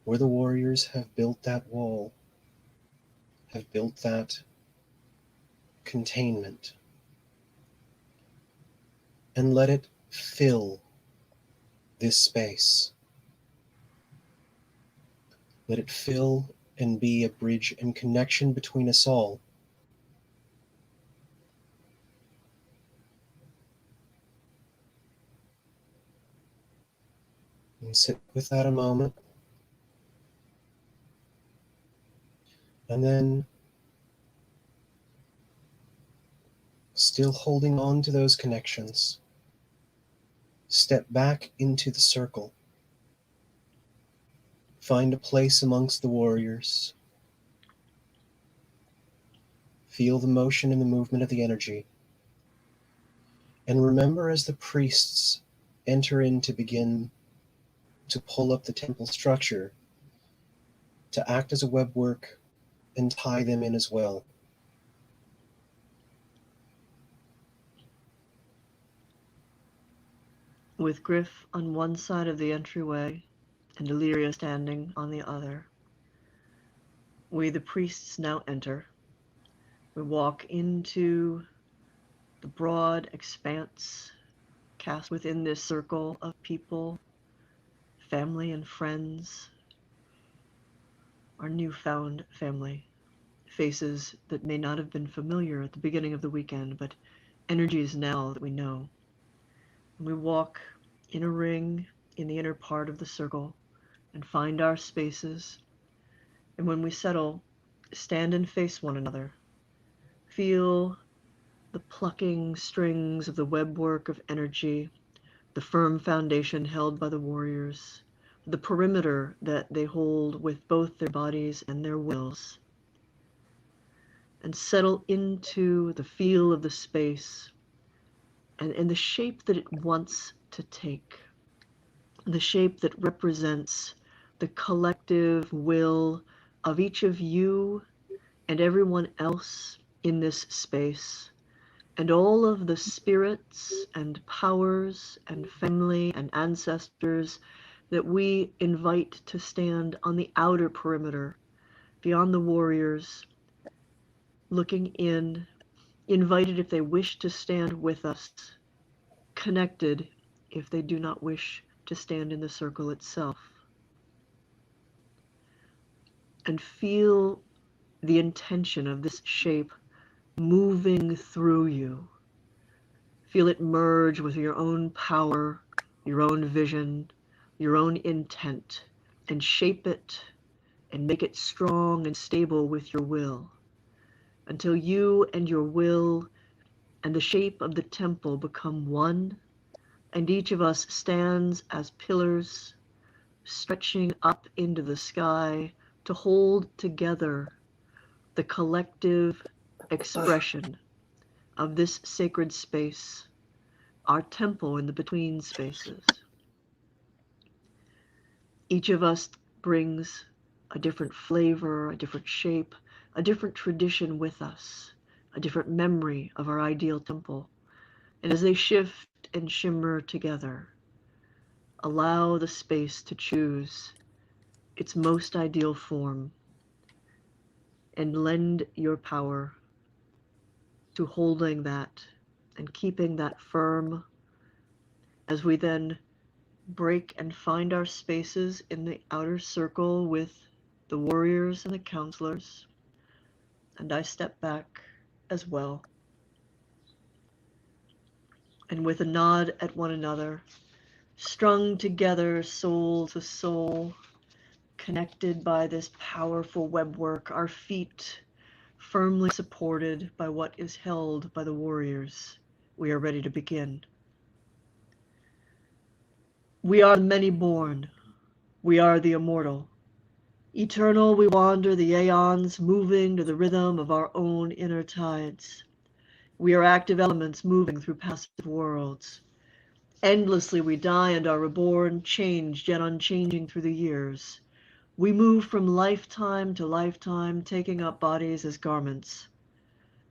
where the warriors have built that wall, have built that containment, and let it fill this space. Let it fill and be a bridge and connection between us all. And sit with that a moment. And then, still holding on to those connections, step back into the circle. Find a place amongst the warriors. Feel the motion and the movement of the energy. And remember, as the priests enter in to begin to pull up the temple structure, to act as a webwork and tie them in as well. With Griff on one side of the entryway and Illyria standing on the other, we, the priests, now enter. We walk into the broad expanse cast within this circle of people, family and friends, our newfound family, faces that may not have been familiar at the beginning of the weekend, but energies now that we know. And we walk in a ring in the inner part of the circle and find our spaces, And when we settle, stand and face one another. Feel the plucking strings of the webwork of energy, the firm foundation held by the warriors, the perimeter that they hold with both their bodies and their wills, and settle into the feel of the space and the shape that it wants to take, the shape that represents the collective will of each of you and everyone else in this space, and all of the spirits and powers and family and ancestors that we invite to stand on the outer perimeter, beyond the warriors, looking in, invited if they wish to stand with us, connected if they do not wish to stand in the circle itself. And feel the intention of this shape moving through you. Feel it merge with your own power, your own vision, your own intent, and shape it and make it strong and stable with your will, until you and your will and the shape of the temple become one, and each of us stands as pillars, stretching up into the sky to hold together the collective expression of this sacred space, our temple in the between spaces. Each of us brings a different flavor, a different shape, a different tradition with us, a different memory of our ideal temple. And as they shift and shimmer together, allow the space to choose its most ideal form and lend your power to holding that and keeping that firm as we then break and find our spaces in the outer circle with the warriors and the counselors. And I step back as well. And with a nod at one another, strung together soul to soul, connected by this powerful webwork, our feet firmly supported by what is held by the warriors, we are ready to begin. We are the many born. We are the immortal. Eternal we wander the aeons, moving to the rhythm of our own inner tides. We are active elements moving through passive worlds. Endlessly we die and are reborn, changed yet unchanging through the years. We move from lifetime to lifetime, taking up bodies as garments.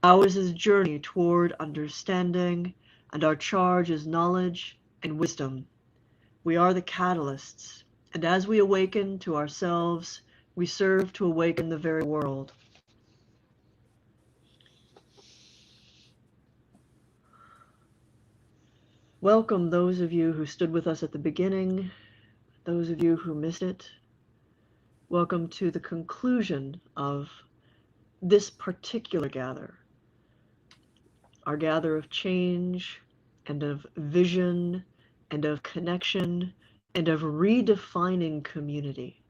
Ours is journey toward understanding, and our charge is knowledge and wisdom. We are the catalysts, and as we awaken to ourselves, we serve to awaken the very world. Welcome those of you who stood with us at the beginning, those of you who missed it. Welcome to the conclusion of this particular gather, our gather of change and of vision and of connection and of redefining community.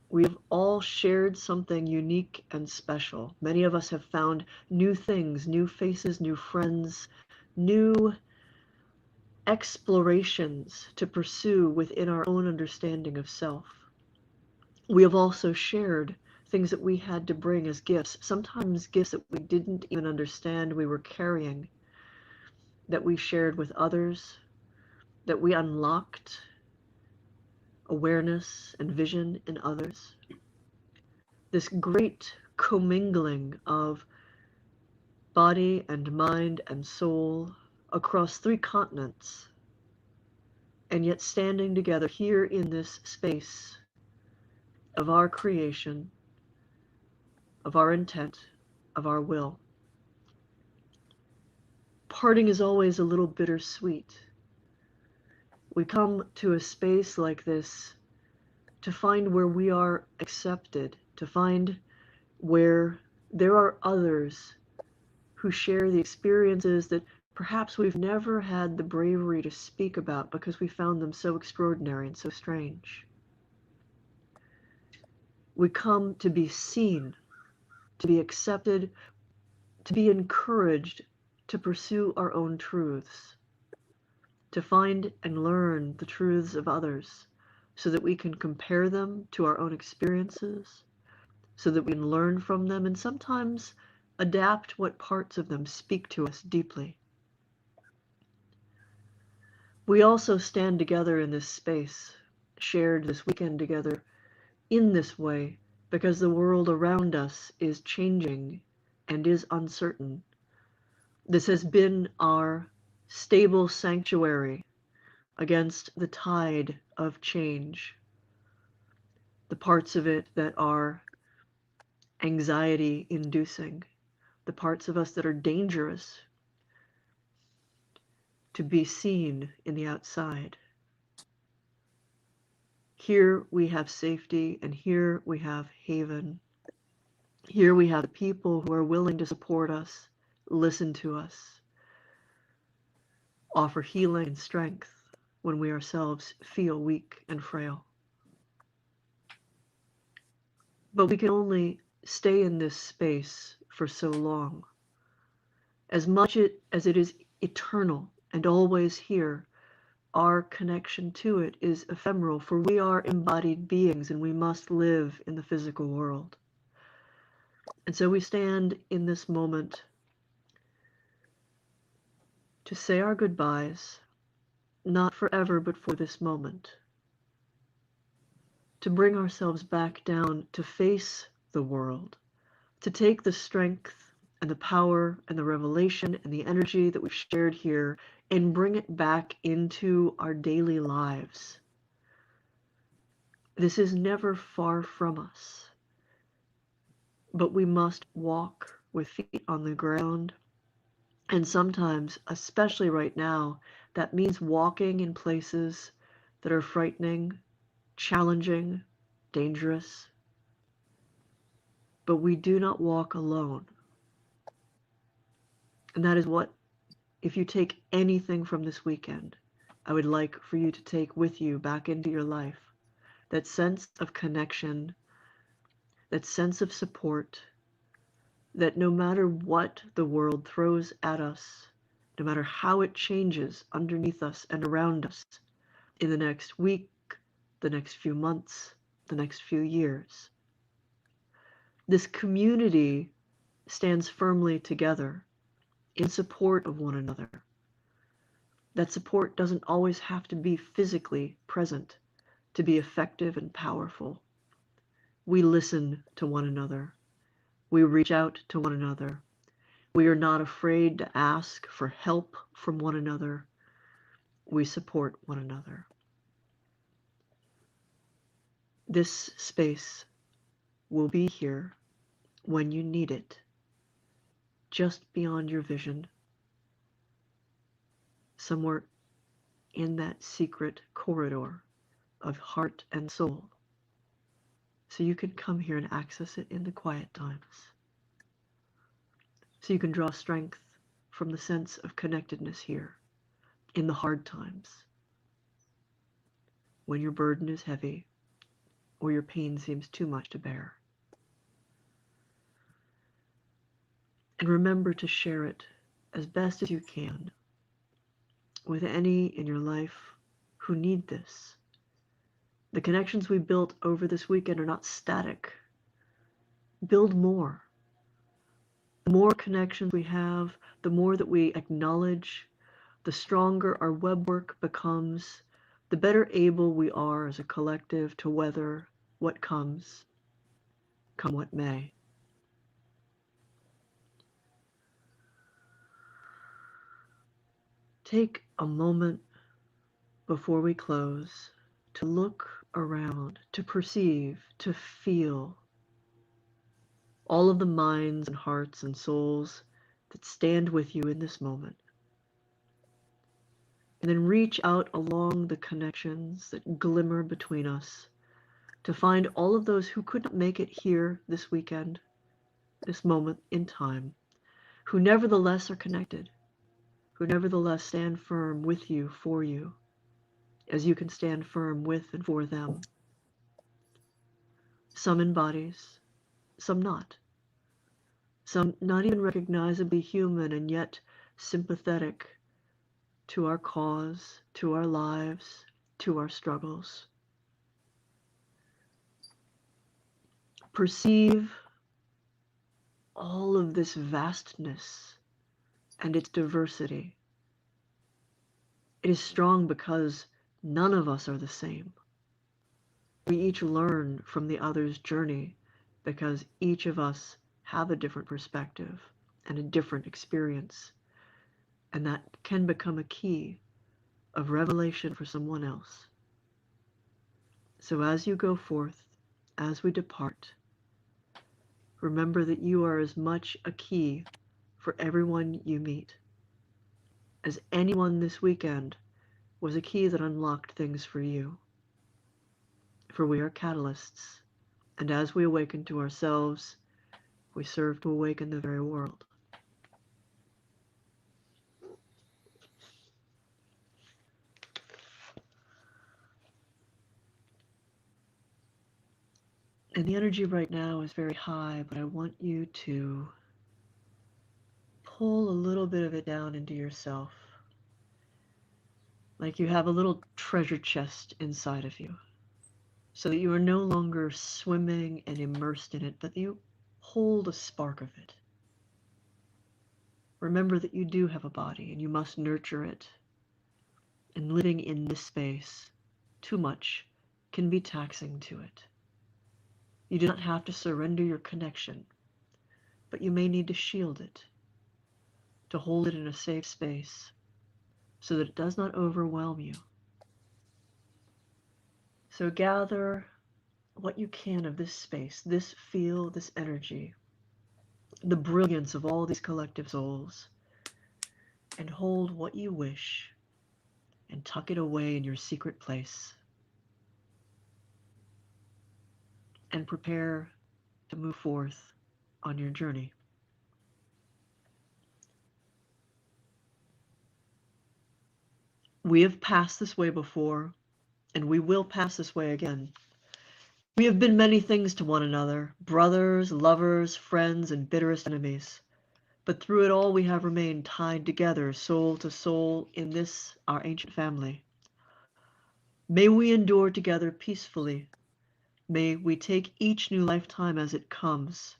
We've all shared something unique and special. Many of us have found new things, new faces, new friends, new explorations to pursue within our own understanding of self. We have also shared things that we had to bring as gifts, sometimes gifts that we didn't even understand we were carrying, that we shared with others, that we unlocked awareness and vision in others. This great commingling of body and mind and soul across 3 continents, and yet standing together here in this space of our creation, of our intent, of our will. Parting is always a little bittersweet. We come to a space like this to find where we are accepted, to find where there are others who share the experiences that perhaps we've never had the bravery to speak about because we found them so extraordinary and so strange. We come to be seen, to be accepted, to be encouraged to pursue our own truths, to find and learn the truths of others so that we can compare them to our own experiences, so that we can learn from them and sometimes adapt what parts of them speak to us deeply. We also stand together in this space, shared this weekend together in this way, because the world around us is changing and is uncertain. This has been our stable sanctuary against the tide of change, the parts of it that are anxiety inducing, the parts of us that are dangerous to be seen in the outside. Here we have safety, and here we have haven. Here we have people who are willing to support us, listen to us, offer healing and strength when we ourselves feel weak and frail. But we can only stay in this space for so long. As much as it is eternal and always here, our connection to it is ephemeral, for we are embodied beings and we must live in the physical world. And so we stand in this moment to say our goodbyes, not forever, but for this moment. To bring ourselves back down, to face the world, to take the strength and the power and the revelation and the energy that we've shared here and bring it back into our daily lives. This is never far from us, but we must walk with feet on the ground. And sometimes, especially right now, that means walking in places that are frightening, challenging, dangerous. But we do not walk alone. And that is what, if you take anything from this weekend, I would like for you to take with you back into your life. That sense of connection, that sense of support, that no matter what the world throws at us, no matter how it changes underneath us and around us in the next week, the next few months, the next few years, this community stands firmly together in support of one another. That support doesn't always have to be physically present to be effective and powerful. We listen to one another. We reach out to one another. We are not afraid to ask for help from one another. We support one another. This space will be here when you need it, just beyond your vision, somewhere in that secret corridor of heart and soul, so you can come here and access it in the quiet times, so you can draw strength from the sense of connectedness here in the hard times, when your burden is heavy or your pain seems too much to bear. And remember to share it as best as you can with any in your life who need this. The connections we built over this weekend are not static. Build more. The more connections we have, the more that we acknowledge, the stronger our web work becomes, the better able we are as a collective to weather what comes, come what may. Take a moment before we close to look around, to perceive, to feel all of the minds and hearts and souls that stand with you in this moment. And then reach out along the connections that glimmer between us to find all of those who couldn't make it here this weekend, this moment in time, who nevertheless are connected, who nevertheless stand firm with you, for you, as you can stand firm with and for them. some in bodies, some not. Some not even recognizably human and yet sympathetic to our cause, to our lives, to our struggles. Perceive all of this vastness and its diversity. It is strong because none of us are the same. We each learn from the other's journey because each of us have a different perspective and a different experience. And that can become a key of revelation for someone else. So as you go forth, as we depart, remember that you are as much a key for everyone you meet as anyone this weekend was a key that unlocked things for you. For we are catalysts, and as we awaken to ourselves, we serve to awaken the very world. And the energy right now is very high, but I want you to pull a little bit of it down into yourself. Like you have a little treasure chest inside of you. So that you are no longer swimming and immersed in it, but you hold a spark of it. Remember that you do have a body and you must nurture it. And living in this space too much can be taxing to it. You do not have to surrender your connection, but you may need to shield it, to hold it in a safe space so that it does not overwhelm you. So gather what you can of this space, this feel, this energy, the brilliance of all these collective souls, and hold what you wish and tuck it away in your secret place and prepare to move forth on your journey. We have passed this way before, and we will pass this way again. We have been many things to one another, brothers, lovers, friends, and bitterest enemies. But through it all we have remained tied together, soul to soul, in this, our ancient family. May we endure together peacefully. May we take each new lifetime as it comes.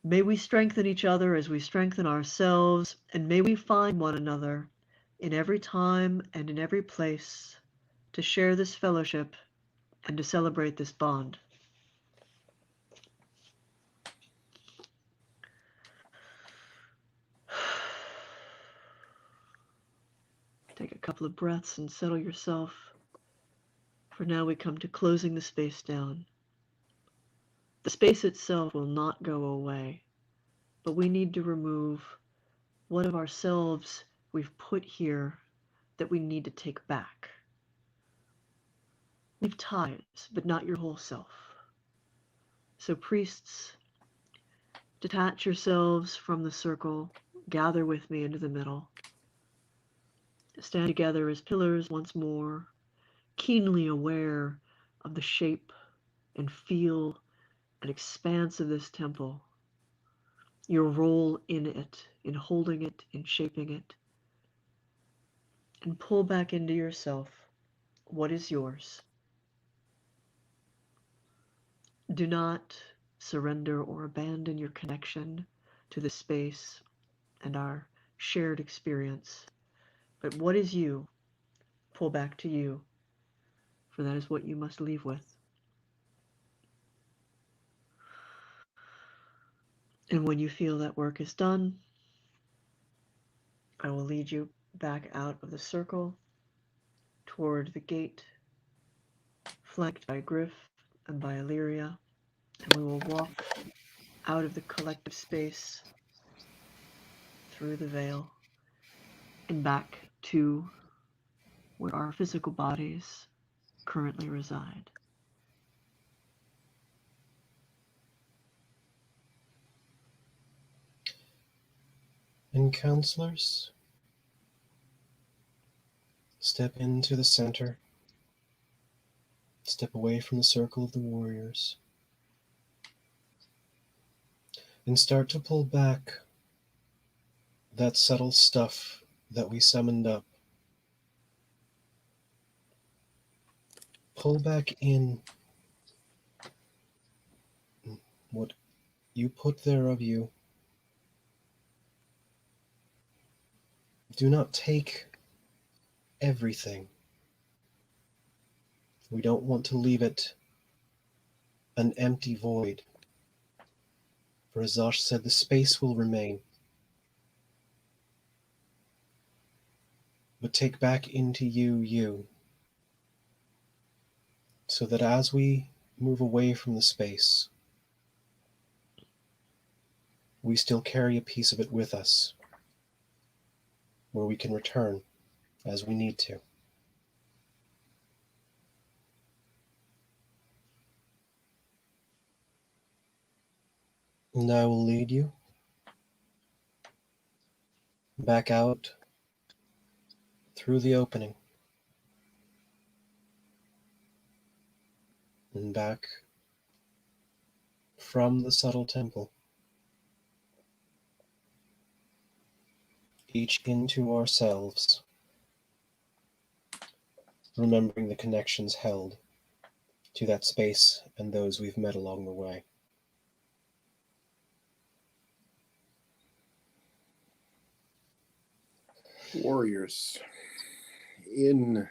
May we strengthen each other as we strengthen ourselves, and may we find one another in every time and in every place to share this fellowship and to celebrate this bond. Take a couple of breaths and settle yourself. For now we come to closing the space down. The space itself will not go away, but we need to remove what of ourselves we've put here that we need to take back. Leave ties, but not your whole self. So priests, detach yourselves from the circle, gather with me into the middle. Stand together as pillars once more, keenly aware of the shape and feel and expanse of this temple, your role in it, in holding it, in shaping it, and pull back into yourself what is yours. Do not surrender or abandon your connection to the space and our shared experience, but what is you, pull back to you, for that is what you must leave with. And when you feel that work is done, I will lead you back out of the circle toward the gate, flanked by Griff and by Illyria, and we will walk out of the collective space through the veil and back to where our physical bodies currently reside. And counselors, step into the center. Step away from the circle of the warriors and start to pull back that subtle stuff that we summoned up. Pull back in what you put there of you. Do not take everything. We don't want to leave it an empty void. For as Zosh said, the space will remain. But take back into you, so that as we move away from the space, we still carry a piece of it with us, where we can return as we need to. And I will lead you back out through the opening and back from the subtle temple, each into ourselves, remembering the connections held to that space and those we've met along the way. Warriors, in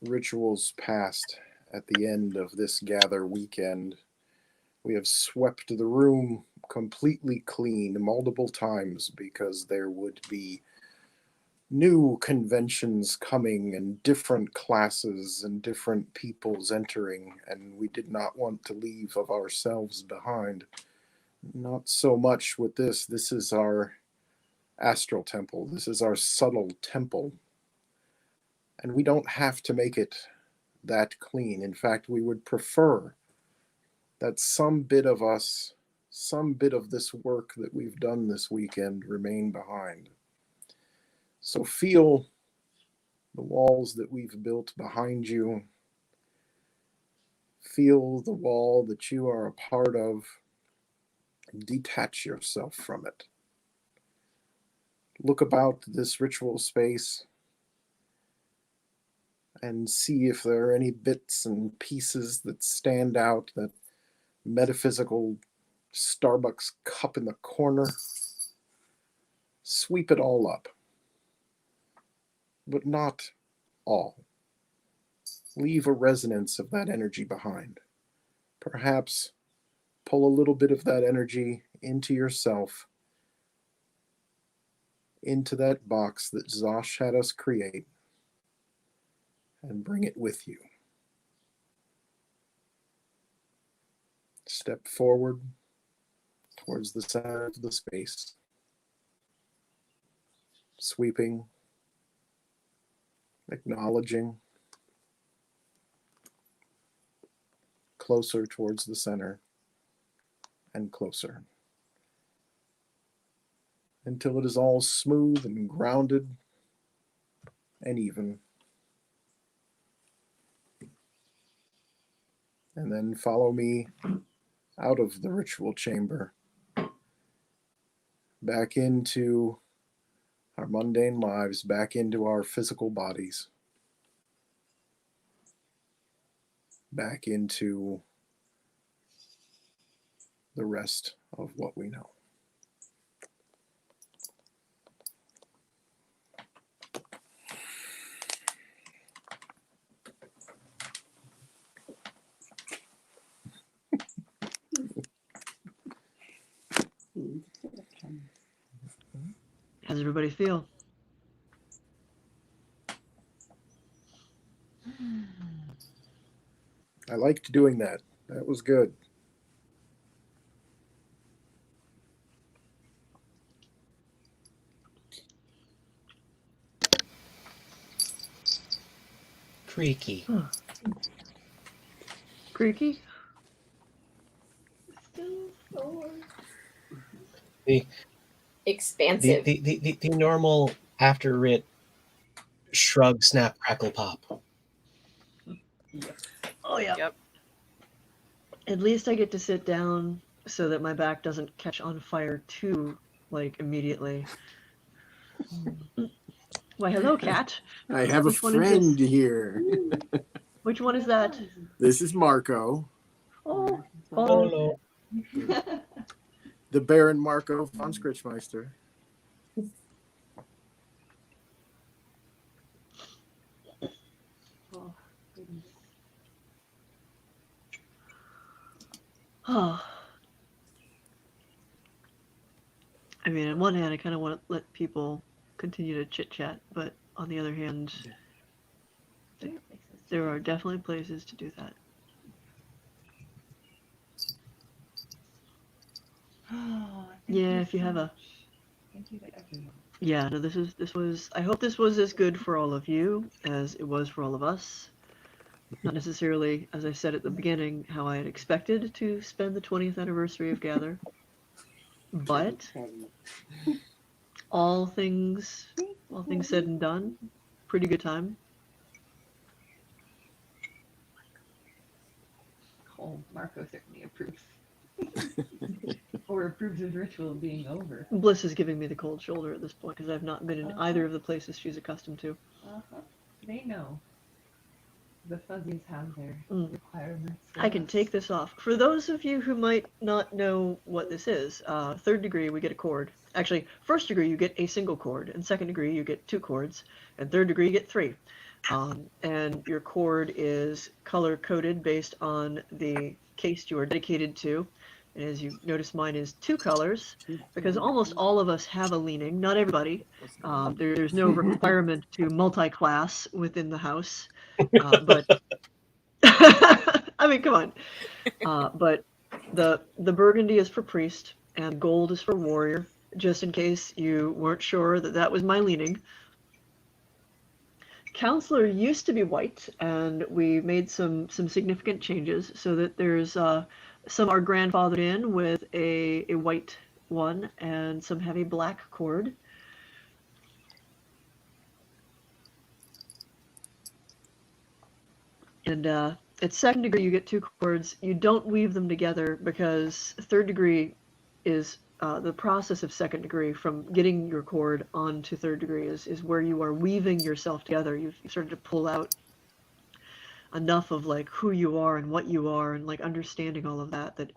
rituals past, at the end of this gather weekend, we have swept the room completely clean multiple times because there would be new conventions coming and different classes and different peoples entering, and we did not want to leave of ourselves behind. Not so much with this. This is our astral temple. This is our subtle temple. And we don't have to make it that clean. In fact, we would prefer that some bit of us, some bit of this work that we've done this weekend remain behind. So feel the walls that we've built behind you. Feel the wall that you are a part of. Detach yourself from it. Look about this ritual space and see if there are any bits and pieces that stand out. That metaphysical Starbucks cup in the corner. Sweep it all up. But not all. Leave a resonance of that energy behind. Perhaps pull a little bit of that energy into yourself, into that box that Zosh had us create, and bring it with you. Step forward towards the center of the space, sweeping, acknowledging, closer towards the center, and closer, until it is all smooth and grounded and even. And then follow me out of the ritual chamber, back into our mundane lives, back into our physical bodies, back into the rest of what we know. How's everybody feel? I liked doing that. That was good. Creaky. Huh. Creaky? The, Expansive. the normal after it shrug, snap, crackle, pop. Oh yeah. Yep. At least I get to sit down so that my back doesn't catch on fire too, like, immediately. Why, hello, cat. I have Which a one is friend this? here. Which one is that? This is Marco, Oh, Hello. the Baron Marco von Scritchmeister. Oh, goodness. Oh. I mean, on one hand, I kind of want to let people continue to chit chat, but on the other hand, there are definitely places to do that. Oh, Yeah, if you have a. Thank you to everyone. Yeah, no, this was. I hope this was as good for all of you as it was for all of us. Not necessarily, as I said at the beginning, how I had expected to spend the 20th anniversary of Gather, but all things said and done, pretty good time. Oh, Marco certainly approves. Or approves of ritual being over. Bliss is giving me the cold shoulder at this point because I've not been in either of the places she's accustomed to. They know. The fuzzies have their requirements. I can take this off. For those of you who might not know what this is, third degree we get a chord. Actually, first degree you get a single chord, and second degree you get 2 chords, and third degree you get 3. And your chord is color coded based on the caste you are dedicated to. And as you notice, mine is 2 colors because almost all of us have a leaning. Not everybody. There's no requirement to multi-class within the house, but I mean, come on. But the burgundy is for priest and gold is for warrior. Just in case you weren't sure that that was my leaning. Counselor used to be white, and we made some significant changes so that there's some are grandfathered in with a white one, and some have a black cord. And at second degree, you get 2 chords. You don't weave them together because third degree is the process of second degree from getting your chord onto third degree is where you are weaving yourself together. You've started to pull out enough of like who you are and what you are and like understanding all of that, that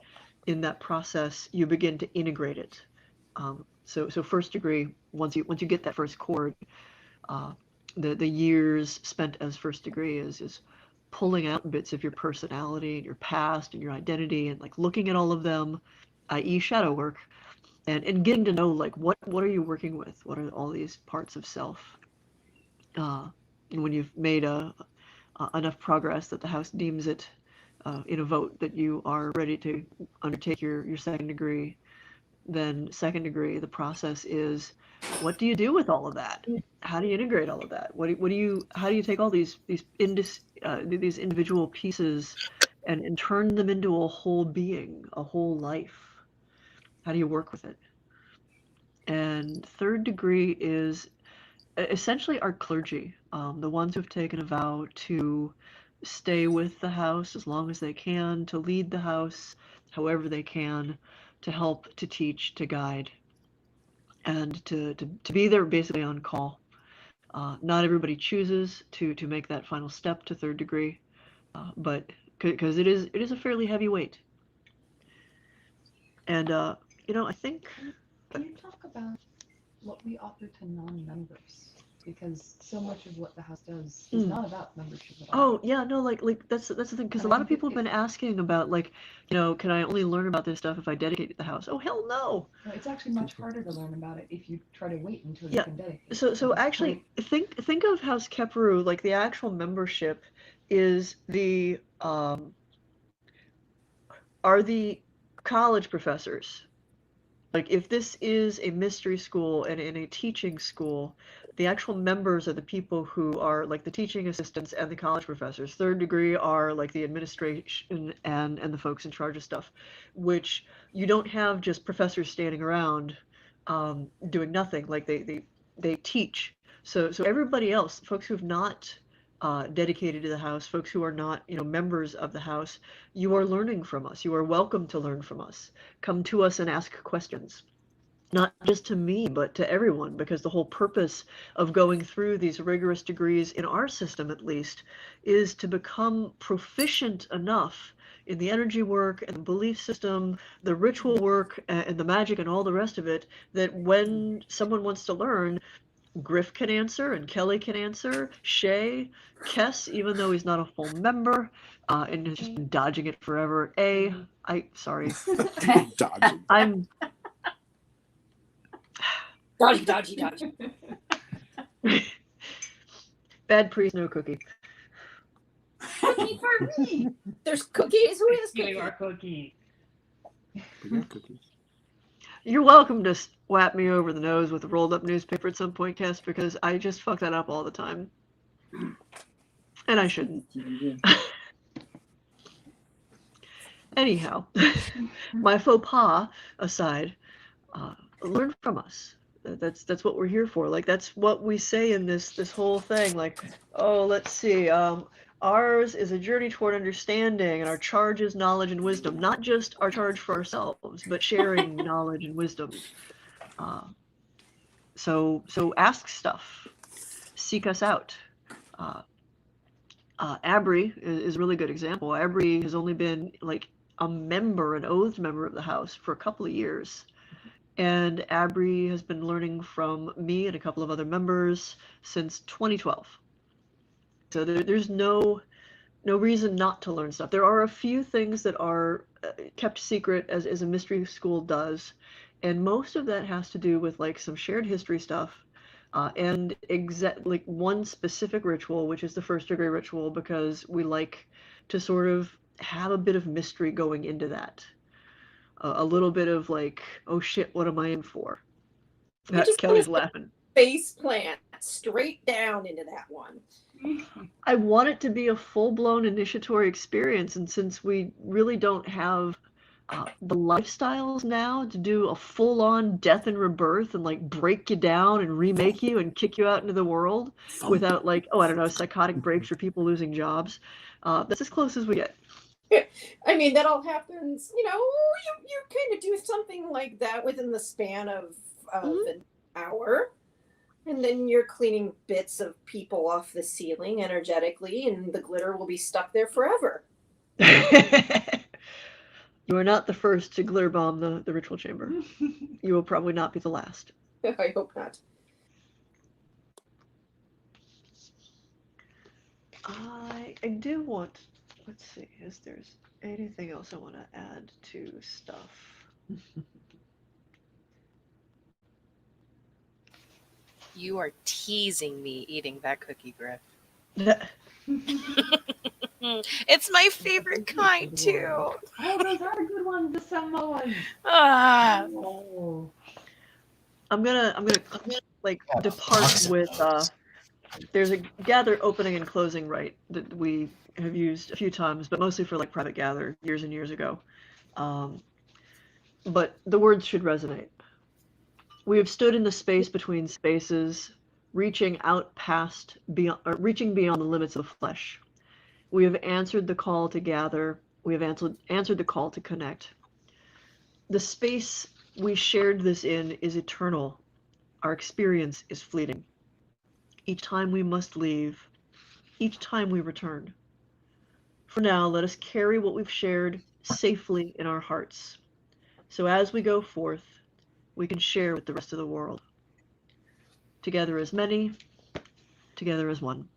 in that process you begin to integrate it. So first degree, once you get that first chord, the years spent as first degree is pulling out bits of your personality and your past and your identity and like looking at all of them, i.e. shadow work, and getting to know like what are you working with? What are all these parts of self? And when you've made enough progress that the house deems it in a vote that you are ready to undertake your second degree, then second degree, the process is, what do you do with all of that? How do you integrate all of that? How do you take all these individual pieces and turn them into a whole being, a whole life? How do you work with it? And third degree is essentially our clergy, the ones who've taken a vow to stay with the house as long as they can, to lead the house however they can, to help, to teach, to guide, and to be there basically on call. Not everybody chooses to make that final step to third degree, but because it is a fairly heavy weight. And I think. Can you talk about what we offer to non-members? Because so much of what the house does is not about membership at all. Oh yeah, no, like that's the thing. Because a lot of people have been asking about like, can I only learn about this stuff if I dedicate to the house? Oh hell no! No, it's actually much harder to learn about it if you try to wait until you can dedicate. So actually, think of House Kheperu, like the actual membership is the are the college professors. Like if this is a mystery school and in a teaching school, the actual members are the people who are like the teaching assistants and the college professors. Third degree are like the administration and the folks in charge of stuff, which you don't have just professors standing around doing nothing. Like they teach. So everybody else, folks who've not dedicated to the house, folks who are not, members of the house, you are learning from us. You are welcome to learn from us. Come to us and ask questions. Not just to me, but to everyone, because the whole purpose of going through these rigorous degrees, in our system at least, is to become proficient enough in the energy work and the belief system, the ritual work, and the magic and all the rest of it, that when someone wants to learn, Griff can answer, and Kelly can answer, Shay, Kess, even though he's not a full member, and has just been dodging it forever. Sorry. Dodging. I'm Dodgy. bad priest, no cookie. Cookie for me. There's cookies. Who is You cookie? are cookie. We got cookies. You're welcome to whap me over the nose with a rolled up newspaper at some point, Kess, because I just fuck that up all the time. And I shouldn't. Anyhow, my faux pas aside, learn from us. That's what we're here for. Like, that's what we say in this whole thing. Like, oh, let's see. Ours is a journey toward understanding, and our charge is knowledge and wisdom. Not just our charge for ourselves, but sharing knowledge and wisdom. So ask stuff. Seek us out. Abri is a really good example. Abri has only been like a member, an oathed member of the house for a couple of years. And Abri has been learning from me and a couple of other members since 2012. So there's no reason not to learn stuff. There are a few things that are kept secret, as a mystery school does, and most of that has to do with like some shared history stuff, and like one specific ritual, which is the first degree ritual, because we like to sort of have a bit of mystery going into that. A little bit of like, oh shit, what am I in for? Kelly's laughing. Face plant straight down into that one. I want it to be a full-blown initiatory experience, and since we really don't have the lifestyles now to do a full-on death and rebirth and like break you down and remake you and kick you out into the world without like, I don't know, psychotic breaks or people losing jobs, that's as close as we get. I mean, that all happens, you kind of do something like that within the span of an hour. And then you're cleaning bits of people off the ceiling energetically, and the glitter will be stuck there forever. You are not the first to glitter bomb the ritual chamber. You will probably not be the last. I hope not. I do want, let's see, is there's anything else I want to add to stuff? You are teasing me eating that cookie, Griff. It's my favorite kind too. Oh, those are good ones, the Samoans. Oh. I'm gonna like depart with there's a gather opening and closing rite that we have used a few times, but mostly for like private gather years and years ago. But the words should resonate. We have stood in the space between spaces, reaching beyond the limits of the flesh. We have answered the call to gather. We have answered the call to connect. The space we shared this in is eternal. Our experience is fleeting. Each time we must leave, each time we return. For now, let us carry what we've shared safely in our hearts. So as we go forth, we can share with the rest of the world. Together as many, together as one.